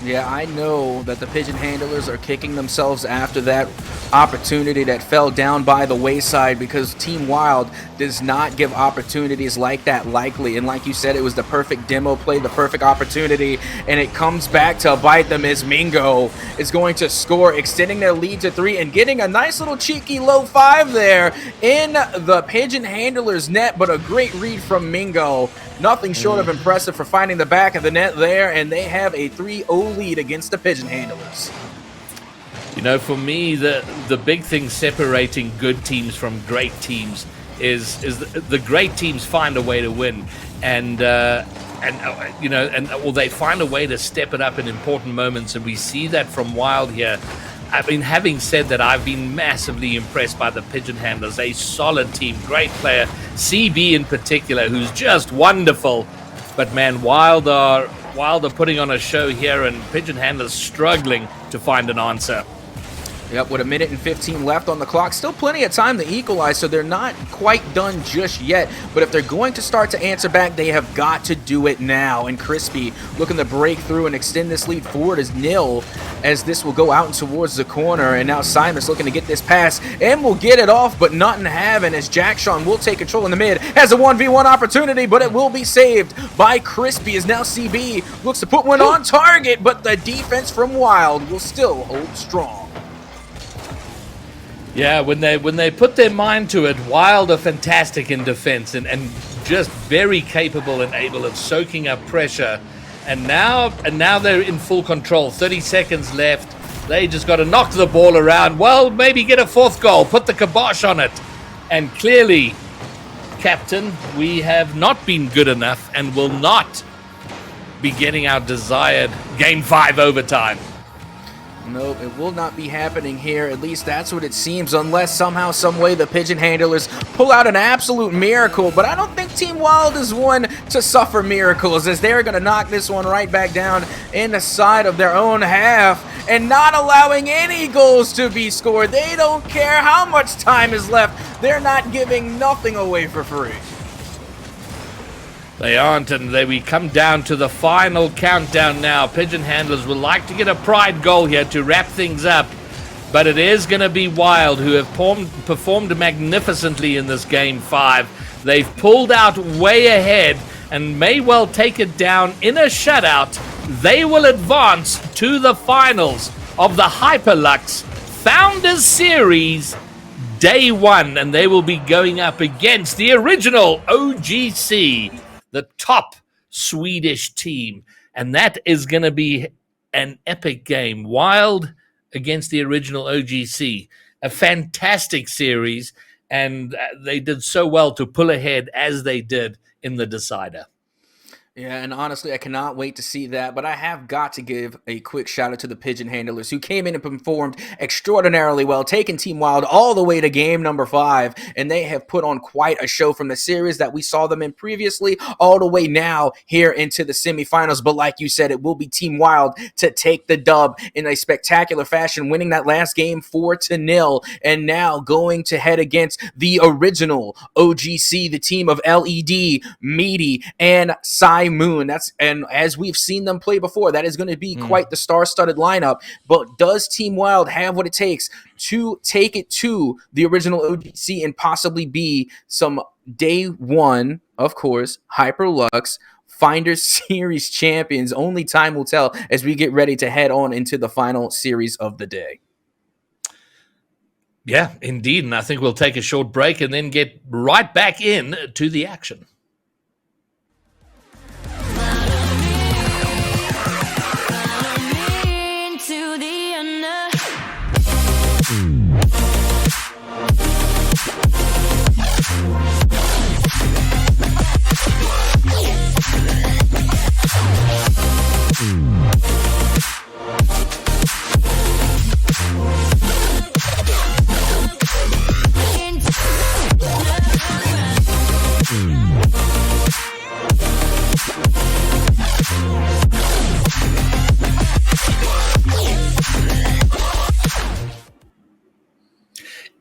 Yeah, I know that the Pigeon Handlers are kicking themselves after that opportunity that fell down by the wayside, because Team Wild does not give opportunities like that lightly. And like you said, it was the perfect demo play, the perfect opportunity, and it comes back to bite them, as Mingo is going to score, extending their lead to 3 and getting a nice little cheeky low 5 there in the Pigeon Handlers net. But a great read from Mingo. Nothing short of impressive for finding the back of the net there, and they have a 3-0 lead against the Pigeon Handlers. You know, for me, the big thing separating good teams from great teams is the great teams find a way to win, and you know, or they find a way to step it up in important moments, and we see that from Wild here. I mean, having said that, I've been massively impressed by the Pigeon Handlers. A solid team, great player, CB in particular, who's just wonderful. But man, Wild are putting on a show here, and Pigeon Handlers struggling to find an answer. Yep, with 1:15 left on the clock. Still plenty of time to equalize, so they're not quite done just yet. But if they're going to start to answer back, they have got to do it now. And Crispy looking to break through and extend this lead forward as nil, as this will go out and towards the corner. And now Simus looking to get this pass and will get it off, but not in having, as Jack Sean will take control in the mid. Has a 1v1 opportunity, but it will be saved by Crispy, as now CB looks to put one on target, but the defense from Wild will still hold strong. Yeah, when they put their mind to it, Wild are fantastic in defense and just very capable and able of soaking up pressure. And now they're in full control. 30 seconds left. They just got to knock the ball around. Well, maybe get a 4th goal, put the kibosh on it. And clearly, Captain, we have not been good enough and will not be getting our desired Game 5 overtime. Nope, it will not be happening here. At least that's what it seems, unless somehow, some way, the Pigeon Handlers pull out an absolute miracle. But I don't think Team Wild is one to suffer miracles, as they're going to knock this one right back down in the side of their own half and not allowing any goals to be scored. They don't care how much time is left. They're not giving nothing away for free. They aren't, and we come down to the final countdown now. Pigeon Handlers would like to get a pride goal here to wrap things up, but it is going to be Wild, who have performed magnificently in this Game 5. They've pulled out way ahead and may well take it down in a shutout. They will advance to the finals of the Hyperluxe Founders Series Day 1, and they will be going up against the original OGC, the top Swedish team. And that is going to be an epic game. Wild against the original OGC. A fantastic series, and they did so well to pull ahead as they did in the decider. Yeah, and honestly, I cannot wait to see that, but I have got to give a quick shout out to the Pigeon Handlers, who came in and performed extraordinarily well, taking Team Wild all the way to game number 5, and they have put on quite a show from the series that we saw them in previously, all the way now here into the semifinals. But like you said, it will be Team Wild to take the dub in a spectacular fashion, winning that last game 4-0, and now going to head against the original OGC, the team of LED, Meaty, and Moon. And as we've seen them play before, that is going to be quite the star-studded lineup. But does Team Wild have what it takes to take it to the original OGC and possibly be some Day 1, of course, Hyperluxe Finders Series champions? Only time will tell as we get ready to head on into the final series of the day. Yeah, indeed. And I think we'll take a short break and then get right back in to the action.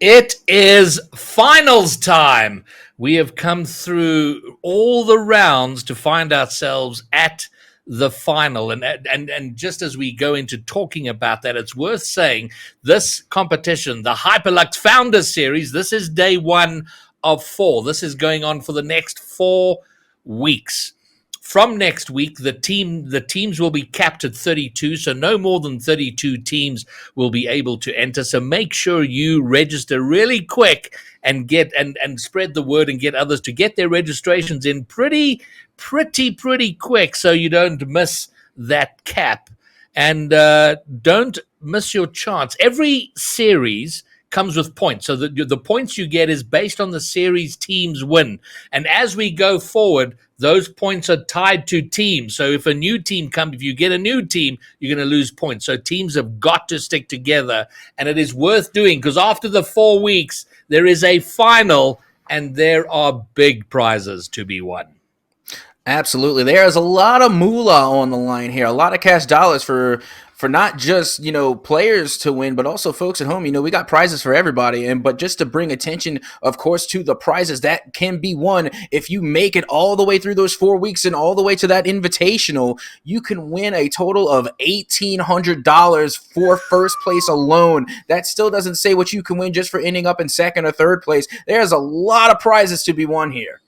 It is finals time. We have come through all the rounds to find ourselves at the final. And just as we go into talking about that, it's worth saying this competition, the Hyperluxe Founders Series, this is day 1 of 4. This is going on for the next 4 weeks. From next week, the teams will be capped at 32, so no more than 32 teams will be able to enter. So make sure you register really quick and get and spread the word and get others to get their registrations in pretty quick, so you don't miss that cap and don't miss your chance. Every series comes with points. So the points you get is based on the series teams win. And as we go forward, those points are tied to teams. So if a new team comes, if you get a new team, you're going to lose points. So teams have got to stick together. And it is worth doing because after the 4 weeks, there is a final and there are big prizes to be won. Absolutely. There's a lot of moolah on the line here, a lot of cash dollars for not just, players to win, but also folks at home. We got prizes for everybody. But just to bring attention, of course, to the prizes that can be won, if you make it all the way through those 4 weeks and all the way to that invitational, you can win a total of $1,800 for first place alone. That still doesn't say what you can win just for ending up in second or third place. There's a lot of prizes to be won here.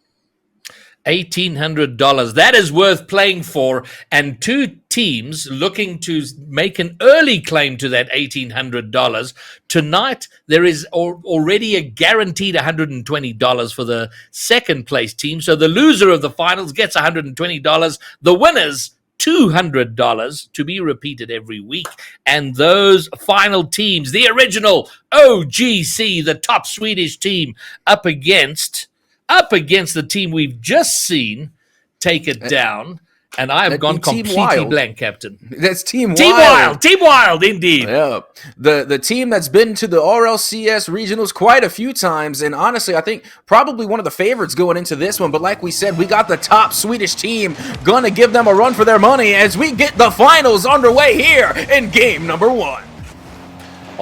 $1,800. That is worth playing for. And 2 teams looking to make an early claim to that $1,800. Tonight, there is already a guaranteed $120 for the second place team. So the loser of the finals gets $120. The winners, $200 to be repeated every week. And those final teams, the original OGC, the top Swedish team, up against the team we've just seen take it down. And I have gone completely blank, Captain. That's Team Wild. Team Wild, indeed. Yeah. The team that's been to the RLCS regionals quite a few times. And honestly, I think probably one of the favorites going into this one. But like we said, we got the top Swedish team going to give them a run for their money as we get the finals underway here in game number 1.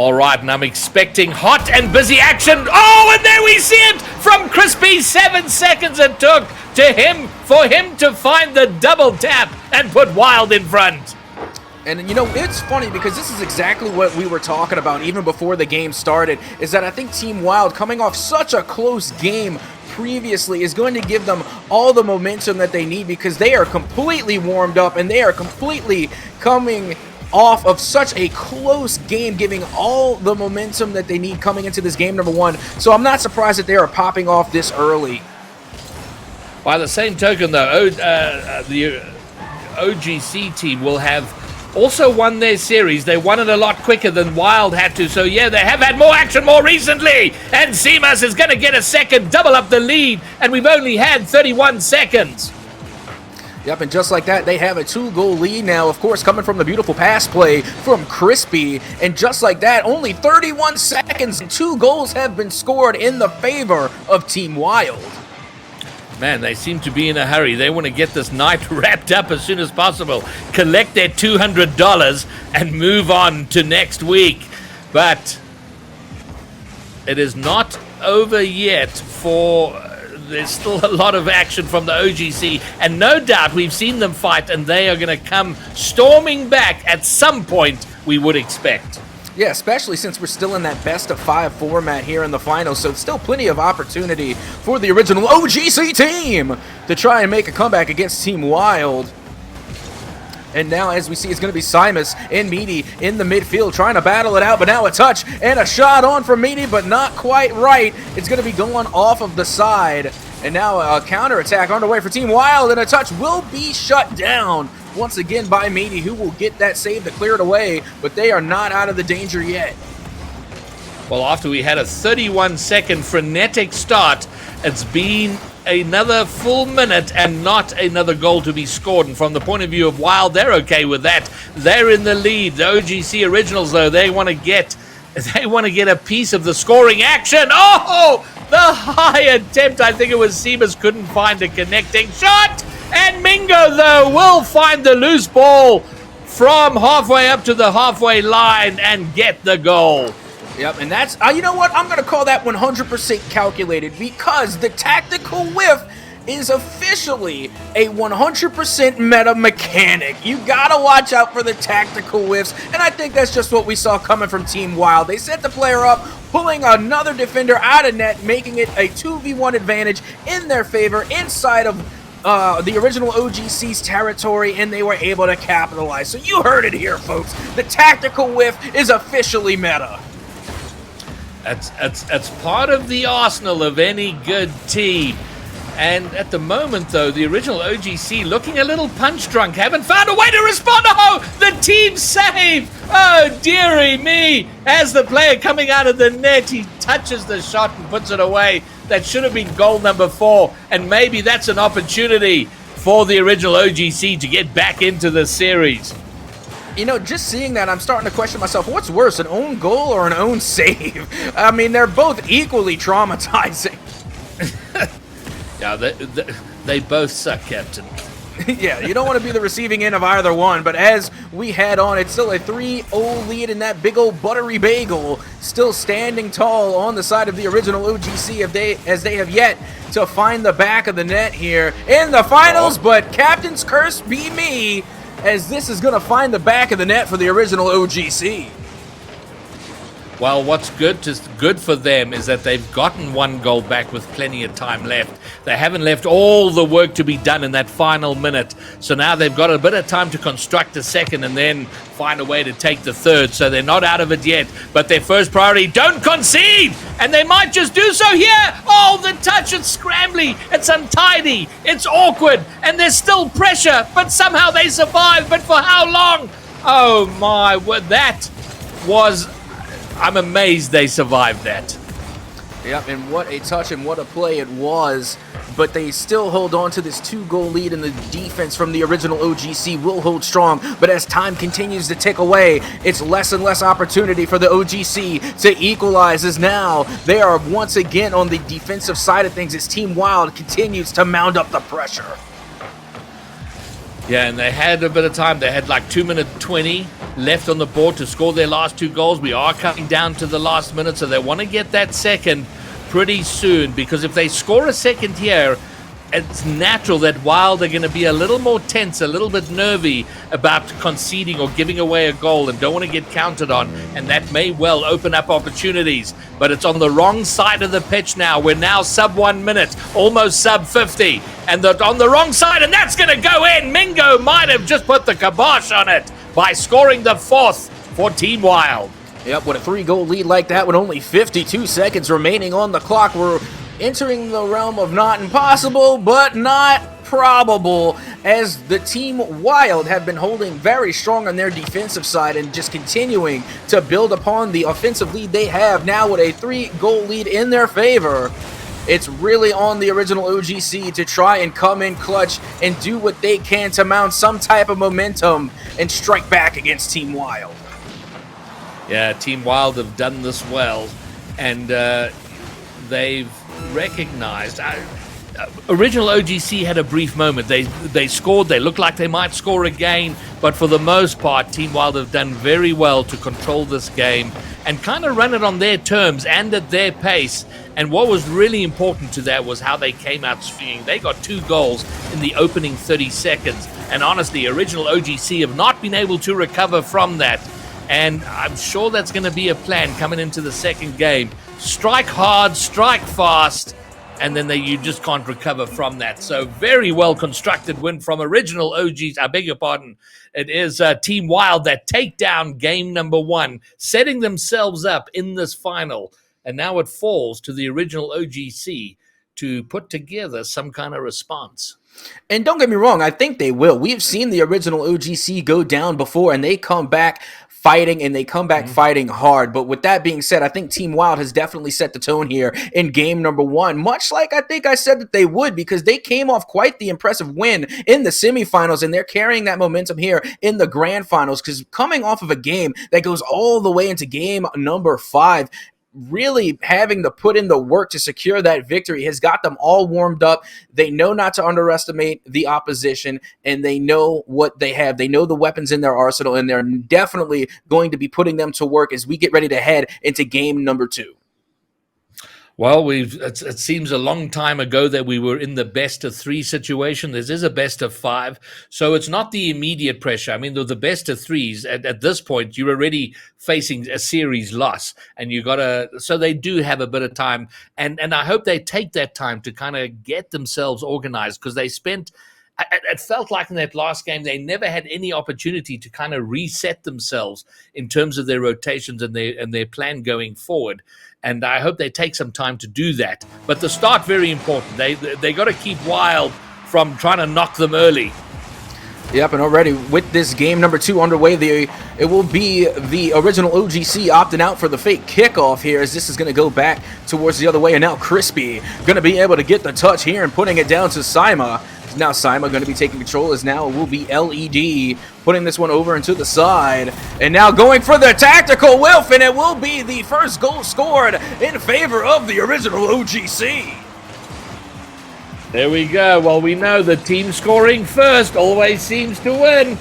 All right, and I'm expecting hot and busy action. Oh, and there we see it from Crispy. 7 seconds it took for him to find the double tap and put Wild in front. And you know, it's funny because this is exactly what we were talking about even before the game started, is that I think Team Wild, coming off such a close game previously, is going to give them all the momentum that they need, because they are completely warmed up and they are completely coming off of such a close game, giving all the momentum that they need coming into this game number 1. So I'm not surprised that they are popping off this early. By the same token, though, the OGC team will have also won their series. They won it a lot quicker than Wild had to. So, yeah, they have had more action more recently. And Seamus is going to get a second, double up the lead. And we've only had 31 seconds. Yep, and just like that, they have a 2-goal lead now, of course, coming from the beautiful pass play from Crispy. And just like that, only 31 seconds and 2 goals have been scored in the favor of Team Wild. Man, they seem to be in a hurry. They want to get this night wrapped up as soon as possible, collect their $200 and move on to next week. But it is not over yet for... There's still a lot of action from the OGC, and no doubt we've seen them fight, and they are going to come storming back at some point, we would expect. Yeah, especially since we're still in that best-of-5 format here in the finals, so still plenty of opportunity for the original OGC team to try and make a comeback against Team Wild. And now, as we see, it's going to be Simus and Meaty in the midfield trying to battle it out, but now a touch and a shot on from Meaty, but not quite right. It's going to be going off of the side. And now a counterattack underway for Team Wild, and a touch will be shut down once again by Meaty, who will get that save to clear it away, but they are not out of the danger yet. Well, after we had a 31-second frenetic start, it's been another full minute and not another goal to be scored. And from the point of view of Wild, they're okay with that. They're in the lead. The OGC Originals, though, they want to get a piece of the scoring action. Oh, the high attempt. I think it was Seamus couldn't find a connecting shot. And Mingo, though, will find the loose ball from halfway up to the halfway line and get the goal. Yep, and that's, you know what, I'm going to call that 100% calculated, because the tactical whiff is officially a 100% meta mechanic. You got to watch out for the tactical whiffs, and I think that's just what we saw coming from Team Wild. They set the player up, pulling another defender out of net, making it a 2v1 advantage in their favor inside of the original OGC's territory, and they were able to capitalize. So you heard it here, folks. The tactical whiff is officially meta. It's part of the arsenal of any good team. And at the moment, though, the original OGC looking a little punch drunk, haven't found a way to respond. Oh, the team save! Oh, dearie me! As the player coming out of the net, he touches the shot and puts it away. That should have been goal number 4, and maybe that's an opportunity for the original OGC to get back into the series. You know, just seeing that, I'm starting to question myself, what's worse, an own goal or an own save? I mean, they're both equally traumatizing. Yeah, they both suck, Captain. Yeah, you don't want to be the receiving end of either one, but as we head on, it's still a 3-0 lead in that big old buttery bagel, still standing tall on the side of the original OGC as they have yet to find the back of the net here in the finals, but Captain's curse be me, as this is going to find the back of the net for the original OGC. Well, what's good for them is that they've gotten 1 goal back with plenty of time left. They haven't left all the work to be done in that final minute. So now they've got a bit of time to construct a second and then find a way to take the third. So they're not out of it yet. But their first priority, don't concede! And they might just do so here! Oh, the touch, it's scrambly, it's untidy, it's awkward, and there's still pressure, but somehow they survive. But for how long? Oh my, that was... I'm amazed they survived that. Yep, and what a touch and what a play it was. But they still hold on to this 2-goal lead, and the defense from the original OGC will hold strong. But as time continues to tick away, it's less and less opportunity for the OGC to equalize, as now they are once again on the defensive side of things as Team Wild continues to mount up the pressure. Yeah, and they had a bit of time. They had like 2 minutes 20 left on the board to score their last 2 goals. We are coming down to the last minute, so they want to get that second pretty soon, because if they score a second here, it's natural that Wild are going to be a little more tense, a little bit nervy about conceding or giving away a goal and don't want to get counted on, and that may well open up opportunities. But it's on the wrong side of the pitch now. We're now sub 1 minute, almost sub 50, and they're on the wrong side, and that's going to go in. Mingo might have just put the kibosh on it by scoring the 4th for Team Wild. Yep, with a 3-goal lead like that, with only 52 seconds remaining on the clock, we're entering the realm of not impossible, but not probable, as the Team Wild have been holding very strong on their defensive side and just continuing to build upon the offensive lead they have now with a 3-goal lead in their favor. It's really on the original OGC to try and come in clutch and do what they can to mount some type of momentum and strike back against Team Wild. Yeah, Team Wild have done this well, and they've recognized. Original OGC had a brief moment. They scored. They looked like they might score again, but for the most part, Team Wild have done very well to control this game and kind of run it on their terms and at their pace. And what was really important to that was how they came out swinging. They got 2 goals in the opening 30 seconds, and honestly, original OGC have not been able to recover from that. And I'm sure that's going to be a plan coming into the second game. Strike hard, strike fast, and then you just can't recover from that. So very well constructed win from original OGs. I beg your pardon. It is Team Wild that take down game number 1, setting themselves up in this final. And now it falls to the original OGC to put together some kind of response. And don't get me wrong, I think they will. We've seen the original OGC go down before, and they come back fighting, and they come back fighting hard. But with that being said, I think Team Wild has definitely set the tone here in game number 1, much like I think I said that they would, because they came off quite the impressive win in the semifinals, and they're carrying that momentum here in the grand finals, because coming off of a game that goes all the way into game number 5, really having to put in the work to secure that victory has got them all warmed up. They know not to underestimate the opposition, and they know what they have. They know the weapons in their arsenal, and they're definitely going to be putting them to work as we get ready to head into game number 2. Well, it seems a long time ago that we were in the best of 3 situation. This is a best of 5, so it's not the immediate pressure. I mean, the best of 3s, at this point, you're already facing a series loss, and so they do have a bit of time, and I hope they take that time to kind of get themselves organized, because they spent, it felt like in that last game, they never had any opportunity to kind of reset themselves in terms of their rotations and their plan going forward. And I hope they take some time to do that. But the start, very important. They got to keep Wild from trying to knock them early. Yep, and already with this game number 2 underway, it will be the original OGC opting out for the fake kickoff here, as this is going to go back towards the other way. And now Crispy going to be able to get the touch here and putting it down to Saima. Now Saima going to be taking control, as now it will be LED putting this one over into the side, and now going for the tactical whiff, and it will be the first goal scored in favor of the original OGC. There we go. Well, we know the team scoring first always seems to win.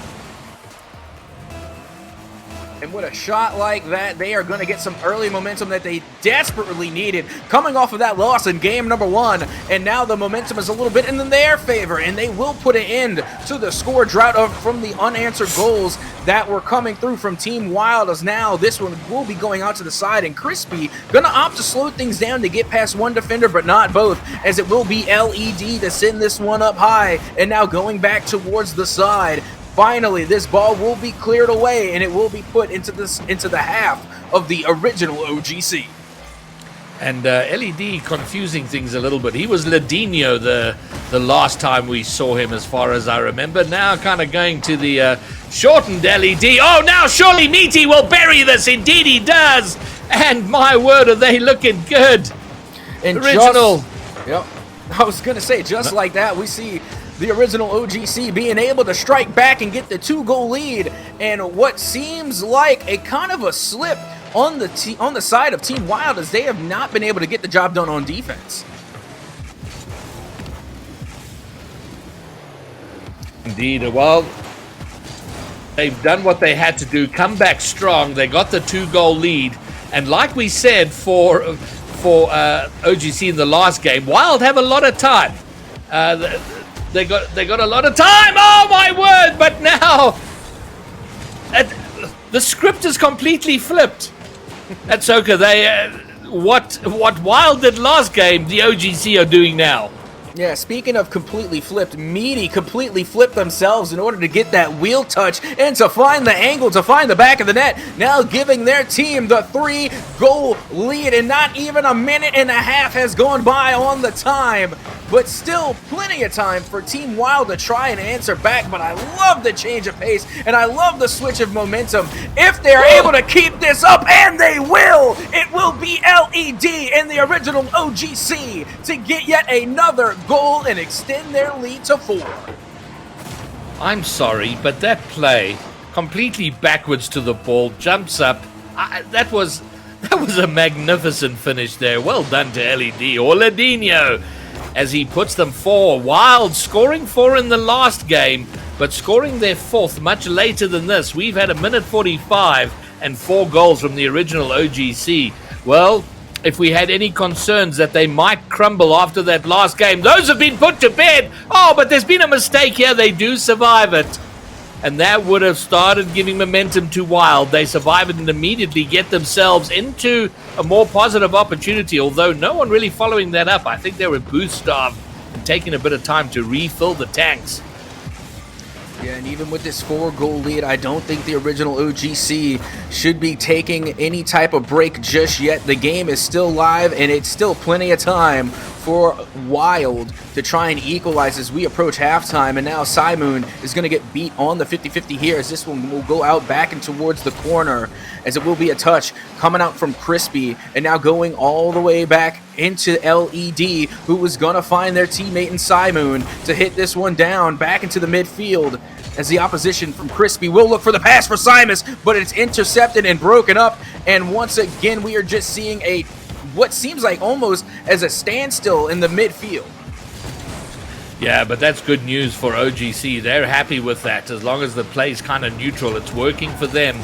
And with a shot like that, they are going to get some early momentum that they desperately needed, coming off of that loss in game number 1. And now the momentum is a little bit in their favor, and they will put an end to the score drought from the unanswered goals that were coming through from Team Wild, as now this one will be going out to the side, and Crispy going to opt to slow things down to get past one defender, but not both, as it will be LED to send this one up high, and now going back towards the side. Finally, this ball will be cleared away, and it will be put into the half of the original OGC. And LED confusing things a little bit. He was Ladino the last time we saw him, as far as I remember. Now kind of going to the shortened LED. Oh, now surely Meaty will bury this. Indeed he does. And my word, are they looking good. And original. Yep. I was going to say, just like that, we see the original OGC being able to strike back and get the 2-goal lead, and what seems like a kind of a slip on the side of Team Wild, as they have not been able to get the job done on defense. Indeed. Well, They've done what they had to do, come back strong. They got the 2-goal lead. And like we said for OGC in the last game, Wild have a lot of time. They got a lot of time. Oh my word! But now the script is completely flipped. At Soka, what Wild did last game, the OGC are doing now. Yeah, speaking of completely flipped, Meaty completely flipped themselves in order to get that wheel touch and to find the angle, to find the back of the net, now giving their team the 3-goal lead, and not even a minute and a half has gone by on the time, but still plenty of time for Team Wild to try and answer back. But I love the change of pace, and I love the switch of momentum. If they're able to keep this up, and they will, it will be LED and the original OGC to get yet another goal and extend their lead to 4. I'm sorry, but that play, completely backwards to the ball, jumps up. That was a magnificent finish there. Well done to LED or Ladinho, as he puts them 4. Wild scoring 4 in the last game, but scoring their 4th much later than this. We've had 1:45 and 4 goals from the original OGC. Well, if we had any concerns that they might crumble after that last game, those have been put to bed. Oh, but there's been a mistake here. They do survive it. And that would have started giving momentum to Wild. They survive it and immediately get themselves into a more positive opportunity, although no one really following that up. I think they were boost-starved and taking a bit of time to refill the tanks. Yeah, and even with this 4-goal lead, I don't think the original OGC should be taking any type of break just yet. The game is still live, and it's still plenty of time for Wild to try and equalize as we approach halftime. And now Simoon is going to get beat on the 50-50 here, as this one will go out back and towards the corner, as it will be a touch coming out from Crispy, and now going all the way back into LED, who was going to find their teammate in Simoon to hit this one down back into the midfield, as the opposition from Crispy will look for the pass for Simus, but it's intercepted and broken up. And once again, we are just seeing what seems like almost as a standstill in the midfield. Yeah, but that's good news for OGC. They're happy with that. As long as the play's kind of neutral, it's working for them.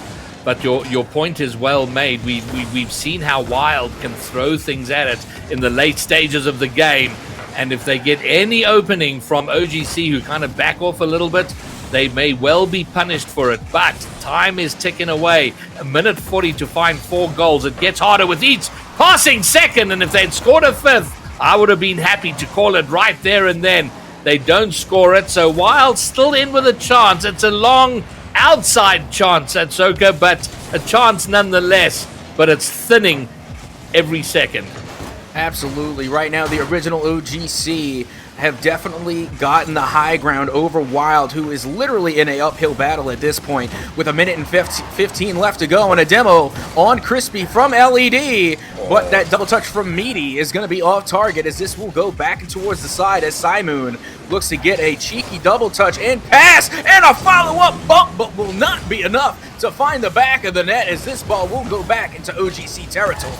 But your point is well made. We've seen how Wild can throw things at it in the late stages of the game. And if they get any opening from OGC, who kind of back off a little bit, they may well be punished for it. But time is ticking away. 1:40 to find 4 goals. It gets harder with each passing second. And if they'd scored a 5th, I would have been happy to call it right there and then. They don't score it, so Wild still in with a chance. It's a long outside chance at Soka, but a chance nonetheless. But it's thinning every second. Absolutely. Right now, the original OGC have definitely gotten the high ground over Wild, who is literally in an uphill battle at this point, with 1:15 left to go, and a demo on Crispy from LED. But that double touch from Meaty is going to be off target, as this will go back and towards the side, as Simoon looks to get a cheeky double touch and pass, and a follow-up bump, but will not be enough to find the back of the net, as this ball will go back into OGC territory.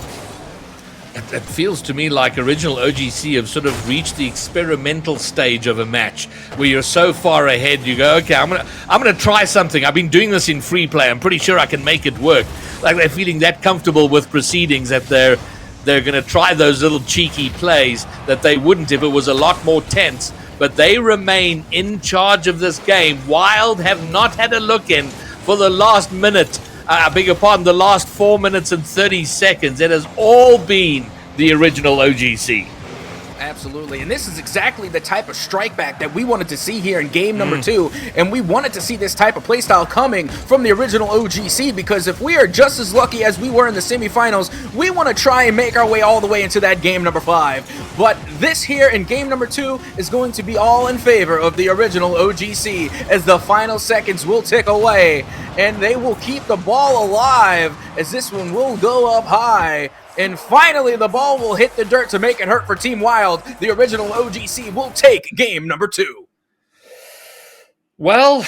It feels to me like original OGC have sort of reached the experimental stage of a match, where you're so far ahead, you go, okay, I'm gonna try something. I've been doing this in free play. I'm pretty sure I can make it work. Like they're feeling that comfortable with proceedings that they're gonna try those little cheeky plays that they wouldn't if it was a lot more tense. But they remain in charge of this game. Wild have not had a look in for the last minute. I beg your pardon, the last 4 minutes and 30 seconds. It has all been the original OGC. Absolutely, and this is exactly the type of strike back that we wanted to see here in game number 2, and we wanted to see this type of playstyle coming from the original OGC, because if we are just as lucky as we were in the semifinals, we want to try and make our way all the way into that game number 5. But this here in game number 2 is going to be all in favor of the original OGC, as the final seconds will tick away, and they will keep the ball alive, as this one will go up high. And finally, the ball will hit the dirt to make it hurt for Team Wild. The original OGC will take game number 2. Well,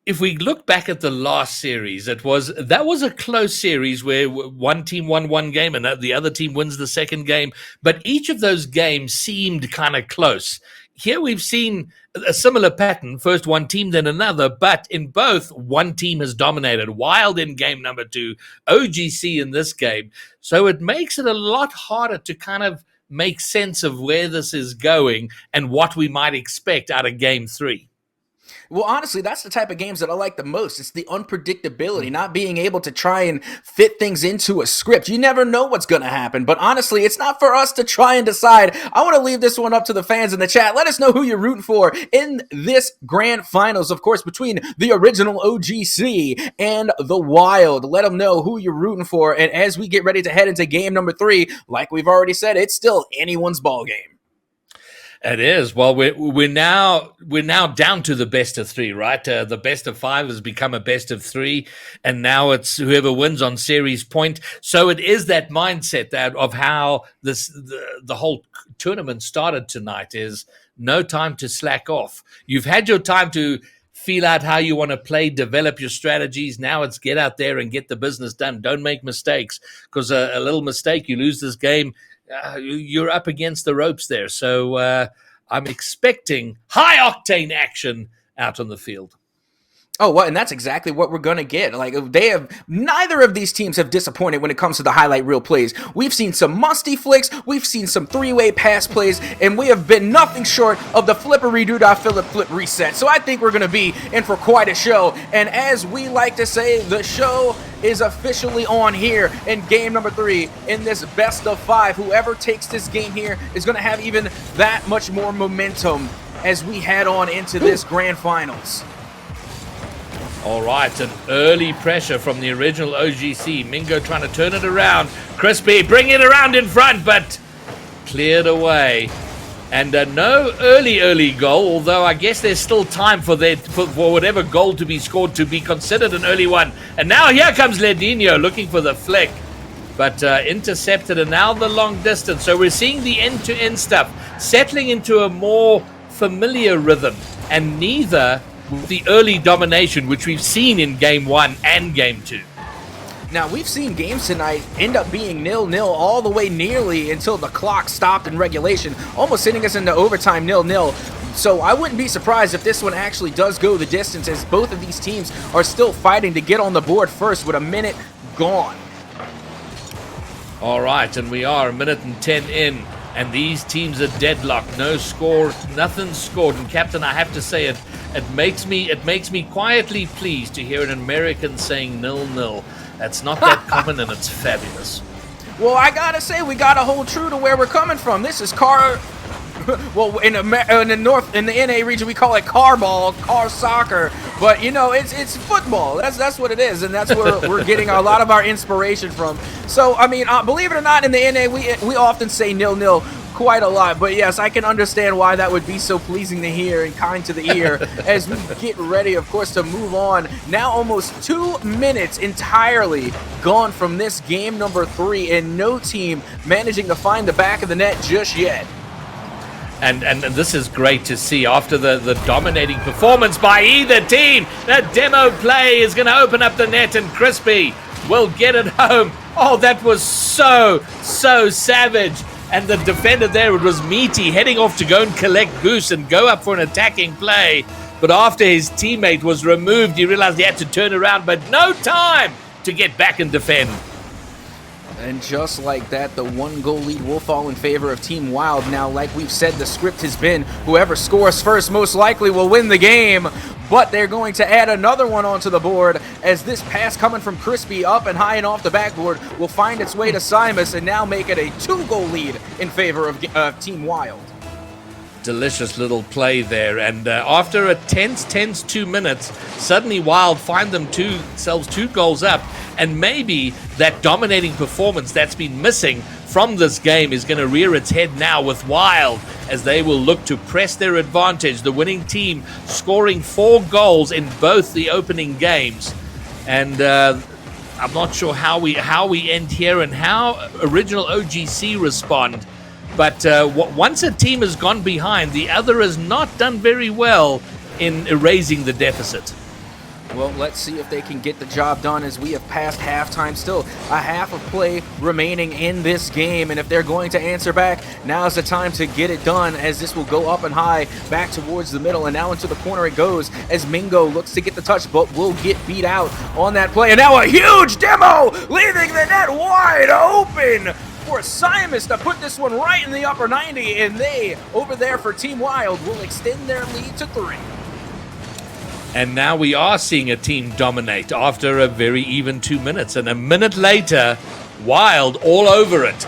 if we look back at the last series, that was a close series where one team won one game and the other team wins the second game. But each of those games seemed kind of close. here we've seen a similar pattern, first one team, then another, but in both, one team has dominated. Wild in game number 2, OGC in this game. So it makes it a lot harder to kind of make sense of where this is going and what we might expect out of game 3. Well, honestly, that's the type of games that I like the most. It's the unpredictability, not being able to try and fit things into a script. You never know what's going to happen. But honestly, it's not for us to try and decide. I want to leave this one up to the fans in the chat. Let us know who you're rooting for in this grand finals, of course, between the original OGC and the Wild. Let them know who you're rooting for. And as we get ready to head into game number 3, like we've already said, it's still anyone's ball game. It is. Well, we're now down to the best of 3, right? The best of 5 has become a best of 3, and now it's whoever wins on series point. So it is that mindset that of how the whole tournament started tonight is no time to slack off. You've had your time to feel out how you want to play, develop your strategies. Now it's get out there and get the business done. Don't make mistakes, because a little mistake, you lose this game. You're up against the ropes there. So I'm expecting high-octane action out on the field. Oh, well, and that's exactly what we're going to get. Like, neither of these teams have disappointed when it comes to the highlight reel plays. We've seen some musty flicks, we've seen some three-way pass plays, and we have been nothing short of the flippery-doo-dah flip reset. So I think we're going to be in for quite a show. And as we like to say, the show is officially on here in game number 3 in this best of 5. Whoever takes this game here is going to have even that much more momentum as we head on into this grand finals. All right, an early pressure from the original OGC. Mingo trying to turn it around. Crispy, bring it around in front, but cleared away. And no early goal, although I guess there's still time for whatever goal to be scored to be considered an early one. And now here comes Ledinho looking for the flick, but intercepted, and now the long distance. So we're seeing the end-to-end stuff settling into a more familiar rhythm, and neither the early domination, which we've seen in game 1 and game 2. Now, we've seen games tonight end up being 0-0 all the way nearly until the clock stopped in regulation, almost sending us into overtime 0-0. So I wouldn't be surprised if this one actually does go the distance, as both of these teams are still fighting to get on the board first with a minute gone. All right, and we are a minute and 10 in, and these teams are deadlocked. No score, nothing scored. And Captain, I have to say it makes me quietly pleased to hear an American saying 0-0. That's not that common, and it's fabulous. Well, I gotta say, we gotta hold true to where we're coming from. This is well, in the NA region, we call it car ball, car soccer. But you know, it's football. That's what it is, and that's where we're getting a lot of our inspiration from. So, I mean, believe it or not, in the NA, we often say 0-0 quite a lot. But yes, I can understand why that would be so pleasing to hear and kind to the ear as we get ready, of course, to move on. Now almost 2 minutes entirely gone from this game number 3, and no team managing to find the back of the net just yet. And this is great to see after the dominating performance by either team. That demo play is going to open up the net, and Crispy will get it home. Oh, that was so savage. And the defender there, it was Meaty, heading off to go and collect Goose and go up for an attacking play. But after his teammate was removed, he realized he had to turn around, but no time to get back and defend. And just like that, the 1-goal lead will fall in favor of Team Wild. Now, like we've said, the script has been whoever scores first most likely will win the game. But they're going to add another one onto the board, as this pass coming from Crispy up and high and off the backboard will find its way to Simus and now make it a 2-goal lead in favor of Team Wild. Delicious little play there, and after a tense 2 minutes, suddenly Wild find themselves 2 goals up, and maybe that dominating performance that's been missing from this game is going to rear its head now with Wild, as they will look to press their advantage. The winning team scoring 4 goals in both the opening games, and I'm not sure how we end here and how original OGC respond. But once a team has gone behind, the other has not done very well in erasing the deficit. Well, let's see if they can get the job done as we have passed halftime. Still a half of play remaining in this game. And if they're going to answer back, now's the time to get it done, as this will go up and high back towards the middle. And now into the corner it goes as Mingo looks to get the touch, but will get beat out on that play. And now a huge demo, leaving the net wide open for Simus to put this one right in the upper 90. And they, over there for Team Wild, will extend their lead to 3. And now we are seeing a team dominate after a very even 2 minutes. And a minute later, Wild all over it.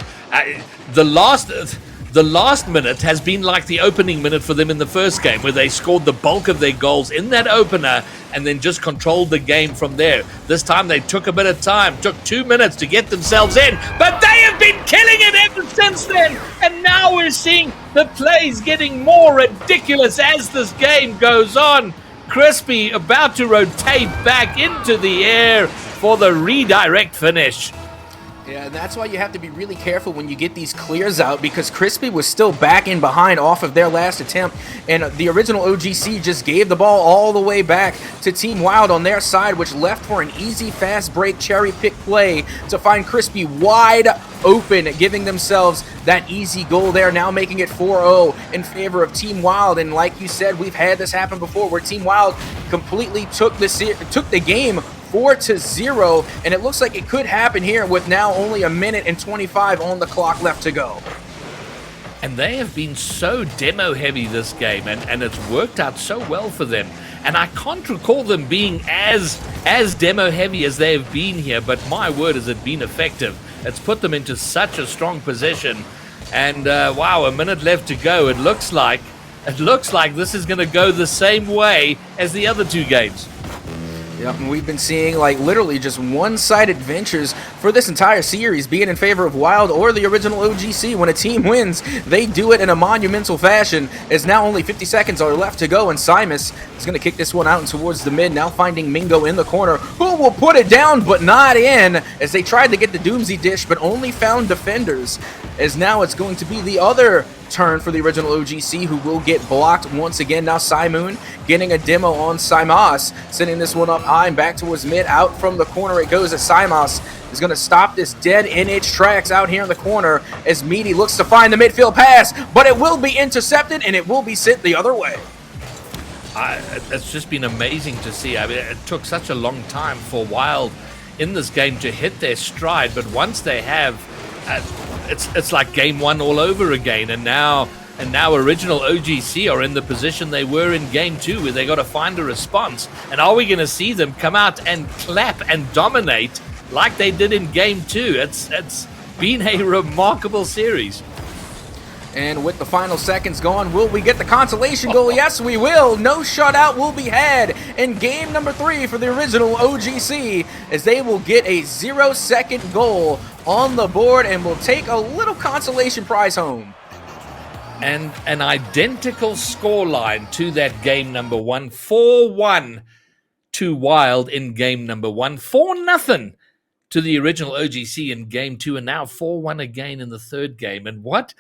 The last minute has been like the opening minute for them in the first game, where they scored the bulk of their goals in that opener and then just controlled the game from there. This time they took a bit of time, took 2 minutes to get themselves in, but they have been killing it ever since then. And now we're seeing the plays getting more ridiculous as this game goes on. Crispy about to rotate back into the air for the redirect finish. Yeah, and that's why you have to be really careful when you get these clears out, because Crispy was still back in behind off of their last attempt, and the original OGC just gave the ball all the way back to Team Wild on their side, which left for an easy fast break cherry pick play to find Crispy wide open, giving themselves that easy goal there, now making it 4-0 in favor of Team Wild. And like you said, we've had this happen before, where Team Wild completely took the game 4-0, and it looks like it could happen here with now only a minute and 25 on the clock left to go. And they have been so demo heavy this game, and it's worked out so well for them. And I can't recall them being as demo heavy as they have been here, but my word, has it been effective. It's put them into such a strong position. And wow, a minute left to go. It looks like this is going to go the same way as the other 2 games. Yep, and we've been seeing like literally just one-sided ventures for this entire series, being in favor of Wild or the original OGC. When a team wins, they do it in a monumental fashion, as now only 50 seconds are left to go, and Simus is going to kick this one out and towards the mid, now finding Mingo in the corner, who will put it down but not in, as they tried to get the Doomsday dish but only found defenders, as now it's going to be the other turn for the original OGC, who will get blocked once again. Now Simoon getting a demo on Simas, sending this one up high and back towards mid. Out from the corner it goes, as Simas is going to stop this dead in its tracks out here in the corner, as Meaty looks to find the midfield pass, but it will be intercepted and it will be sent the other way. It's just been amazing to see. I mean, it took such a long time for Wild in this game to hit their stride, but once they have, it's like game 1 all over again. And now original OGC are in the position they were in game 2, where they got to find a response. And are we going to see them come out and clap and dominate like they did in game 2? It's been a remarkable series. And with the final seconds gone, will we get the consolation goal? Yes, we will. No shutout will be had in game number 3 for the original OGC, as they will get a 0-second goal on the board and will take a little consolation prize home. And an identical scoreline to that game number 1, 4-1 to Wild in game number 1, 4-0 to the original OGC in game 2, and now 4-1 again in the third game. And what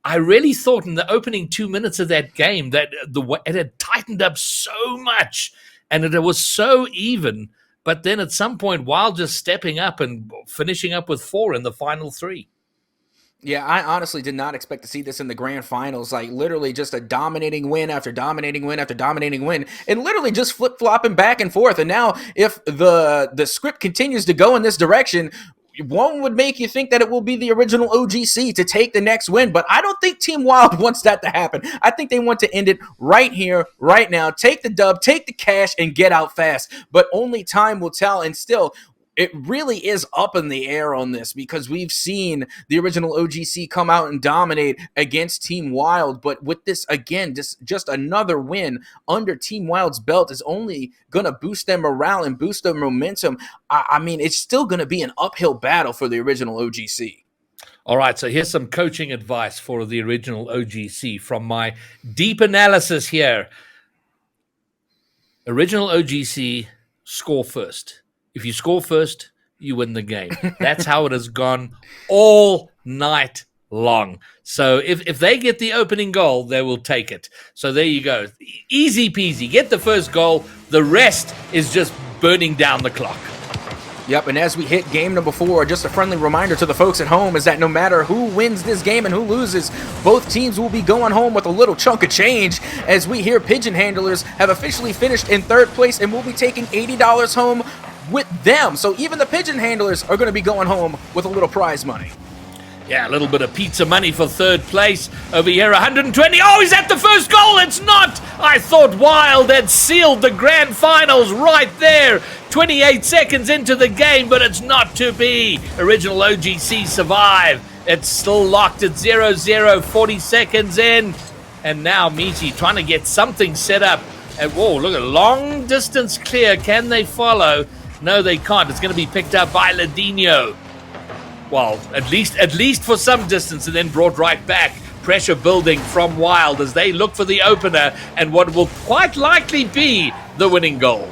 I really thought in the opening 2 minutes of that game that it had tightened up so much and it was so even, but then at some point, Wild just stepping up and finishing up with 4 in the final 3. Yeah, I honestly did not expect to see this in the grand finals. Like, literally just a dominating win after dominating win after dominating win, and literally just flip-flopping back and forth. And now, if the script continues to go in this direction, one would make you think that it will be the original OGC to take the next win, but I don't think Team Wild wants that to happen. I think they want to end it right here, right now, take the dub, take the cash, and get out fast. But only time will tell, and still, it really is up in the air on this, because we've seen the original OGC come out and dominate against Team Wild. But with this, again, just another win under Team Wild's belt is only going to boost their morale and boost their momentum. I mean, it's still going to be an uphill battle for the original OGC. All right, so here's some coaching advice for the original OGC from my deep analysis here. Original OGC, score first. If you score first, you win the game. That's how it has gone all night long. So if they get the opening goal, they will take it. So there you go. Easy peasy. Get the first goal. The rest is just burning down the clock. Yep, and as we hit game number 4, just a friendly reminder to the folks at home is that no matter who wins this game and who loses, both teams will be going home with a little chunk of change, as we hear Pigeon Handlers have officially finished in 3rd place and will be taking $80 home with them. So even the Pigeon Handlers are going to be going home with a little prize money. Yeah, a little bit of pizza money for 3rd place. Over here, 120. Oh, is that the first goal? It's not. I thought Wild had sealed the grand finals right there. 28 seconds into the game, but it's not to be. Original OGC survive. It's still locked at 0-0, 40 seconds in. And now Meaty trying to get something set up. And whoa, look at long distance clear. Can they follow? No, they can't. It's going to be picked up by Ladino. Well, at least for some distance, and then brought right back. Pressure building from Wild as they look for the opener and what will quite likely be the winning goal.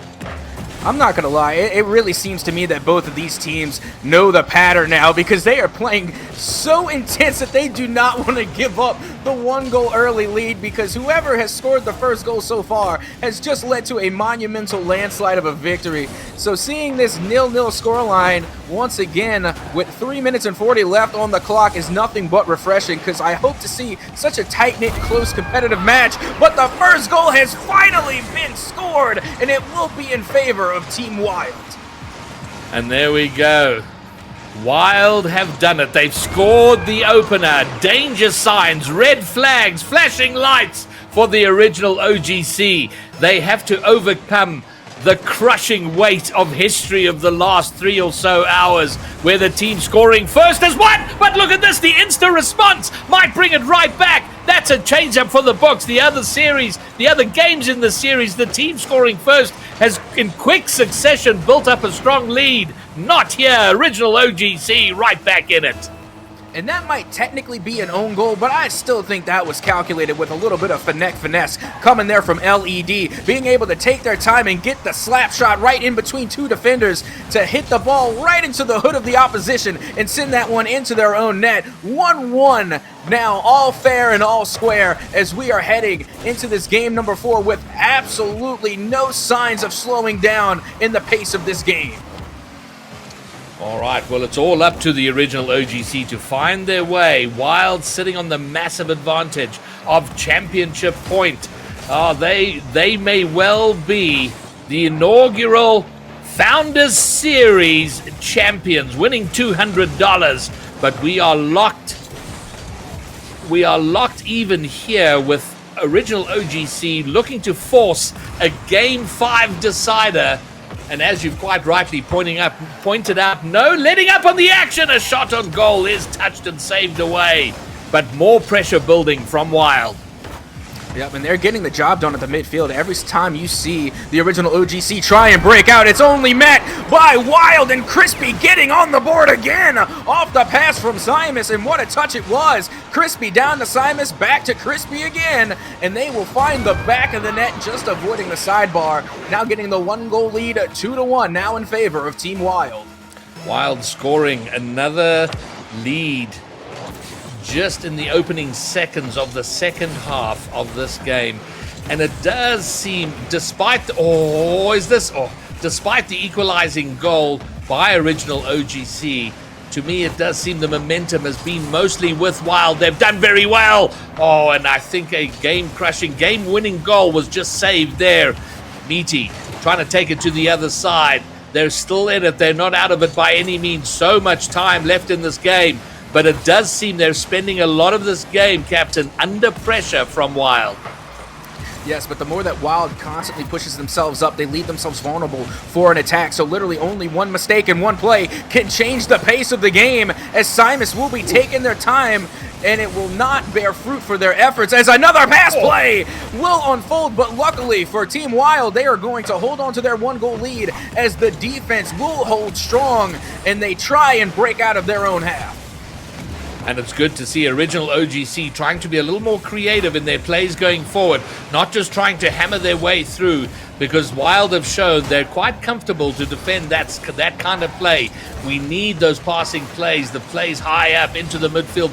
I'm not going to lie, it really seems to me that both of these teams know the pattern now, because they are playing so intense that they do not want to give up the 1-goal early lead, because whoever has scored the first goal so far has just led to a monumental landslide of a victory. So seeing this 0-0 scoreline once again with 3 minutes and 40 left on the clock is nothing but refreshing, because I hope to see such a tight-knit, close, competitive match. But the first goal has finally been scored, and it will be in favor of Team Wild. And there we go. Wild have done it. They've scored the opener. Danger signs, red flags, flashing lights for the original OGC. They have to overcome the crushing weight of history of the last 3 or so hours, where the team scoring first has won. But look at this, the insta response might bring it right back. That's a change-up for the books. The other series, the other games in the series, the team scoring first has in quick succession built up a strong lead. Not here. Original OGC right back in it. And that might technically be an own goal, but I still think that was calculated with a little bit of finesse coming there from LED, being able to take their time and get the slap shot right in between 2 defenders to hit the ball right into the hood of the opposition and send that one into their own net. 1-1 now, all fair and all square, as we are heading into this game number 4 with absolutely no signs of slowing down in the pace of this game. All right, well, it's all up to the original OGC to find their way. Wild sitting on the massive advantage of championship point. They may well be the inaugural Founders Series champions, winning $200. But we are locked even here with original OGC looking to force a Game 5 decider. And as you've quite rightly pointed out, no letting up on the action. A shot on goal is touched and saved away. But more pressure building from Wild. Yep, and they're getting the job done at the midfield. Every time you see the original OGC try and break out, it's only met by Wild, and Crispy getting on the board again off the pass from Simus, and what a touch it was. Crispy down to Simus, back to Crispy again, and they will find the back of the net, just avoiding the sidebar. Now getting the 1-goal lead, 2-1, now in favor of Team Wild. Wild scoring another lead just in the opening seconds of the second half of this game. And it does seem, despite the equalizing goal by original OGC, to me it does seem the momentum has been mostly with Wild. They've done very well. Oh, and I think a game-crushing, game-winning goal was just saved there. Meaty trying to take it to the other side. They're still in it. They're not out of it by any means. So much time left in this game. But it does seem they're spending a lot of this game, Captain, under pressure from Wild. Yes, but the more that Wild constantly pushes themselves up, they leave themselves vulnerable for an attack. So literally only one mistake and one play can change the pace of the game, as Simus will be taking their time, and it will not bear fruit for their efforts, as another pass play will unfold. But luckily for Team Wild, they are going to hold on to their 1-goal lead, as the defense will hold strong and they try and break out of their own half. And it's good to see original OGC trying to be a little more creative in their plays going forward, not just trying to hammer their way through, because Wild have shown they're quite comfortable to defend that kind of play. We need those passing plays, the plays high up into the midfield,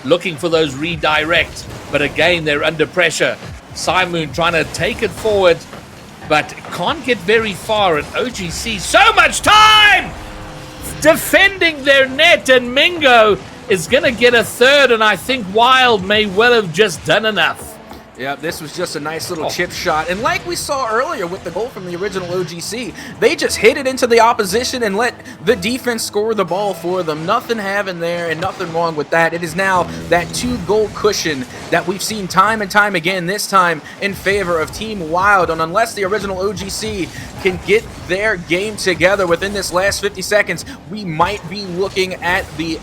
looking for those redirects. But again, they're under pressure. Simoon trying to take it forward, but can't get very far. And OGC, so much time defending their net, and Mingo is going to get a third, and I think Wild may well have just done enough. Yeah, this was just a nice little chip shot. And like we saw earlier with the goal from the original OGC, they just hit it into the opposition and let the defense score the ball for them. Nothing having there and nothing wrong with that. It is now that 2-goal cushion that we've seen time and time again, this time in favor of Team Wild. And unless the original OGC can get their game together within this last 50 seconds, we might be looking at the